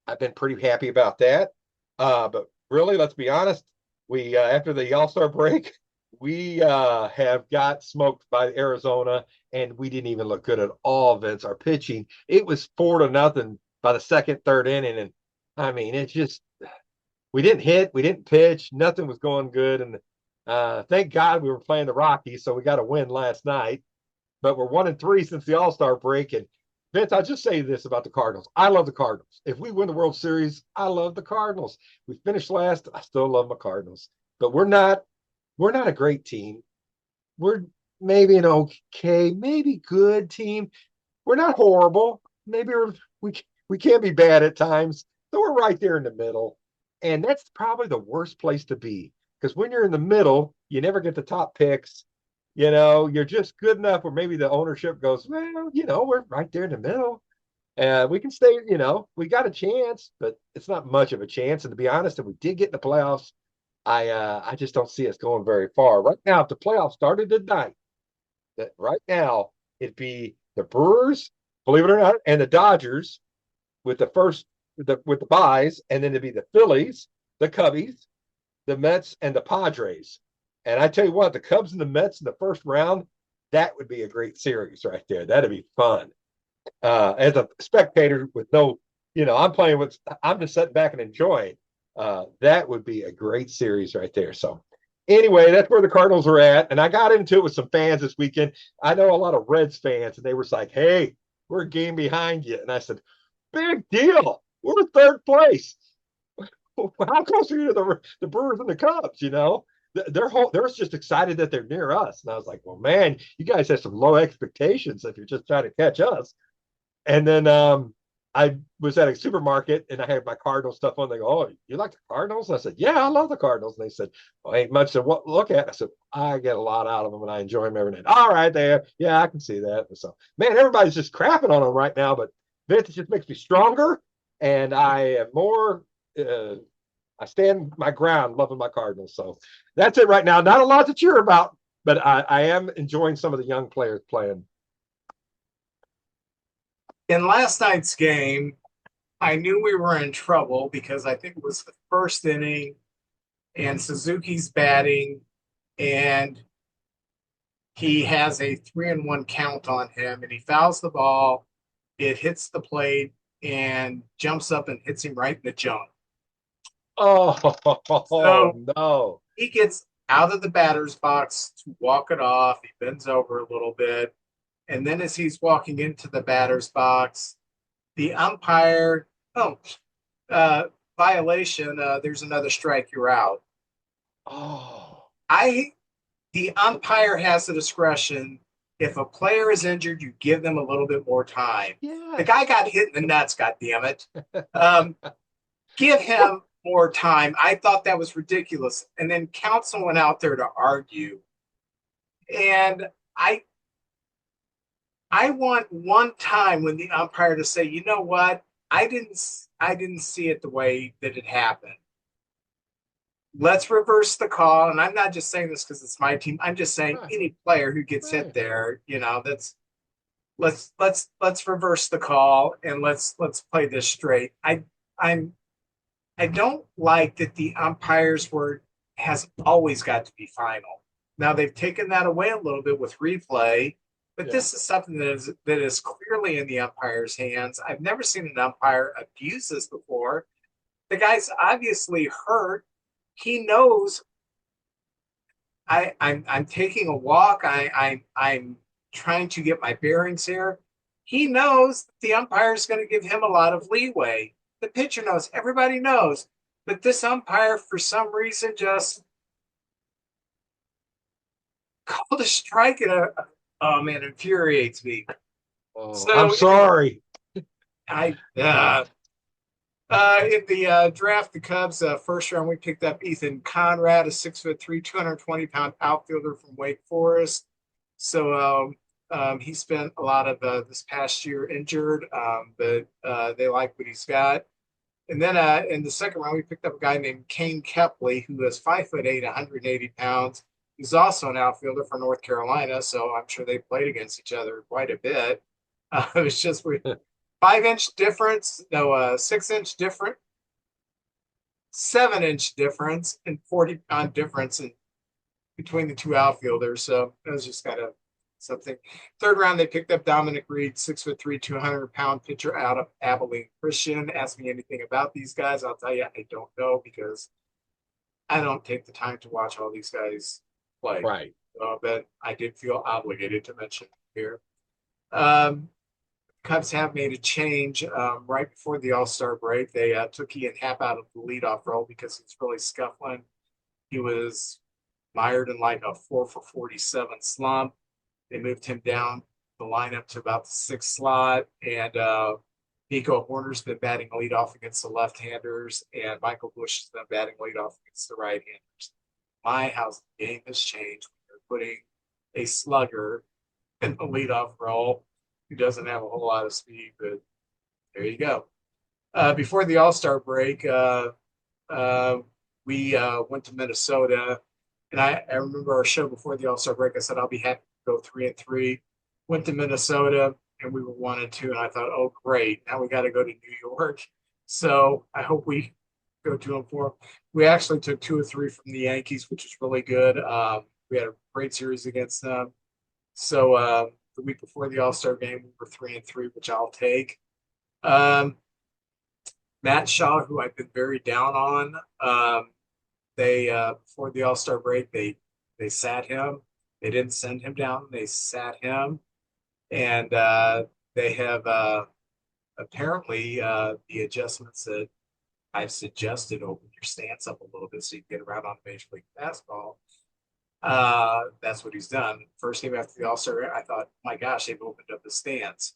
I've been pretty happy about that. But really, let's be honest, we after the All-Star break, we have got smoked by Arizona, and we didn't even look good at all, Vince. Our pitching, it was 4-0 by the second, third inning. And I mean, it's just, we didn't hit, we didn't pitch, nothing was going good. And thank God we were playing the Rockies, so we got a win last night. But we're 1-3 since the All-Star break. And Vince, I'll just say this about the Cardinals. I love the Cardinals. If we win the World Series, I love the Cardinals. We finished last. I still love my Cardinals. But we're not a great team. We're maybe an okay, maybe good team. We're not horrible. Maybe we can be bad at times. So we're right there in the middle. And that's probably the worst place to be. Because when you're in the middle, you never get the top picks. You're just good enough where maybe the ownership goes, well, we're right there in the middle. We can stay, we got a chance, but it's not much of a chance. And to be honest, if we did get in the playoffs, I just don't see us going very far. Right now, if the playoffs started tonight, right now, it'd be the Brewers, believe it or not, and the Dodgers with the byes, and then it'd be the Phillies, the Cubbies, the Mets, and the Padres. And I tell you what, the Cubs and the Mets in the first round, that would be a great series right there. That'd be fun. As a spectator with no, I'm just sitting back and enjoying. That would be a great series right there. So anyway, that's where the Cardinals are at. And I got into it with some fans this weekend. I know a lot of Reds fans, and they were like, hey, we're a game behind you. And I said, big deal. We're third place. How close are you to the Brewers and the Cubs? They're just excited that they're near us. And I was like, well, man, you guys have some low expectations if you're just trying to catch us. And then I was at a supermarket and I had my Cardinal stuff on. They go, oh, you like the Cardinals? And I said, yeah, I love the Cardinals. And they said, well, ain't much to look at. I said, I get a lot out of them and I enjoy them every night. All right, there. Yeah, I can see that. And so, man, everybody's just crapping on them right now. But Vince just makes me stronger and I am more. I stand my ground loving my Cardinals. So that's it right now. Not a lot to cheer about, but I am enjoying some of the young players playing. In last night's game, I knew we were in trouble because I think it was the first inning and Suzuki's batting and he has a 3-1 count on him and he fouls the ball. It hits the plate and jumps up and hits him right in the junk. Oh, So no. he gets out of the batter's box to walk it off. He bends over a little bit. And then as he's walking into the batter's box, the umpire, violation, there's another strike, you're out. Oh. The umpire has the discretion. If a player is injured, you give them a little bit more time. Yeah. The guy got hit in the nuts, goddammit. Give him more time. I thought that was ridiculous. And then counsel went out there to argue. And I want one time when the umpire to say, you know what? I didn't see it the way that it happened. Let's reverse the call. And I'm not just saying this because it's my team. I'm just saying any player who gets hit there, let's reverse the call and let's play this straight. I don't like that the umpire's word has always got to be final. Now they've taken that away a little bit with replay, but this is something that is clearly in the umpire's hands. I've never seen an umpire abuse this before. The guy's obviously hurt. He knows I'm taking a walk. I'm trying to get my bearings here. He knows the umpire is going to give him a lot of leeway. The pitcher knows. Everybody knows. But this umpire, for some reason, just called a strike. Oh, man, infuriates me. Oh, So I'm sorry. In the draft, the Cubs first round, we picked up Ethan Conrad, a 6'3", 220-pound outfielder from Wake Forest. So he spent a lot of this past year injured, but they like what he's got. And then in the second round, we picked up a guy named Kane Kepley, who is 5'8", 180 pounds. He's also an outfielder for North Carolina, so I'm sure they played against each other quite a bit. It was just 5-inch difference, no, 6-inch difference, 7-inch difference, and 40-pound difference between the two outfielders. So it was just kind of something. Third round, they picked up Dominic Reed, 6'3", 200-pound pitcher out of Abilene Christian. Ask me anything about these guys, I'll tell you I don't know because I don't take the time to watch all these guys play. Right. But I did feel obligated to mention here. Cubs have made a change right before the All-Star break. They took Ian Happ out of the leadoff role because he's really scuffling. He was mired in like a 4-for-47 slump. They moved him down the lineup to about the 6th slot, and Nico Horner's been batting leadoff against the left-handers, and Michael Bush has been batting leadoff against the right-handers. My house game has changed. We're putting a slugger in the leadoff role who doesn't have a whole lot of speed, but there you go. Before the All-Star break, we went to Minnesota, and I remember our show before the All-Star break. I said I'll be happy to go 3-3. Went to Minnesota, and we were 1-2, and I thought, oh great, now we got to go to New York. So I hope we go 2-4. We actually took 2 or 3 from the Yankees, which was really good. We had a great series against them. So the week before the All-Star game, we were 3-3, which I'll take. Matt Shaw, who I've been very down on, they before the All-Star break, they sat him. They didn't send him down. They sat him. And they have apparently the adjustments that I've suggested open your stance up a little bit so you can get around on Major League Baseball. That's what he's done. First game after the All-Star, I thought, my gosh, they've opened up the stance.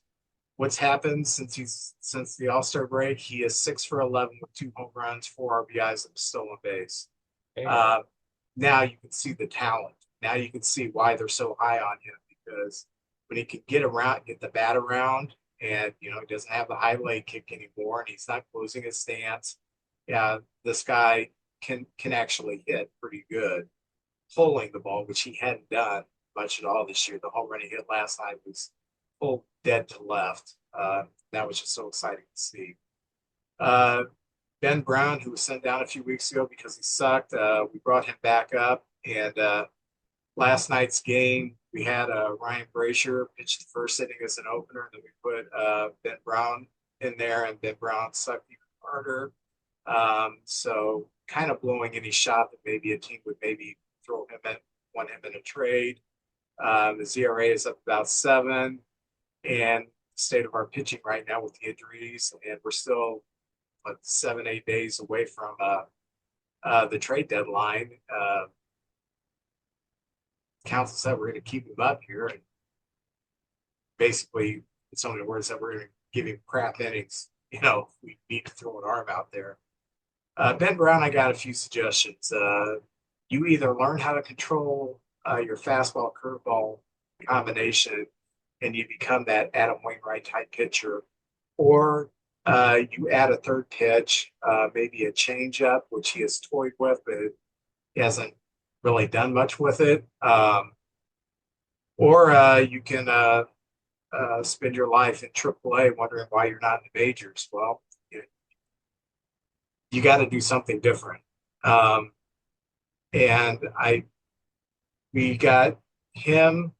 What's happened since the All-Star break? He is 6 for 11 with 2 home runs, 4 RBIs, and a stolen base. Now you can see the talent. Now you can see why they're so high on him, because when he can get the bat around, and he doesn't have the high leg kick anymore, and he's not closing his stance. Yeah, this guy can actually hit pretty good, pulling the ball, which he hadn't done much at all this year. The home run he hit last night was pulled dead to left. That was just so exciting to see. Ben Brown, who was sent down a few weeks ago because he sucked, we brought him back up. And last night's game, we had Ryan Brasher pitch the first inning as an opener. Then we put Ben Brown in there, and Ben Brown sucked even harder. So kind of blowing any shot that maybe a team would maybe want him in a trade. The ZRA is up about 7, and the state of our pitching right now with the injuries, and we're still 7-8 days away from the trade deadline. Council said we're going to keep him up here, and basically, in so many words, that we're going to give him crap innings. We need to throw an arm out there. Ben Brown, I got a few suggestions. You either learn how to control your fastball curveball combination, and you become that Adam Wainwright type pitcher, or you add a third pitch, maybe a changeup, which he has toyed with, but he hasn't really done much with it. Or you can spend your life in AAA wondering why you're not in the majors. Well, you got to do something different. And we got him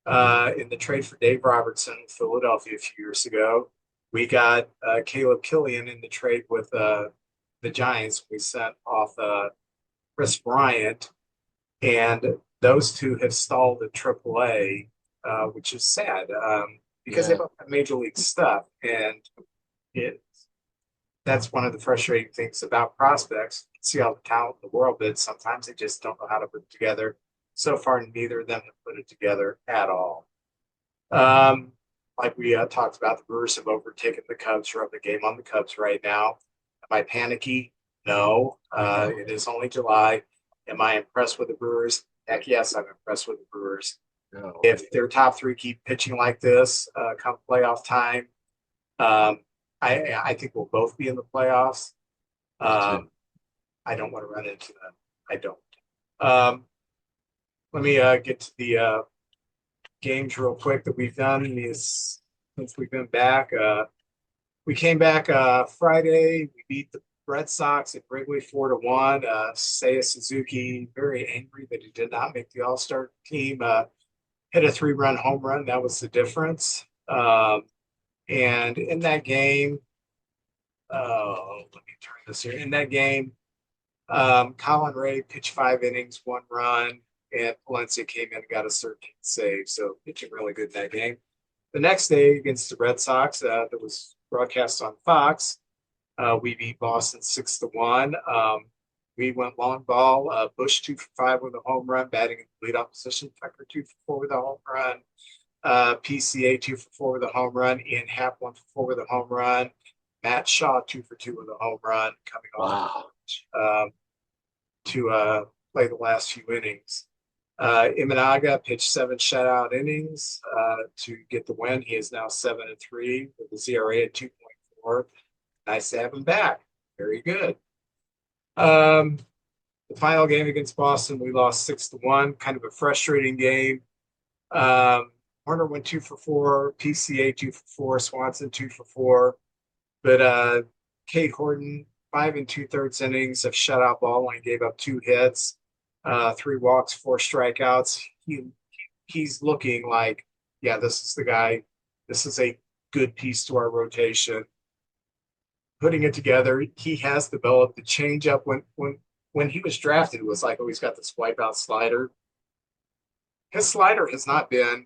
in the trade for Dave Robertson in Philadelphia a few years ago. We got Caleb Killian in the trade with the Giants. We sent off Chris Bryant, and those two have stalled at AAA, which is sad because they both have major league stuff, and that's one of the frustrating things about prospects. You can see all the talent in the world, but sometimes they just don't know how to put it together. So far, neither of them have put it together at all. Like we talked about, the Brewers have overtaken the Cubs. We're up the game on the Cubs right now. Am I panicky? No. It is only July. Am I impressed with the Brewers? Heck yes, I'm impressed with the Brewers. No. If their top 3 keep pitching like this come playoff time, I think we'll both be in the playoffs. I don't want to run into them. I don't. Let me get to the games real quick that we've done since we've been back. We came back Friday. We beat the Red Sox at Wrigley 4-1. Seiya Suzuki, very angry that he did not make the All-Star team, hit a 3-run home run. That was the difference. And in that game, let me turn this here. In that game, Colin Ray pitched 5 innings, 1 run, and Palencia came in and got a 13th save. So pitching really good in that game. The next day against the Red Sox, that was broadcast on Fox, we beat Boston 6-1. We went long ball. Bush 2 for 5 with a home run, batting in the leadoff position. Tucker 2 for 4 with a home run. PCA 2 for 4 with a home run. Ian Happ 1 for 4 with a home run. Matt Shaw 2 for 2 with a home run, coming off to play the last few innings. Imanaga pitched 7 shutout innings to get the win. He is now 7-3 with the ZRA at 2.4. Nice to have him back. Very good. The final game against Boston, we lost 6-1. Kind of a frustrating game. Warner went 2 for 4, PCA 2 for 4, Swanson 2 for 4. But Kate Horton, 5 2/3 innings of shutout ball, only gave up 2 hits, 3 walks, 4 strikeouts. He's looking like, yeah, this is the guy. This is a good piece to our rotation. Putting it together, he has developed the changeup. When he was drafted, it was like, oh, he's got this wipeout slider. His slider has not been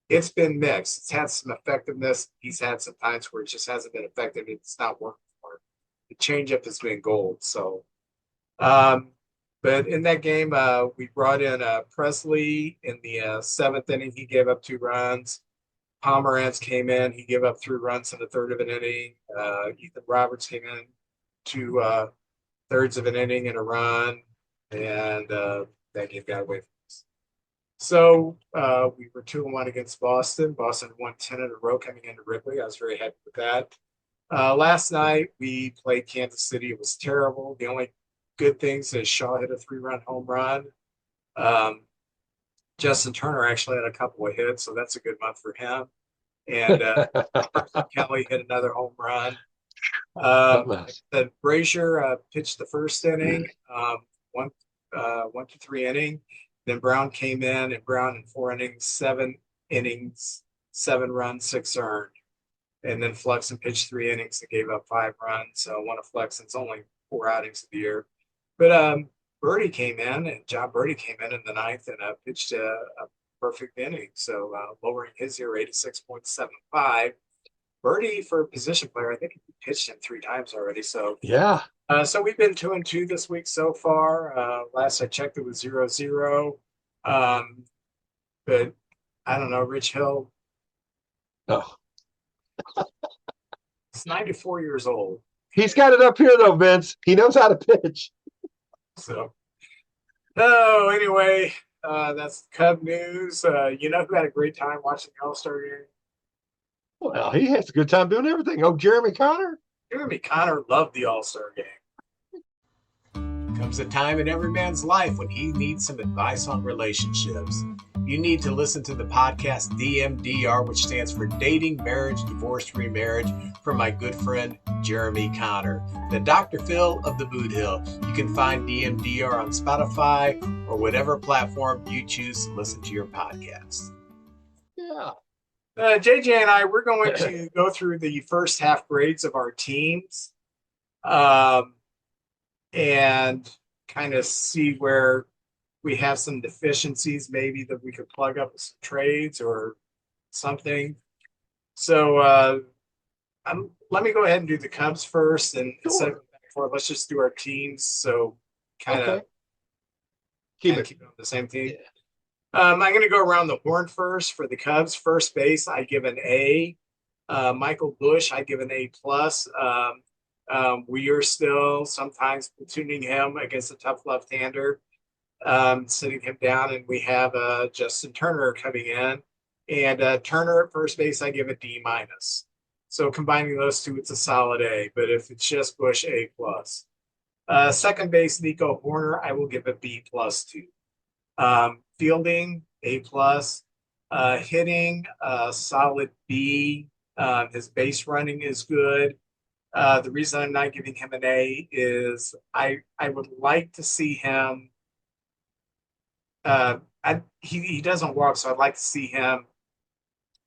it's been mixed. It's had some effectiveness. He's had some times where it just hasn't been effective. It's not working for him. The changeup has been gold. So, um, but in that game, we brought in Presley in the seventh inning. He gave up 2 runs. Pomerantz came in. He gave up 3 runs in the third of an inning. Ethan Roberts came in 2 thirds of an inning and a run, and that game got away from us. So we were 2-1 against Boston. Boston won 10 in a row coming into Wrigley. I was very happy with that. Last night we played Kansas City. It was terrible. The only good things is Shaw hit a 3-run home run. Justin Turner actually had a couple of hits, so that's a good month for him. And Kelly hit another home run. That Brazier pitched the first inning, 1-3 inning. Then Brown came in, and Brown in 4 innings, 7 runs, 6 earned. And then Flexen pitched 3 innings and gave up 5 runs. So one of Flexen's only 4 outings of the year. But Birdie came in, and John Birdie came in the ninth and pitched a perfect inning. So lowering his ERA to 6.75. Birdie for a position player, I think he pitched him 3 times already. So Yeah. So we've been 2-2 this week so far. Last I checked, it was 0-0. But I don't know, Rich Hill. Oh, He's 94 years old. he's got it up here though, Vince. He knows how to pitch. So, anyway, that's Cub news. You know who had a great time watching the All-Star game? Well, he has a good time doing everything. Oh, Jeremy Connor. Jeremy Connor loved the All-Star game. Comes a time in every man's life when he needs some advice on relationships. You need to listen to the podcast DMDR, which stands for Dating, Marriage, Divorce, Remarriage, from my good friend Jeremy Connor, the Dr. Phil of the Boot Hill. You can find DMDR on Spotify or whatever platform you choose to listen to your podcast. Yeah. JJ and I, we're going to go through the first half grades of our teams and kind of see where we have some deficiencies, maybe that we could plug up with some trades or something. So let me go ahead and do the Cubs first, and instead of back and forth, let's just do our teams. So kind of keep it on the same team. Yeah. I'm going to go around the horn first for the Cubs. First base, I give an A. Michael Busch, I give an A+. We are still sometimes platooning him against a tough left-hander, sitting him down, and we have Justin Turner coming in. And Turner at first base, I give a D-. So combining those two, it's a solid A. But if it's just Busch, A+. Second base, Nico Horner, I will give a B+ too. Fielding, A+. Hitting, solid B. His base running is good. The reason I'm not giving him an A is I would like to see him. He doesn't walk, so I'd like to see him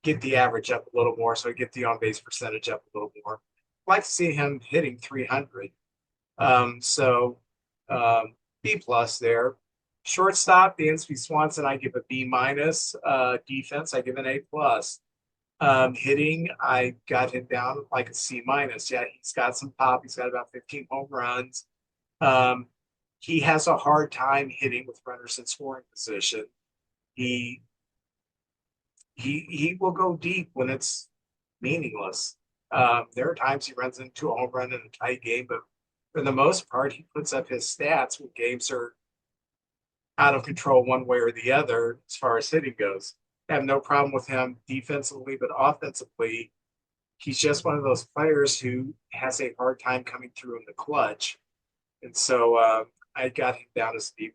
get the average up a little more, so get the on-base percentage up a little more. I'd like to see him hitting 300. B+ there. Shortstop, Dansby Swanson, I give a B-. Defense, I give an A+. Hitting, I got him down like a C-. Yeah, he's got some pop. He's got about 15 home runs. He has a hard time hitting with runners in scoring position. He will go deep when it's meaningless. There are times he runs into a home run in a tight game, but for the most part, he puts up his stats when games are out of control one way or the other as far as hitting goes. I have no problem with him defensively, but offensively, he's just one of those players who has a hard time coming through in the clutch. And so I got him down as B-.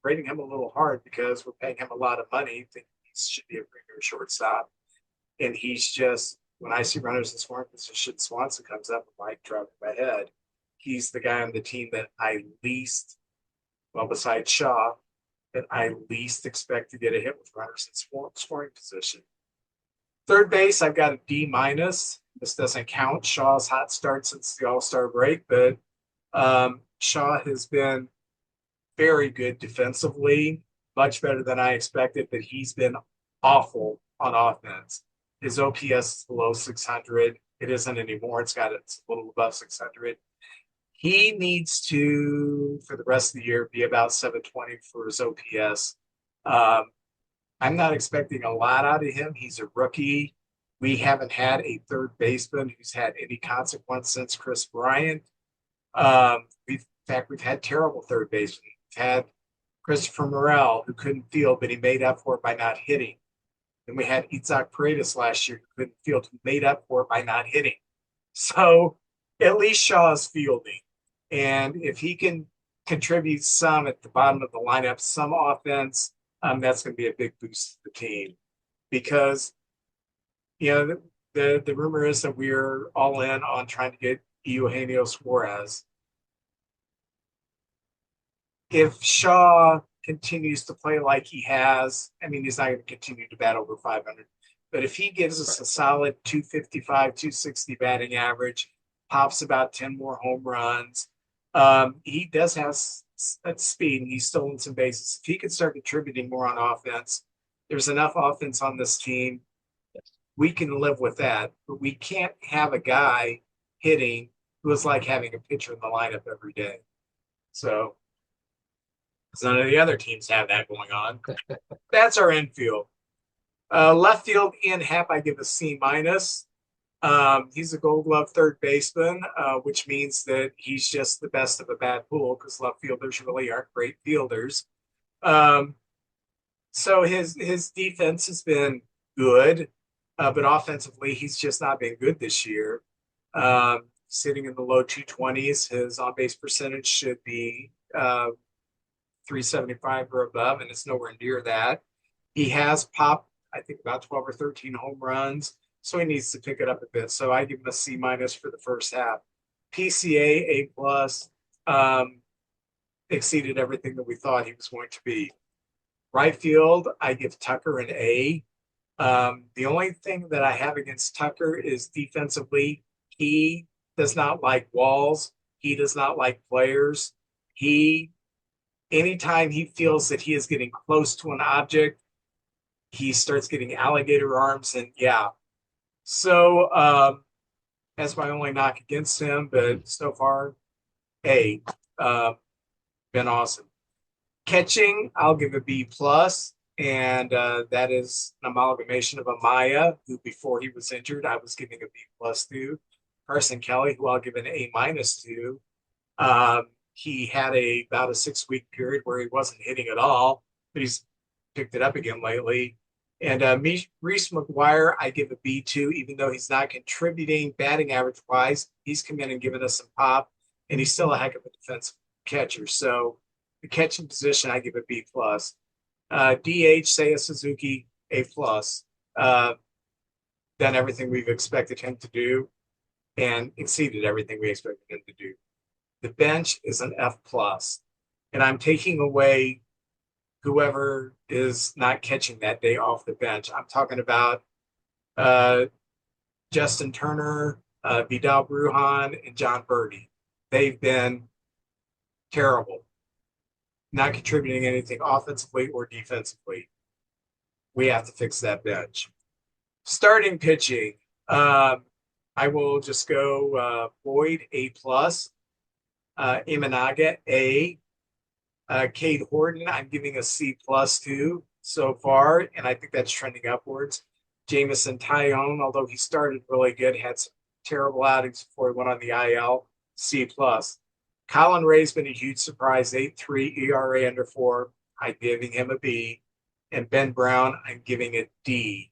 Rating him a little hard because we're paying him a lot of money. I think he should be a premier shortstop. And he's just, when I see runners in scoring position, Swanson comes up and like dropping my head. He's the guy on the team that I least, well, besides Shaw, that I least expect to get a hit with runners in scoring position. Third base, I've got a D-. This doesn't count Shaw's hot start since the All-Star break, but Shaw has been very good defensively, much better than I expected, but he's been awful on offense. His OPS is below 600. It isn't anymore. It's a little above 600. He needs to, for the rest of the year, be about 720 for his OPS. I'm not expecting a lot out of him. He's a rookie. We haven't had a third baseman who's had any consequence since Chris Bryant. In fact, we've had terrible third basemen. We've had Christopher Morel, who couldn't field, but he made up for it by not hitting. And we had Itzhak Paredes last year, who couldn't field, who made up for it by not hitting. So at least Shaw is fielding. And if he can contribute some at the bottom of the lineup, some offense, that's going to be a big boost to the team. Because, the rumor is that we're all in on trying to get Eugenio Suarez. If Shaw continues to play like he has, he's not going to continue to bat over 500. But if he gives us a solid 255, 260 batting average, pops about 10 more home runs, he does have speed and he's stolen some bases. If he could start contributing more on offense, there's enough offense on this team. We can live with that. But we can't have a guy hitting who is like having a pitcher in the lineup every day. So none of the other teams have that going on. That's our infield. Left field, Ian Happ, I give a C minus. He's a Gold Glove third baseman, which means that he's just the best of a bad pool because left fielders really aren't great fielders. So his defense has been good, but offensively he's just not been good this year. Sitting in the low 220s, his on-base percentage should be 375 or above, and it's nowhere near that. He has popped, I think, about 12 or 13 home runs, so he needs to pick it up a bit. So I give him a C minus for the first half. PCA, A plus, exceeded everything that we thought he was going to be. Right field, I give Tucker an A. The only thing that I have against Tucker is defensively, he does not like walls. He does not like players. Anytime he feels that he is getting close to an object, he starts getting alligator arms, and yeah. So that's my only knock against him, but so far, A. Been awesome. Catching, I'll give a B plus, and that is an amalgamation of Amaya, who before he was injured, I was giving a B plus to. Carson Kelly, who I'll give an A minus to. He had about a 6-week period where he wasn't hitting at all, but he's picked it up again lately. And Reese McGuire, I give a B2, even though he's not contributing batting average wise. He's come in and given us some pop, and he's still a heck of a defensive catcher. So the catching position, I give a B plus. DH, Seiya Suzuki, A plus. Done everything we've expected him to do and exceeded everything we expected him to do. The bench is an F plus, and I'm taking away whoever is not catching that day off the bench. I'm talking about Justin Turner, Vidal Brujan, and John Birdie. They've been terrible, not contributing anything offensively or defensively. We have to fix that bench. Starting pitching, I will just go Boyd, A plus. Imanaga, A. Cade Horton, I'm giving a C plus to so far, and I think that's trending upwards. Jamison Tyone, although he started really good, had some terrible outings before he went on the IL, C plus. Colin Ray's been a huge surprise, 8.3 ERA under 4. I'm giving him a B. And Ben Brown, I'm giving a D.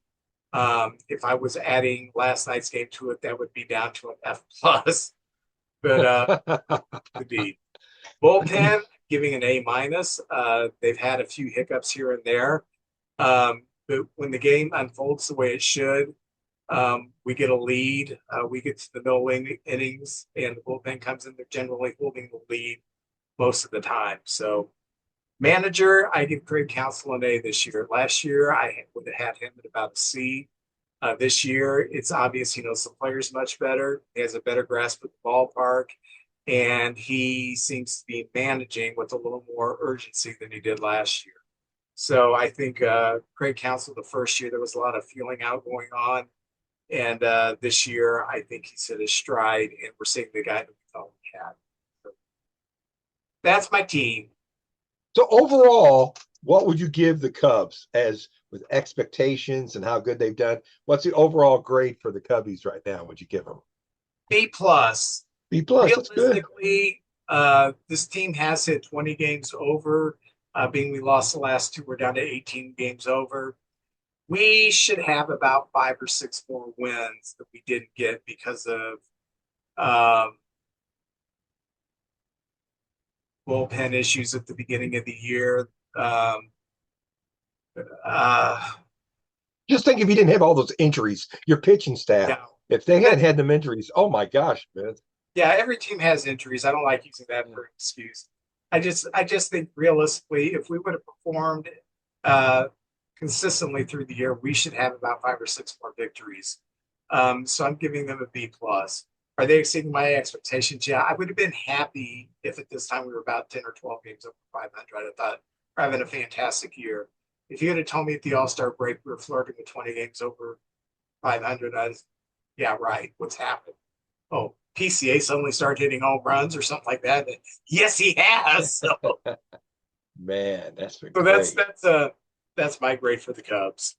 If I was adding last night's game to it, that would be down to an F plus. But the D. Bullpen, giving an A minus. They've had a few hiccups here and there. But when the game unfolds the way it should, we get a lead. We get to the middle innings, and the bullpen comes in. They're generally holding the lead most of the time. So manager, I give Craig Counsell an A this year. Last year, I would have had him at about a C. This year, it's obvious he knows the players much better. He has a better grasp of the ballpark, and he seems to be managing with a little more urgency than he did last year. So I think Craig Counsell, the first year, there was a lot of feeling out going on. And this year, I think he's hit his stride, and we're seeing the guy that we thought we had. So that's my team. So overall, what would you give the Cubs as with expectations and how good they've done? What's the overall grade for the Cubbies right now? Would you give them B plus. B plus? That's good. Realistically, this team has hit 20 games over. Being we lost the last two, we're down to 18 games over. We should have about 5 or 6 more wins that we didn't get because of bullpen issues at the beginning of the year. Just think if you didn't have all those injuries, your pitching staff, Yeah. if they hadn't had them injuries, oh my gosh, man. Yeah, every team has injuries. I don't like using that for an excuse. I just think realistically, if we would have performed consistently through the year, we should have about 5 or 6 more victories. So I'm giving them a B plus. Are they exceeding my expectations? Yeah, I would have been happy if at this time we were about 10 or 12 games over 500. I thought we're having a fantastic year. If you had told me at the All-Star break we were flirting with 20 games over 500, yeah, right. What's happened? Oh, PCA suddenly started hitting home runs or something like that. And yes, he has. So, Man, that's so great. that's my grade for the Cubs.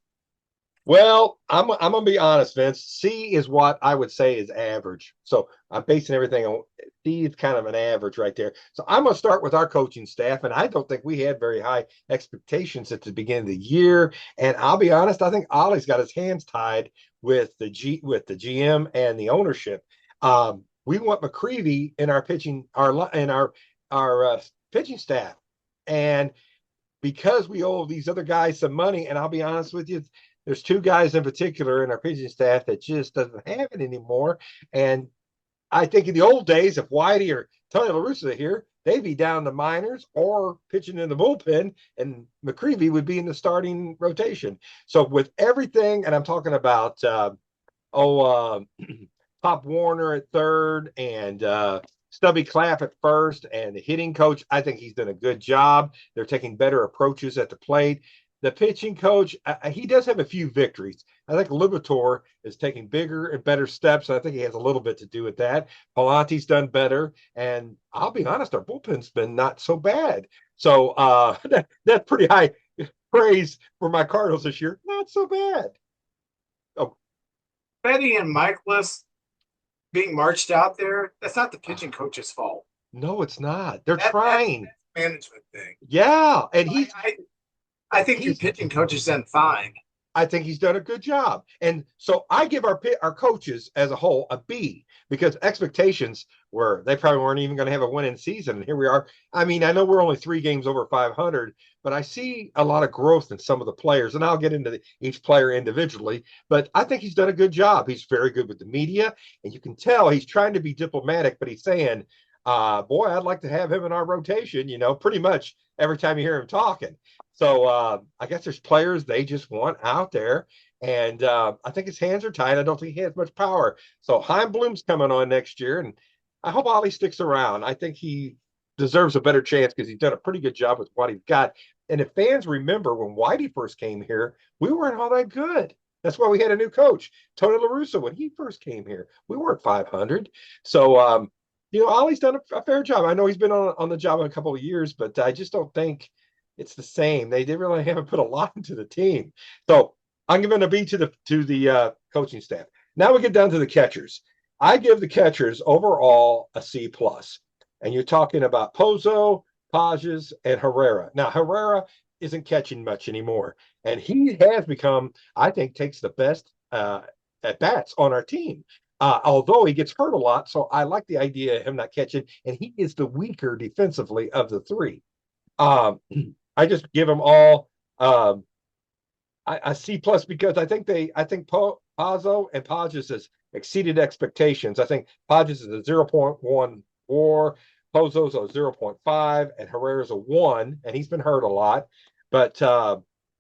Well, I'm gonna be honest, Vince. C is what I would say is average. So I'm basing everything on D is kind of an average right there. So I'm gonna start with our coaching staff, and I don't think we had very high expectations at the beginning of the year. And I'll be honest, I think Ollie's got his hands tied with the GM and the ownership. We want McCreevy in our pitching, our pitching staff, and because we owe these other guys some money, and I'll be honest with you, there's 2 guys in particular in our pitching staff that just doesn't have it anymore. And I think in the old days, if Whitey or Tony La Russa here, they'd be down the minors or pitching in the bullpen, and McCreevy would be in the starting rotation. So with everything, and I'm talking about Pop Warner at third and Stubby Clapp at first, and the hitting coach, I think he's done a good job. They're taking better approaches at the plate. The pitching coach, he does have a few victories. I think Libator is taking bigger and better steps. I think he has a little bit to do with that. Palante's done better. And I'll be honest, our bullpen's been not so bad. So that's pretty high praise for my Cardinals this year. Not so bad. Oh, Betty and Michaelis being marched out there, that's not the pitching coach's fault. no, it's not. They're trying. That's a management thing. Yeah. And I think your pitching coach has done fine. I think he's done a good job. And so I give our coaches as a whole a B, because expectations were they probably weren't even going to have a winning season. And here we are. I mean, I know we're only 3 games over 500, but I see a lot of growth in some of the players. And I'll get into each player individually. But I think he's done a good job. He's very good with the media. And you can tell he's trying to be diplomatic, but he's saying, boy, I'd like to have him in our rotation, pretty much every time you hear him talking. So I guess there's players they just want out there. And I think his hands are tied. I don't think he has much power. So Heimblum's coming on next year, and I hope Ollie sticks around. I think he deserves a better chance because he's done a pretty good job with what he's got. And if fans remember when Whitey first came here, we weren't all that good. That's why we had a new coach, Tony La Russa, when he first came here. We weren't 500. So, Ollie's done a fair job. I know he's been on the job in a couple of years, but I just don't think it's the same. They really haven't put a lot into the team. So I'm giving a B to the coaching staff. Now we get down to the catchers. I give the catchers overall a C plus. And you're talking about Pozo, Pages, and Herrera. Now Herrera isn't catching much anymore, and he has become, I think, takes the best at bats on our team. Although he gets hurt a lot, so I like the idea of him not catching, and he is the weaker defensively of the 3. I just give them all a C plus because I think Pazzo and Pages has exceeded expectations. I think Pages is a 0.1 WAR, Pozo's a 0.5, and Herrera's a 1, and he's been hurt a lot. But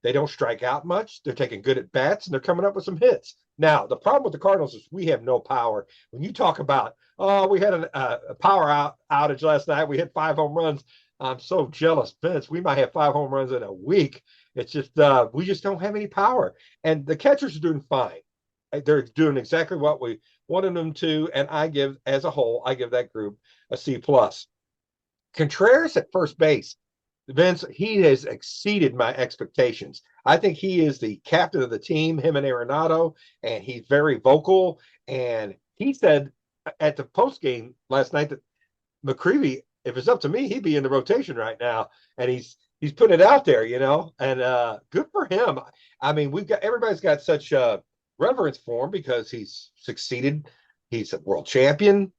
they don't strike out much. They're taking good at bats, and they're coming up with some hits. Now, the problem with the Cardinals is we have no power. When you talk about, we had a power outage last night, we hit 5 home runs. I'm so jealous, Vince. We might have 5 home runs in a week. It's just we just don't have any power, and the catchers are doing fine. They're doing exactly what we wanted them to, and as a whole, I give that group a C plus. Contreras at first base, Vince, he has exceeded my expectations. I think he is the captain of the team, him and Arenado, and he's very vocal. And he said at the post game last night that McCreevy, if it's up to me, he'd be in the rotation right now. And he's putting it out there, and good for him. I mean, everybody's got such reverence for him because he's succeeded. He's a world champion.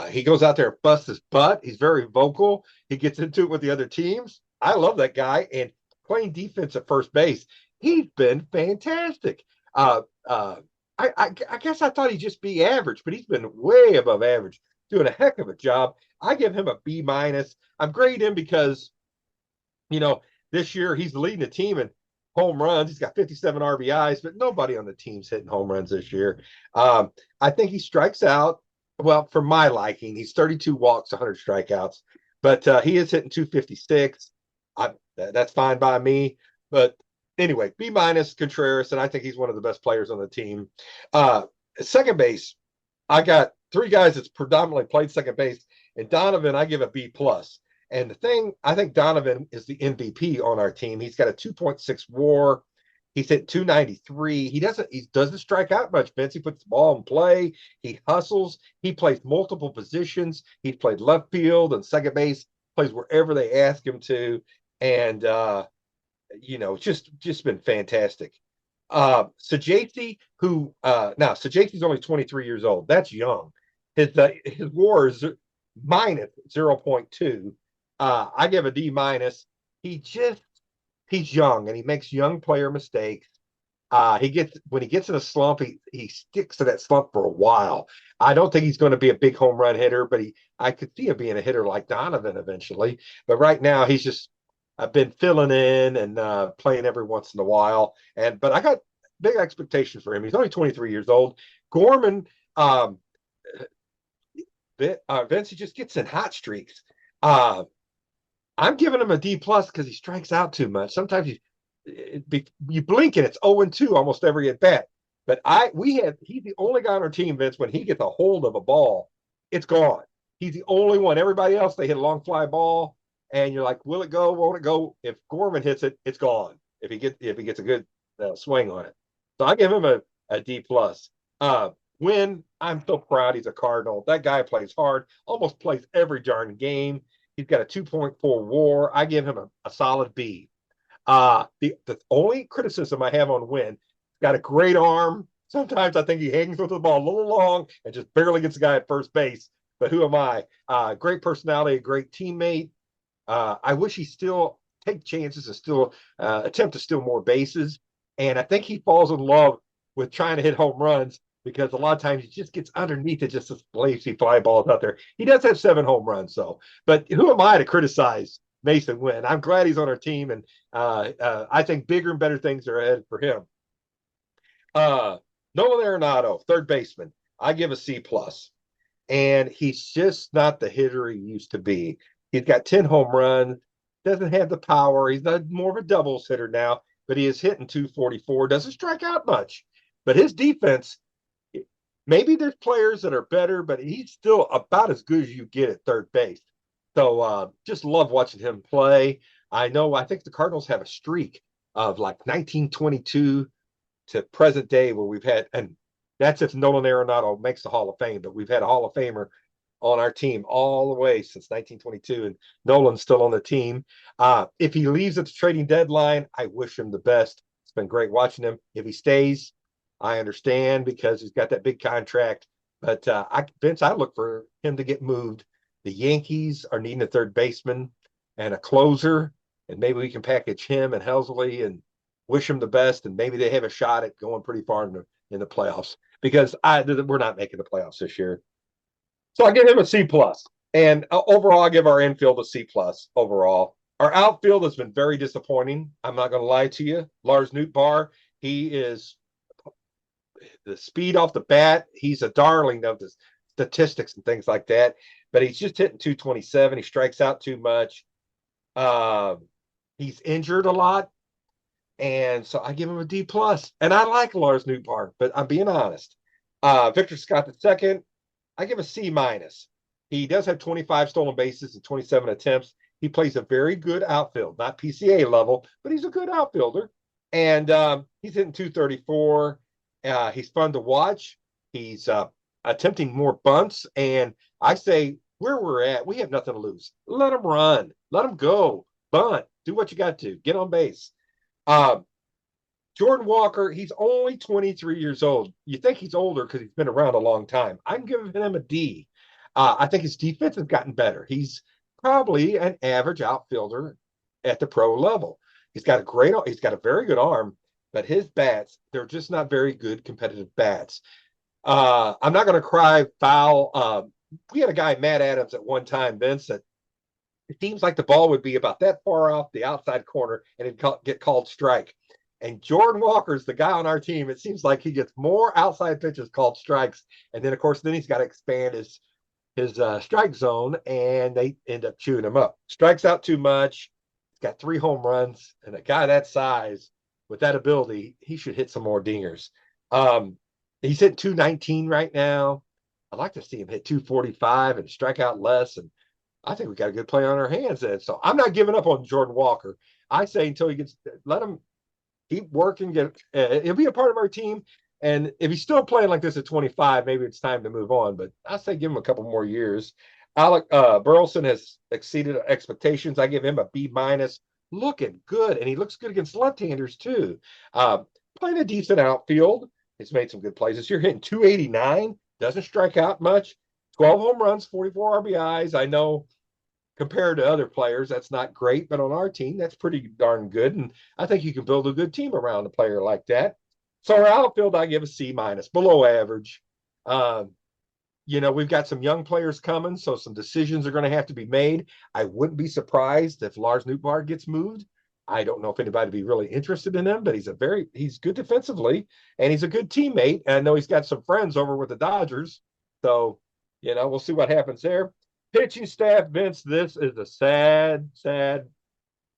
He goes out there and busts his butt. He's very vocal. He gets into it with the other teams. I love that guy. And playing defense at first base, he's been fantastic. I guess I thought he'd just be average, but he's been way above average, doing a heck of a job. I give him a B minus. I'm grading him because, this year he's leading the team in home runs. He's got 57 RBIs, but nobody on the team's hitting home runs this year. I think he strikes out. Well, for my liking, he's 32 walks, 100 strikeouts, but he is hitting 256. That's fine by me. But anyway, B minus Contreras, and I think he's one of the best players on the team. Second base, I got three guys that's predominantly played second base, and Donovan, I give a B plus. And the thing, I think Donovan is the MVP on our team. He's got a 2.6 WAR. He's hit 293. He doesn't strike out much, Vince. He puts the ball in play. He hustles. He plays multiple positions. He's played left field and second base, plays wherever they ask him to. And just been fantastic. Sajati, Sajati's only 23 years old. That's young. His WAR is minus 0.2. I give a D minus. He's young and he makes young player mistakes. When he gets in a slump, he sticks to that slump for a while. I don't think he's going to be a big home run hitter, but I could see him being a hitter like Donovan eventually. But right now, he's just been filling in and playing every once in a while. But I got big expectations for him. He's only 23 years old. Gorman, Vince, he just gets in hot streaks. I'm giving him a D plus because he strikes out too much. Sometimes you blink and it's 0-2 almost every at bat. But he's the only guy on our team, Vince, when he gets a hold of a ball, it's gone. He's the only one. Everybody else, they hit a long fly ball, and you're like, will it go? Won't it go? If Gorman hits it, it's gone. If he gets a good swing on it, so I give him a D plus. Win, I'm so proud he's a Cardinal. That guy plays hard, almost plays every darn game. He's got a 2.4 WAR. I give him a solid B. The only criticism I have on Wynn, got a great arm. Sometimes I think he hangs with the ball a little long and just barely gets the guy at first base. But who am I? Great personality, a great teammate. I wish he still take chances and still attempt to steal more bases. And I think he falls in love with trying to hit home runs because a lot of times he just gets underneath it, just lazy fly balls out there. He does have 7 home runs, though. But who am I to criticize Mason Wynn? I'm glad he's on our team, and I think bigger and better things are ahead for him. Nolan Arenado, third baseman, I give a C plus. And he's just not the hitter he used to be. He's got 10 home runs, doesn't have the power. He's not more of a doubles hitter now, but he is hitting 244, doesn't strike out much. But his defense, maybe there's players that are better, but he's still about as good as you get at third base. So just love watching him play. I think the Cardinals have a streak of like 1922 to present day where we've had, and that's if Nolan Arenado makes the Hall of Fame, but we've had a Hall of Famer on our team all the way since 1922, and Nolan's still on the team. If he leaves at the trading deadline, I wish him the best. It's been great watching him. If he stays, I understand because he's got that big contract. But Vince, I look for him to get moved. The Yankees are needing a third baseman and a closer, and maybe we can package him and Helsley and wish him the best, and maybe they have a shot at going pretty far in the playoffs because we're not making the playoffs this year. So I give him a C plus, and overall I give our infield a C plus overall. Our outfield has been very disappointing. I'm not going to lie to you. Lars Nootbaar, he is the speed off the bat. He's a darling of the statistics and things like that, but he's just hitting 227. He strikes out too much. Uh, he's injured a lot, and so I give him a D plus. And I like Lars Newpark, but I'm being honest. Victor Scott II, I give a C minus. He does have 25 stolen bases and 27 attempts. He plays a very good outfield, not PCA level, but he's a good outfielder. And he's hitting 234. He's fun to watch. He's attempting more bunts. And I say, where we're at, we have nothing to lose. Let him run. Let him go. Bunt. Do what you got to. Get on base. Jordan Walker, he's only 23 years old. You think he's older because he's been around a long time. I'm giving him a D. I think his defense has gotten better. He's probably an average outfielder at the pro level. He's got a very good arm, but his bats, they're just not very good competitive bats. I'm not going to cry foul. We had a guy, Matt Adams, at one time, Vincent. It seems like the ball would be about that far off the outside corner and it'd get called strike. And Jordan Walker's the guy on our team. It seems like he gets more outside pitches called strikes. And then, of course, he's got to expand his strike zone, and they end up chewing him up. Strikes out too much. He's got 3 home runs. And a guy that size with that ability, he should hit some more dingers. He's hitting 219 right now. I'd like to see him hit 245 and strike out less. And I think we got a good play on our hands then. So I'm not giving up on Jordan Walker. I say until he let him keep working, he'll be a part of our team. And if he's still playing like this at 25, maybe it's time to move on. But I say give him a couple more years. Alec Burleson has exceeded expectations. I give him a B minus. Looking good, and he looks good against left-handers too. Playing a decent outfield. He's made some good plays this year. Hitting 289, doesn't strike out much. 12 home runs, 44 RBIs. I know compared to other players, that's not great, but on our team, that's pretty darn good. And I think you can build a good team around a player like that. So our outfield, I give a C minus, below average. We've got some young players coming, so some decisions are going to have to be made. I wouldn't be surprised if Lars Nootbaar gets moved. I don't know if anybody would be really interested in him, but he's good defensively, and he's a good teammate. And I know he's got some friends over with the Dodgers. So, we'll see what happens there. Pitching staff, Vince, this is a sad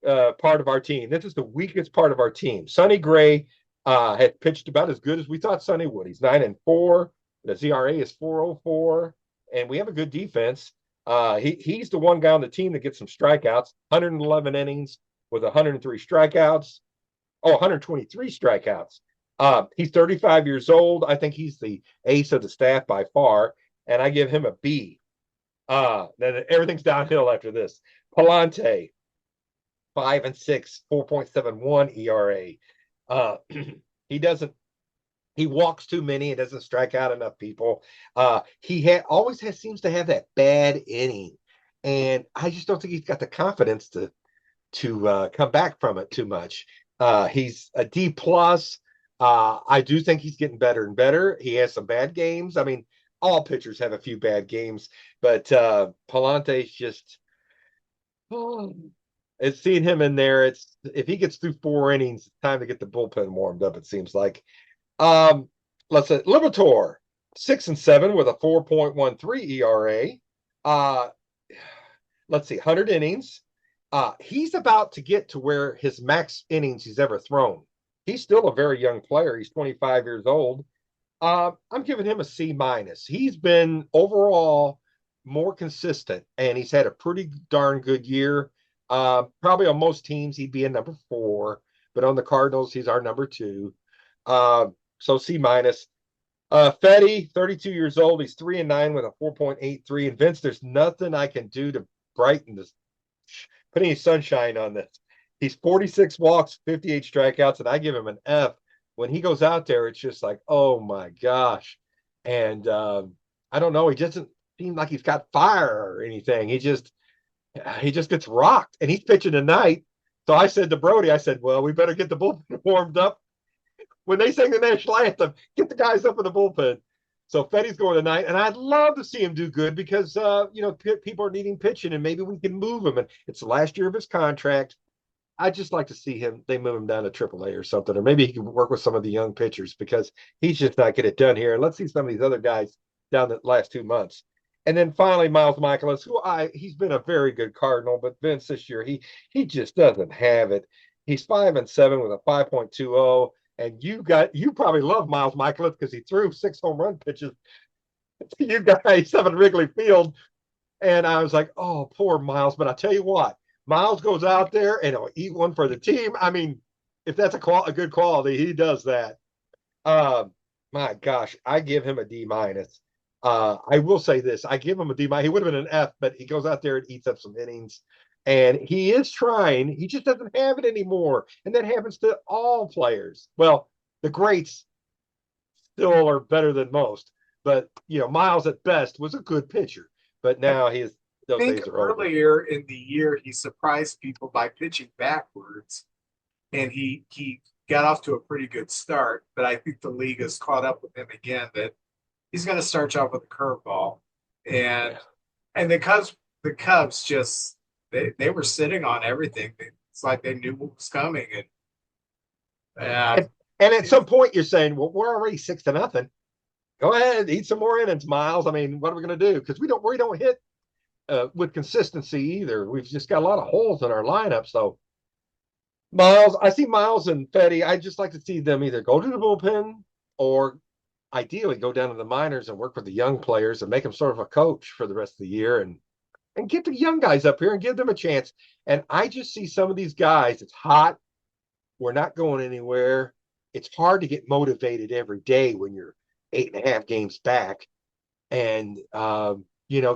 part of our team. This is the weakest part of our team. Sonny Gray had pitched about as good as we thought Sonny would. He's 9-4. The ZRA is 404, and we have a good defense. He's the one guy on the team that gets some strikeouts, 111 innings with 103 strikeouts. 123 strikeouts. He's 35 years old. I think he's the ace of the staff by far, and I give him a B. Then everything's downhill after this. Palante, 5-6, 4.71 ERA. He walks too many and doesn't strike out enough people. He always seems to have that bad inning, and I just don't think he's got the confidence to come back from it too much. He's a D plus. I do think he's getting better and better. He has some bad games. I mean, all pitchers have a few bad games, but Palante's just it's seeing him in there. If he gets through 4 innings, it's time to get the bullpen warmed up, it seems like. Let's say Liberatore, 6-7 with a 4.13 ERA. Let's see, 100 innings. He's about to get to where his max innings he's ever thrown. He's still a very young player. He's 25 years old. I'm giving him a C minus. He's been overall more consistent, and he's had a pretty darn good year. Probably on most teams he'd be a number 4, but on the Cardinals he's our number 2. So C minus. Fetty, 32 years old. He's 3-9 with a 4.83. And Vince, there's nothing I can do to brighten this, put any sunshine on this. He's 46 walks, 58 strikeouts, and I give him an F. When he goes out there, it's just like, oh my gosh. And I don't know, he doesn't seem like he's got fire or anything. He just gets rocked, and he's pitching tonight. So I said to Brody, well, we better get the bullpen warmed up. When they sing the national anthem, get the guys up in the bullpen. So Fetty's going tonight, and I'd love to see him do good because, people are needing pitching, and maybe we can move him. And it's the last year of his contract. I'd just like to see they move him down to AAA or something, or maybe he can work with some of the young pitchers because he's just not getting it done here. And let's see some of these other guys down the last 2 months. And then finally, Miles Michaelis, he's been a very good Cardinal, but Vince this year, he just doesn't have it. He's 5-7 with a 5.20. And you probably love Miles Michaelis because he threw 6 home run pitches to you guys up at Wrigley Field. And I was like, oh, poor Miles. But I tell you what, Miles goes out there and he'll eat one for the team. I mean, if that's a good quality, he does that. My gosh, I give him a D minus. I will say this: I give him a D minus. He would have been an F, but he goes out there and eats up some innings, and he is trying. He just doesn't have it anymore, and that happens to all players. Well, the greats still are better than most, but Miles at best was a good pitcher, but now those think days are over. earlier in the year he surprised people by pitching backwards, and he got off to a pretty good start. But I think the league has caught up with him again that he's going to start you off with a curveball, and the Cubs just they were sitting on everything. It's like they knew what was coming, And at some point you're saying, well, we're already 6-0. Go ahead, eat some more innings, Miles. I mean, what are we going to do? Because we don't hit with consistency either. We've just got a lot of holes in our lineup. So Miles, I see Miles and Fetty. I just like to see them either go to the bullpen or ideally go down to the minors and work with the young players and make them sort of a coach for the rest of the year and get the young guys up here and give them a chance. And I just see some of these guys. It's hot. We're not going anywhere. It's hard to get motivated every day when you're 8.5 games back. And,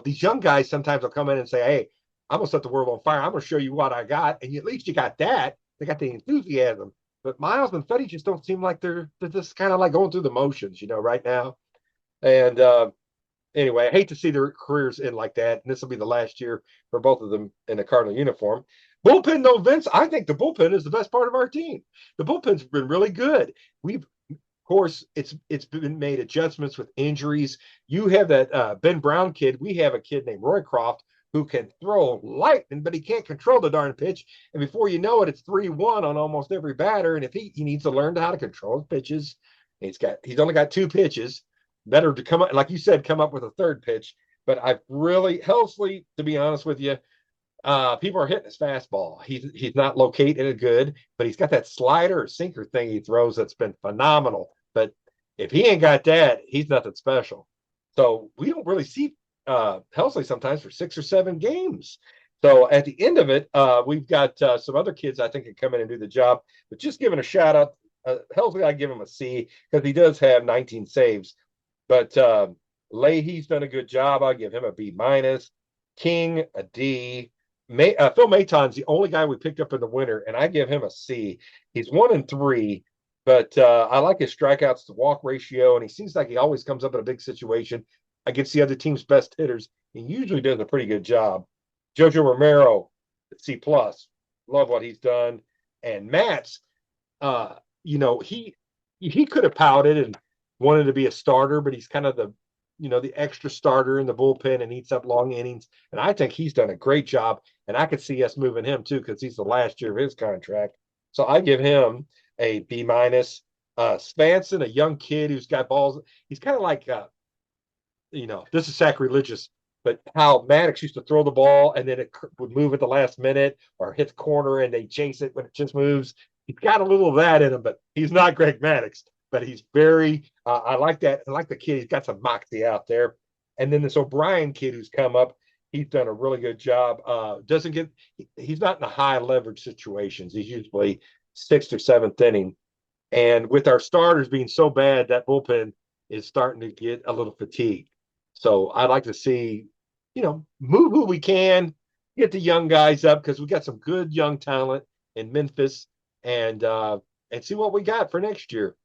these young guys sometimes will come in and say, hey, I'm going to set the world on fire. I'm going to show you what I got. And at least you got that. They got the enthusiasm. But Miles and Fetty just don't seem like they're just kind of like going through the motions, right now. And anyway, I hate to see their careers end like that. And this will be the last year for both of them in a Cardinal uniform. Bullpen, though, Vince, I think the bullpen is the best part of our team. The bullpen's been really good. Of course, it's been made adjustments with injuries. You have that Ben Brown kid. We have a kid named Roycroft who can throw lightning, but he can't control the darn pitch. And before you know it, it's 3-1 on almost every batter. And if he needs to learn how to control his pitches, he's only got 2 pitches. Better to come up, like you said, come up with a third pitch. But I've really, Helsley, to be honest with you, people are hitting his fastball. He's not located it good, but he's got that slider or sinker thing he throws that's been phenomenal. But if he ain't got that, he's nothing special. So we don't really see Helsley sometimes for 6 or 7 games. So at the end of it, we've got some other kids I think can come in and do the job. But just giving a shout out, Helsley, I give him a C because he does have 19 saves. But Leahy's done a good job. I'll give him a B minus. King a D. Phil Maton's the only guy we picked up in the winter, and I give him a C. He's 1-3, but I like his strikeouts to walk ratio, and he seems like he always comes up in a big situation against the other team's best hitters. He usually does a pretty good job. Jojo Romero, C plus. Love what he's done. And Matt's, he could have pouted and wanted to be a starter, but he's kind of the extra starter in the bullpen and eats up long innings. And I think he's done a great job. And I could see us moving him too, because he's the last year of his contract. So I give him a B minus. Svanson, a young kid who's got balls. He's kind of like, this is sacrilegious, but how Maddox used to throw the ball and then it would move at the last minute or hit the corner and they chase it when it just moves. He's got a little of that in him, but he's not Greg Maddox. But he's very, I like that. I like the kid. He's got some moxie out there. And then this O'Brien kid who's come up, he's done a really good job. He's not in the high leverage situations. He's usually 6th or 7th inning. And with our starters being so bad, that bullpen is starting to get a little fatigued. So I'd like to see, move who we can, get the young guys up because we got some good young talent in Memphis and see what we got for next year.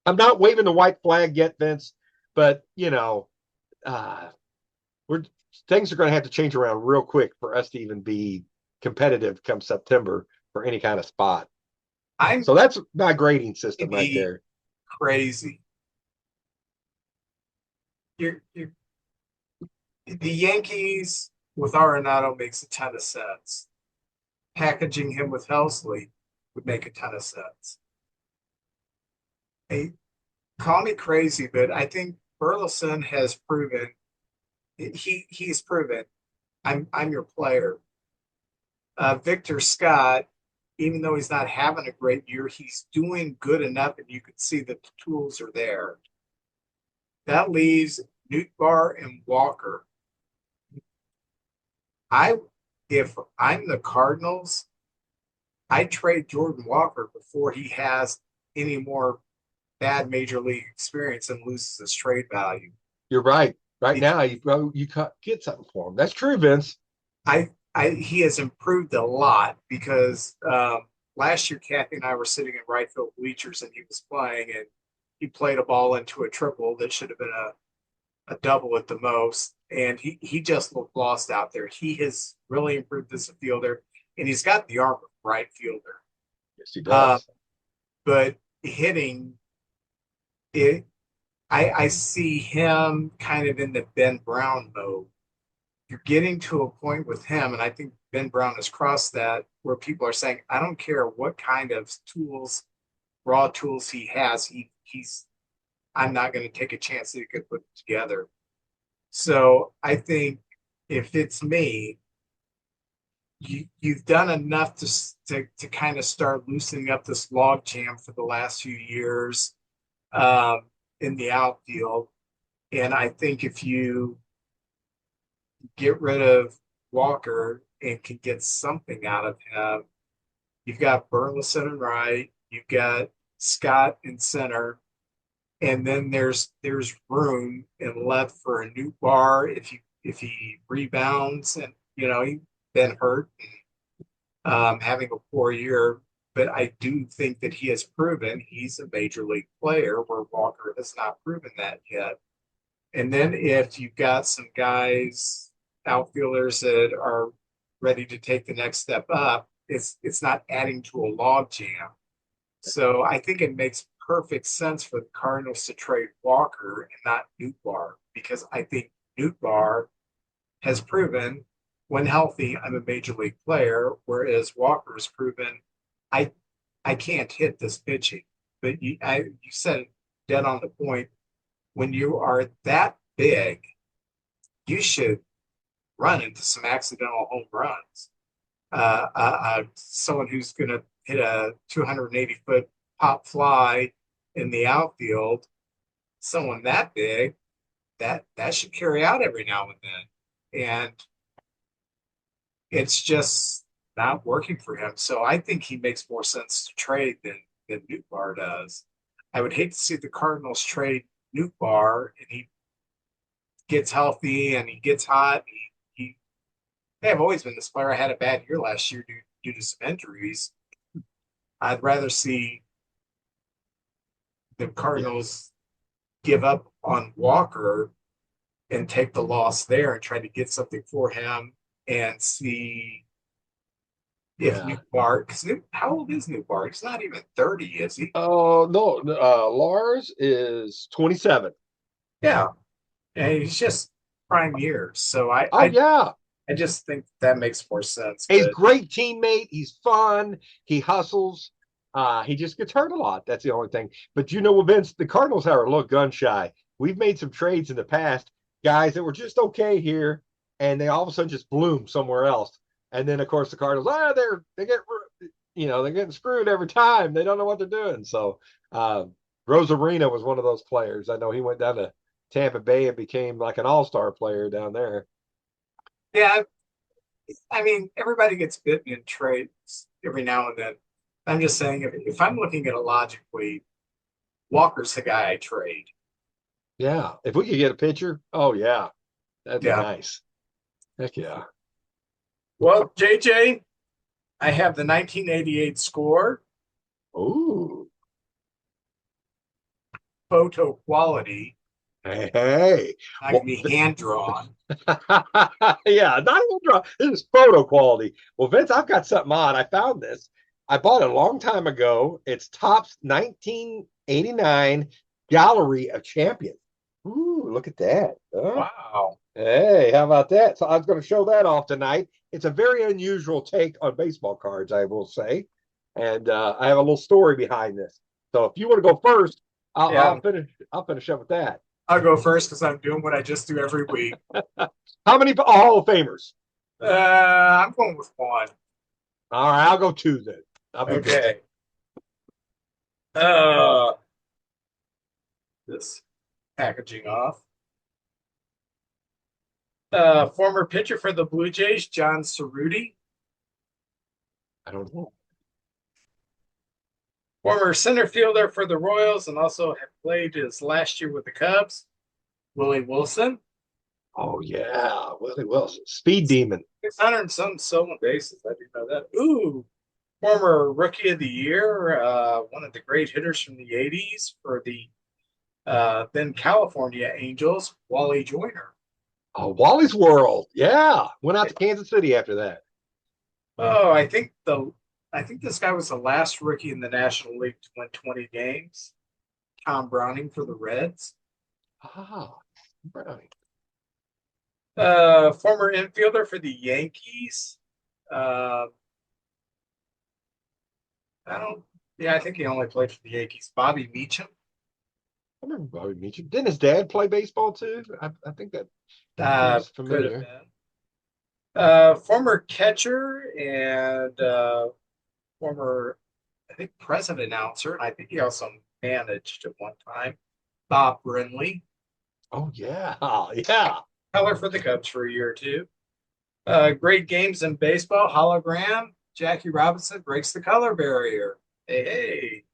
I'm not waving the white flag yet, Vince, but things are going to have to change around real quick for us to even be competitive come September for any kind of spot. So that's my grading system right there. Crazy. You're the Yankees with Arenado makes a ton of sense. Packaging him with Helsley would make a ton of sense. Hey, call me crazy, but I think Burleson has proven he's proven I'm your player. Victor Scott, even though he's not having a great year, he's doing good enough, and you can see that the tools are there. That leaves Newtbar and Walker. If I'm the Cardinals, I trade Jordan Walker before he has any more bad major league experience and loses his trade value. You're right. Right now, you get something for him. That's true, Vince. He has improved a lot because last year Kathy and I were sitting in right field bleachers and he was playing and he played a ball into a triple that should have been a double at the most, and he just looked lost out there. He has really improved as a fielder, and he's got the arm of a right fielder. Yes, he does. But hitting it, I see him kind of in the Ben Brown mode. You're getting to a point with him, and I think Ben Brown has crossed that where people are saying, I don't care what kind of tools, raw tools he has, I'm not going to take a chance that he could put it together. So I think if it's me, you've done enough to kind of start loosening up this log jam for the last few years in the outfield. And I think if you get rid of Walker and can get something out of him, you've got Burleson and right, you've got Scott in center, and then there's room and left for a new bar if he rebounds, and he's been hurt and having a poor year. But I do think that he has proven he's a major league player where Walker has not proven that yet. And then if you've got some guys, outfielders that are ready to take the next step up, it's not adding to a log jam. So I think it makes perfect sense for the Cardinals to trade Walker and not Newtbar, because I think Newtbar has proven when healthy, I'm a major league player, whereas Walker has proven I can't hit this pitching. But you said it dead on the point. When you are that big, you should run into some accidental home runs. Someone who's going to hit a 280-foot pop fly in the outfield, someone that big, that should carry out every now and then. And it's just not working for him. So I think he makes more sense to trade than Newtbar does. I would hate to see the Cardinals trade Newtbar and he gets healthy and he gets hot. Hey, I've always been this player. I had a bad year last year due to some injuries. I'd rather see the Cardinals give up on Walker and take the loss there and try to get something for him and see if Newtbar, because how old is Newtbar? He's not even 30, is he? Oh, no. Lars is 27. Yeah. And he's just prime years. So I just think that makes more sense. He's a great teammate. He's fun. He hustles. He just gets hurt a lot. That's the only thing. But Vince, the Cardinals are a little gun shy. We've made some trades in the past, guys that were just okay here, and they all of a sudden just bloom somewhere else. And then, of course, the Cardinals, they're getting screwed every time. They don't know what they're doing. So Rosarina was one of those players. I know he went down to Tampa Bay and became like an all-star player down there. Yeah, I mean, everybody gets bitten in trades every now and then. I'm just saying, if I'm looking at it logically, Walker's the guy I trade. Yeah, if we could get a pitcher, oh yeah, that'd be nice. Heck yeah. Well, JJ, I have the 1988 score. Ooh. Photo quality. Hey. Not going to be hand drawn. Yeah, not hand drawn. This is photo quality. Well, Vince, I've got something on. I found this. I bought it a long time ago. It's Topps 1989 Gallery of Champions. Ooh, look at that. Wow. Hey, how about that? So I was going to show that off tonight. It's a very unusual take on baseball cards, I will say. And I have a little story behind this. So if you want to go first, I'll finish up with that. I'll go first because I'm doing what I just do every week. How many Hall of Famers? I'm going with one. All right, I'll go two then. I'll be good. Okay. Uh, this packaging off. Former pitcher for the Blue Jays, John Cerruti. I don't know. Former center fielder for the Royals and also had played his last year with the Cubs, Willie Wilson. Oh yeah, Willie Wilson, Speed Demon. 600 and some stolen bases. I didn't know that. Ooh, former Rookie of the Year, one of the great hitters from the 80s for the then California Angels, Wally Joyner. Oh, Wally's World. Yeah, went out to Kansas City after that. Oh, I think this guy was the last rookie in the National League to win 20 games. Tom Browning for the Reds. Ah, Browning. Former infielder for the Yankees. I think he only played for the Yankees. Bobby Meacham. I remember Bobby Meacham. Didn't his dad play baseball too? I think that was familiar. Former catcher and former, I think, president announcer, and I think he also managed at one time, Bob Brinley. Oh yeah, yeah. Color for the Cubs for a year or two. Great games in baseball. Hologram. Jackie Robinson breaks the color barrier. Hey.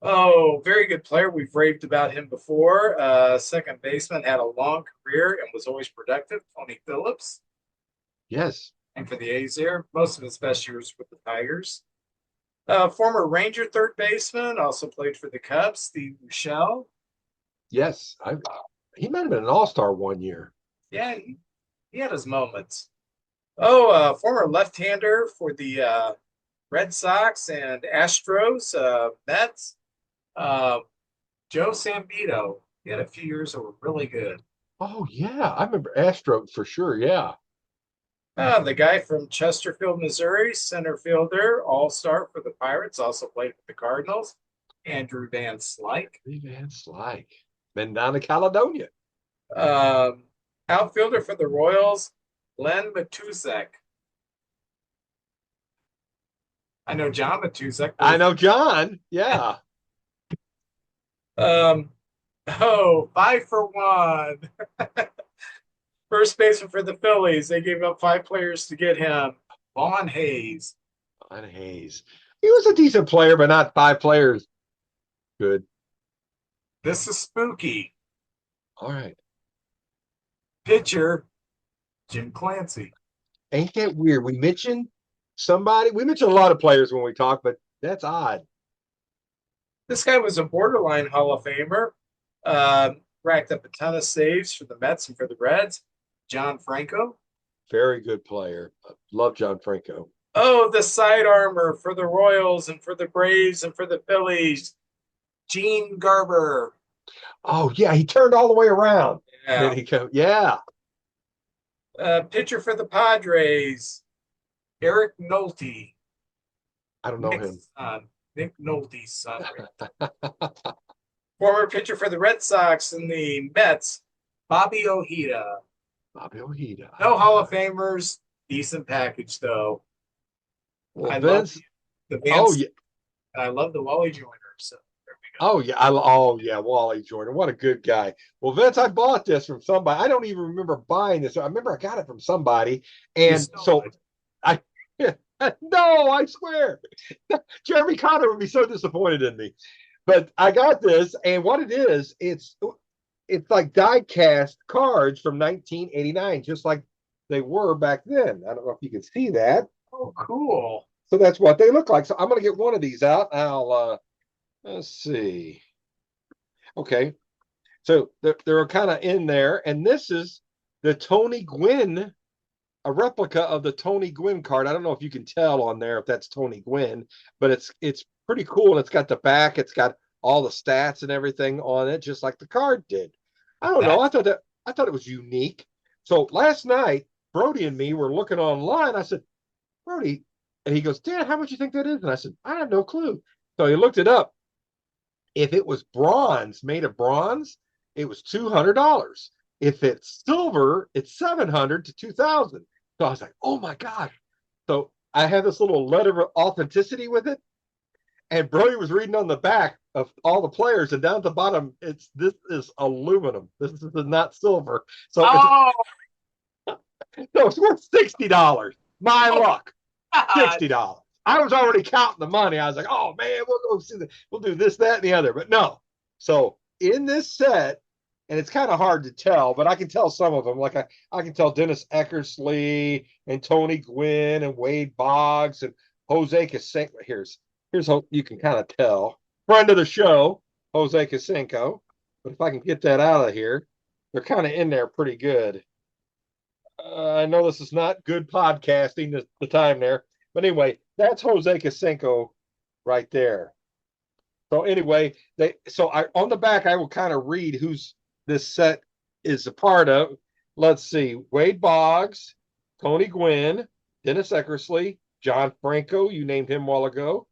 Oh, very good player. We've raved about him before. Second baseman, had a long career and was always productive. Tony Phillips. Yes. And for the A's there, most of his best years with the Tigers. Former Ranger third baseman, also played for the Cubs, Steve Michelle. Yes. He might have been an all-star one year. Yeah, he had his moments. Oh, former left-hander for the Red Sox and Astros, Mets, Joe Sambito. He had a few years that were really good. Oh yeah, I remember Astro for sure. Yeah. The guy from Chesterfield, Missouri, center fielder, all-star for the Pirates, also played with the Cardinals, Andrew Van Slyke. Van Slyke. Been down to Caledonia. Outfielder for the Royals, Len Matusek. I know John Matusek. I know John. Yeah. 5 for 1. First baseman for the Phillies. They gave up 5 players to get him. Vaughn Hayes. Vaughn Hayes. He was a decent player, but not 5 players. Good. This is spooky. All right. Pitcher, Jim Clancy. Ain't that weird? We mention a lot of players when we talk, but that's odd. This guy was a borderline Hall of Famer. Racked up a ton of saves for the Mets and for the Reds. John Franco. Very good player. Love John Franco. Oh, the side armor for the Royals and for the Braves and for the Phillies. Gene Garber. Oh, yeah. He turned all the way around. Yeah. Yeah. Pitcher for the Padres. Eric Nolte. I don't know him. Nick Nolte's son. Former pitcher for the Red Sox and the Mets, Bobby Ojeda. Bobby Ojeda. No Hall of Famers. Decent package, though. Well, I Vince. love the Vance, and I love the Wally Joyner. So there we go. Oh yeah, Wally Jordan. What a good guy. Well, Vince, I bought this from somebody. I don't even remember buying this. I remember I got it from somebody, and so I. No, I swear, Jeremy Connor would be so disappointed in me. But I got this, and what it is, it's like die-cast cards from 1989, just like they were back then. I don't know if you can see that. Oh, cool. So that's what they look like. So I'm going to get one of these out. Let's see. Okay. So they're kind of in there, and this is the Tony Gwynn, a replica of the Tony Gwynn card. I don't know if you can tell on there if that's Tony Gwynn, but it's pretty cool. It's got the back. It's got all the stats and everything on it, just like the card did. I don't know. I thought it was unique. So last night, Brody and me were looking online. I said, Brody, and he goes, Dad, how much you think that is? And I said, I have no clue. So he looked it up. If it was bronze, made of bronze, it was $200. If it's silver, it's $700 to $2,000. So I was like, oh my gosh. So I had this little letter of authenticity with it. And Brody was reading on the back of all the players, and down at the bottom, this is aluminum. This is not silver. So, Oh, so it's worth $60. My luck. God. $60. I was already counting the money. I was like, oh man, we'll go see we'll do this, that, and the other. But no. So in this set, and it's kind of hard to tell, but I can tell some of them. Like I can tell Dennis Eckersley and Tony Gwynn and Wade Boggs and Jose Canseco. Here's how you can kind of tell. Friend of the show, Jose Canseco. But if I can get that out of here, they're kind of in there pretty good. I know this is not good podcasting, the time there. But anyway, that's Jose Canseco right there. So anyway, on the back, I will kind of read who's this set is a part of. Let's see. Wade Boggs, Tony Gwynn, Dennis Eckersley, John Franco, you named him a while ago,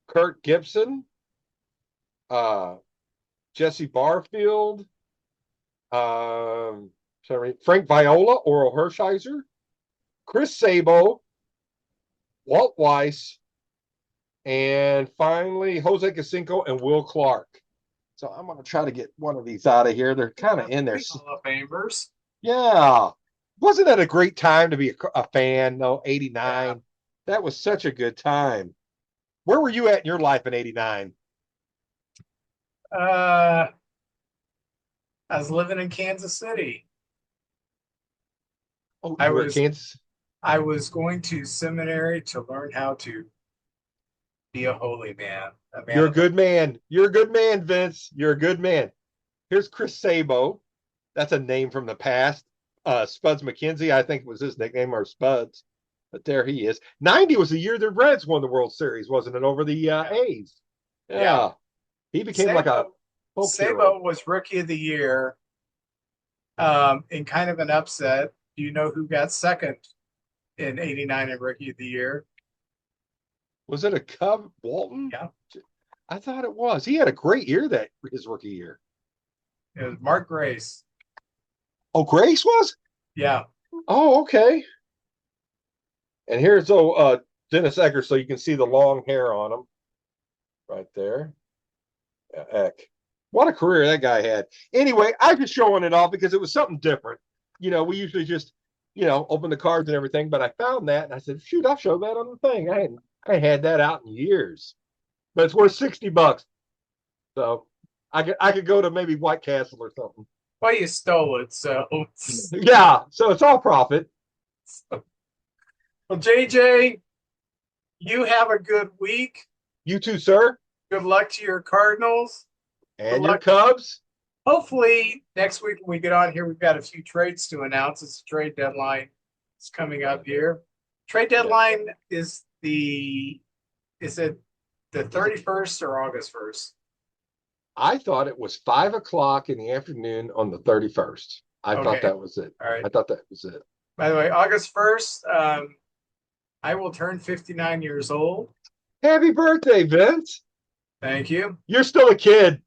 Kurt Gibson, Jesse Barfield, Frank Viola, Oral Hershiser, Chris Sabo, Walt Weiss, and finally Jose Canseco and Will Clark. So I'm going to try to get one of these out of here. They're kind of in there. Hall of Famers. Yeah. Wasn't that a great time to be a fan? No, 89. Yeah. That was such a good time. Where were you at in your life in 89? I was living in Kansas City. Oh, I you were was- at Kansas? I was going to seminary to learn how to be a holy man. You're a good man. You're a good man, Vince. You're a good man. Here's Chris Sabo. That's a name from the past. Spuds McKenzie, I think was his nickname, or Spuds. But there he is. 90 was the year the Reds won the World Series, wasn't it? Over the A's. Yeah. He became like a folk hero. Sabo was Rookie of the Year in kind of an upset. Do you know who got second in 89 in Rookie of the Year? Was it a Cub, Walton? Yeah. I thought it was. He had a great year his rookie year. It was Mark Grace. Oh, Grace was? Yeah. Oh, okay. And here's Dennis Eckersley. You can see the long hair on him right there. Heck, what a career that guy had. Anyway, I was showing it off because it was something different. You know, we usually just, open the cards and everything, but I found that and I said, shoot, I'll show that on the thing. I had that out in years, but it's worth $60. So I could go to maybe White Castle or something. Well, you stole it, so. Yeah, so it's all profit. Well, JJ, you have a good week. You too, sir. Good luck to your Cardinals. And your Cubs. Hopefully, next week when we get on here, we've got a few trades to announce. It's a trade deadline. It's coming up here. Trade deadline is it the 31st or August 1st? I thought it was 5 o'clock in the afternoon on the 31st. I thought that was it. All right. I thought that was it. By the way, August 1st, I will turn 59 years old. Happy birthday, Vince. Thank you. You're still a kid.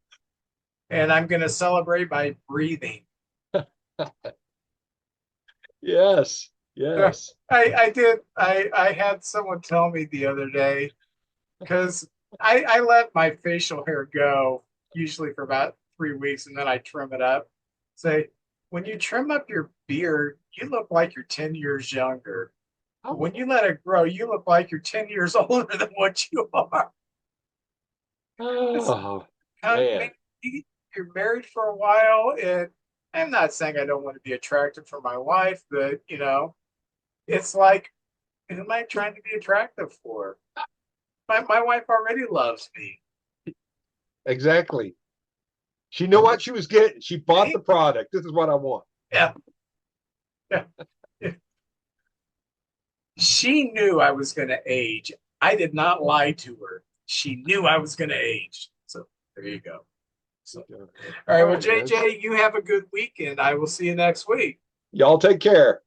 And I'm going to celebrate by breathing. Yes. I did. I had someone tell me the other day, because I let my facial hair go usually for about 3 weeks, and then I trim it up. Say, when you trim up your beard, you look like you're 10 years younger. Oh. When you let it grow, you look like you're 10 years older than what you are. Oh, man. You're married for a while, and I'm not saying I don't want to be attractive for my wife, but it's like, who am I trying to be attractive for? My wife already loves me. Exactly. She knew what she was getting. She bought the product. This is what I want. Yeah. She knew I was going to age. I did not lie to her. She knew I was going to age. So there you go. So, all right. Well, JJ, you have a good weekend. I will see you next week. Y'all take care.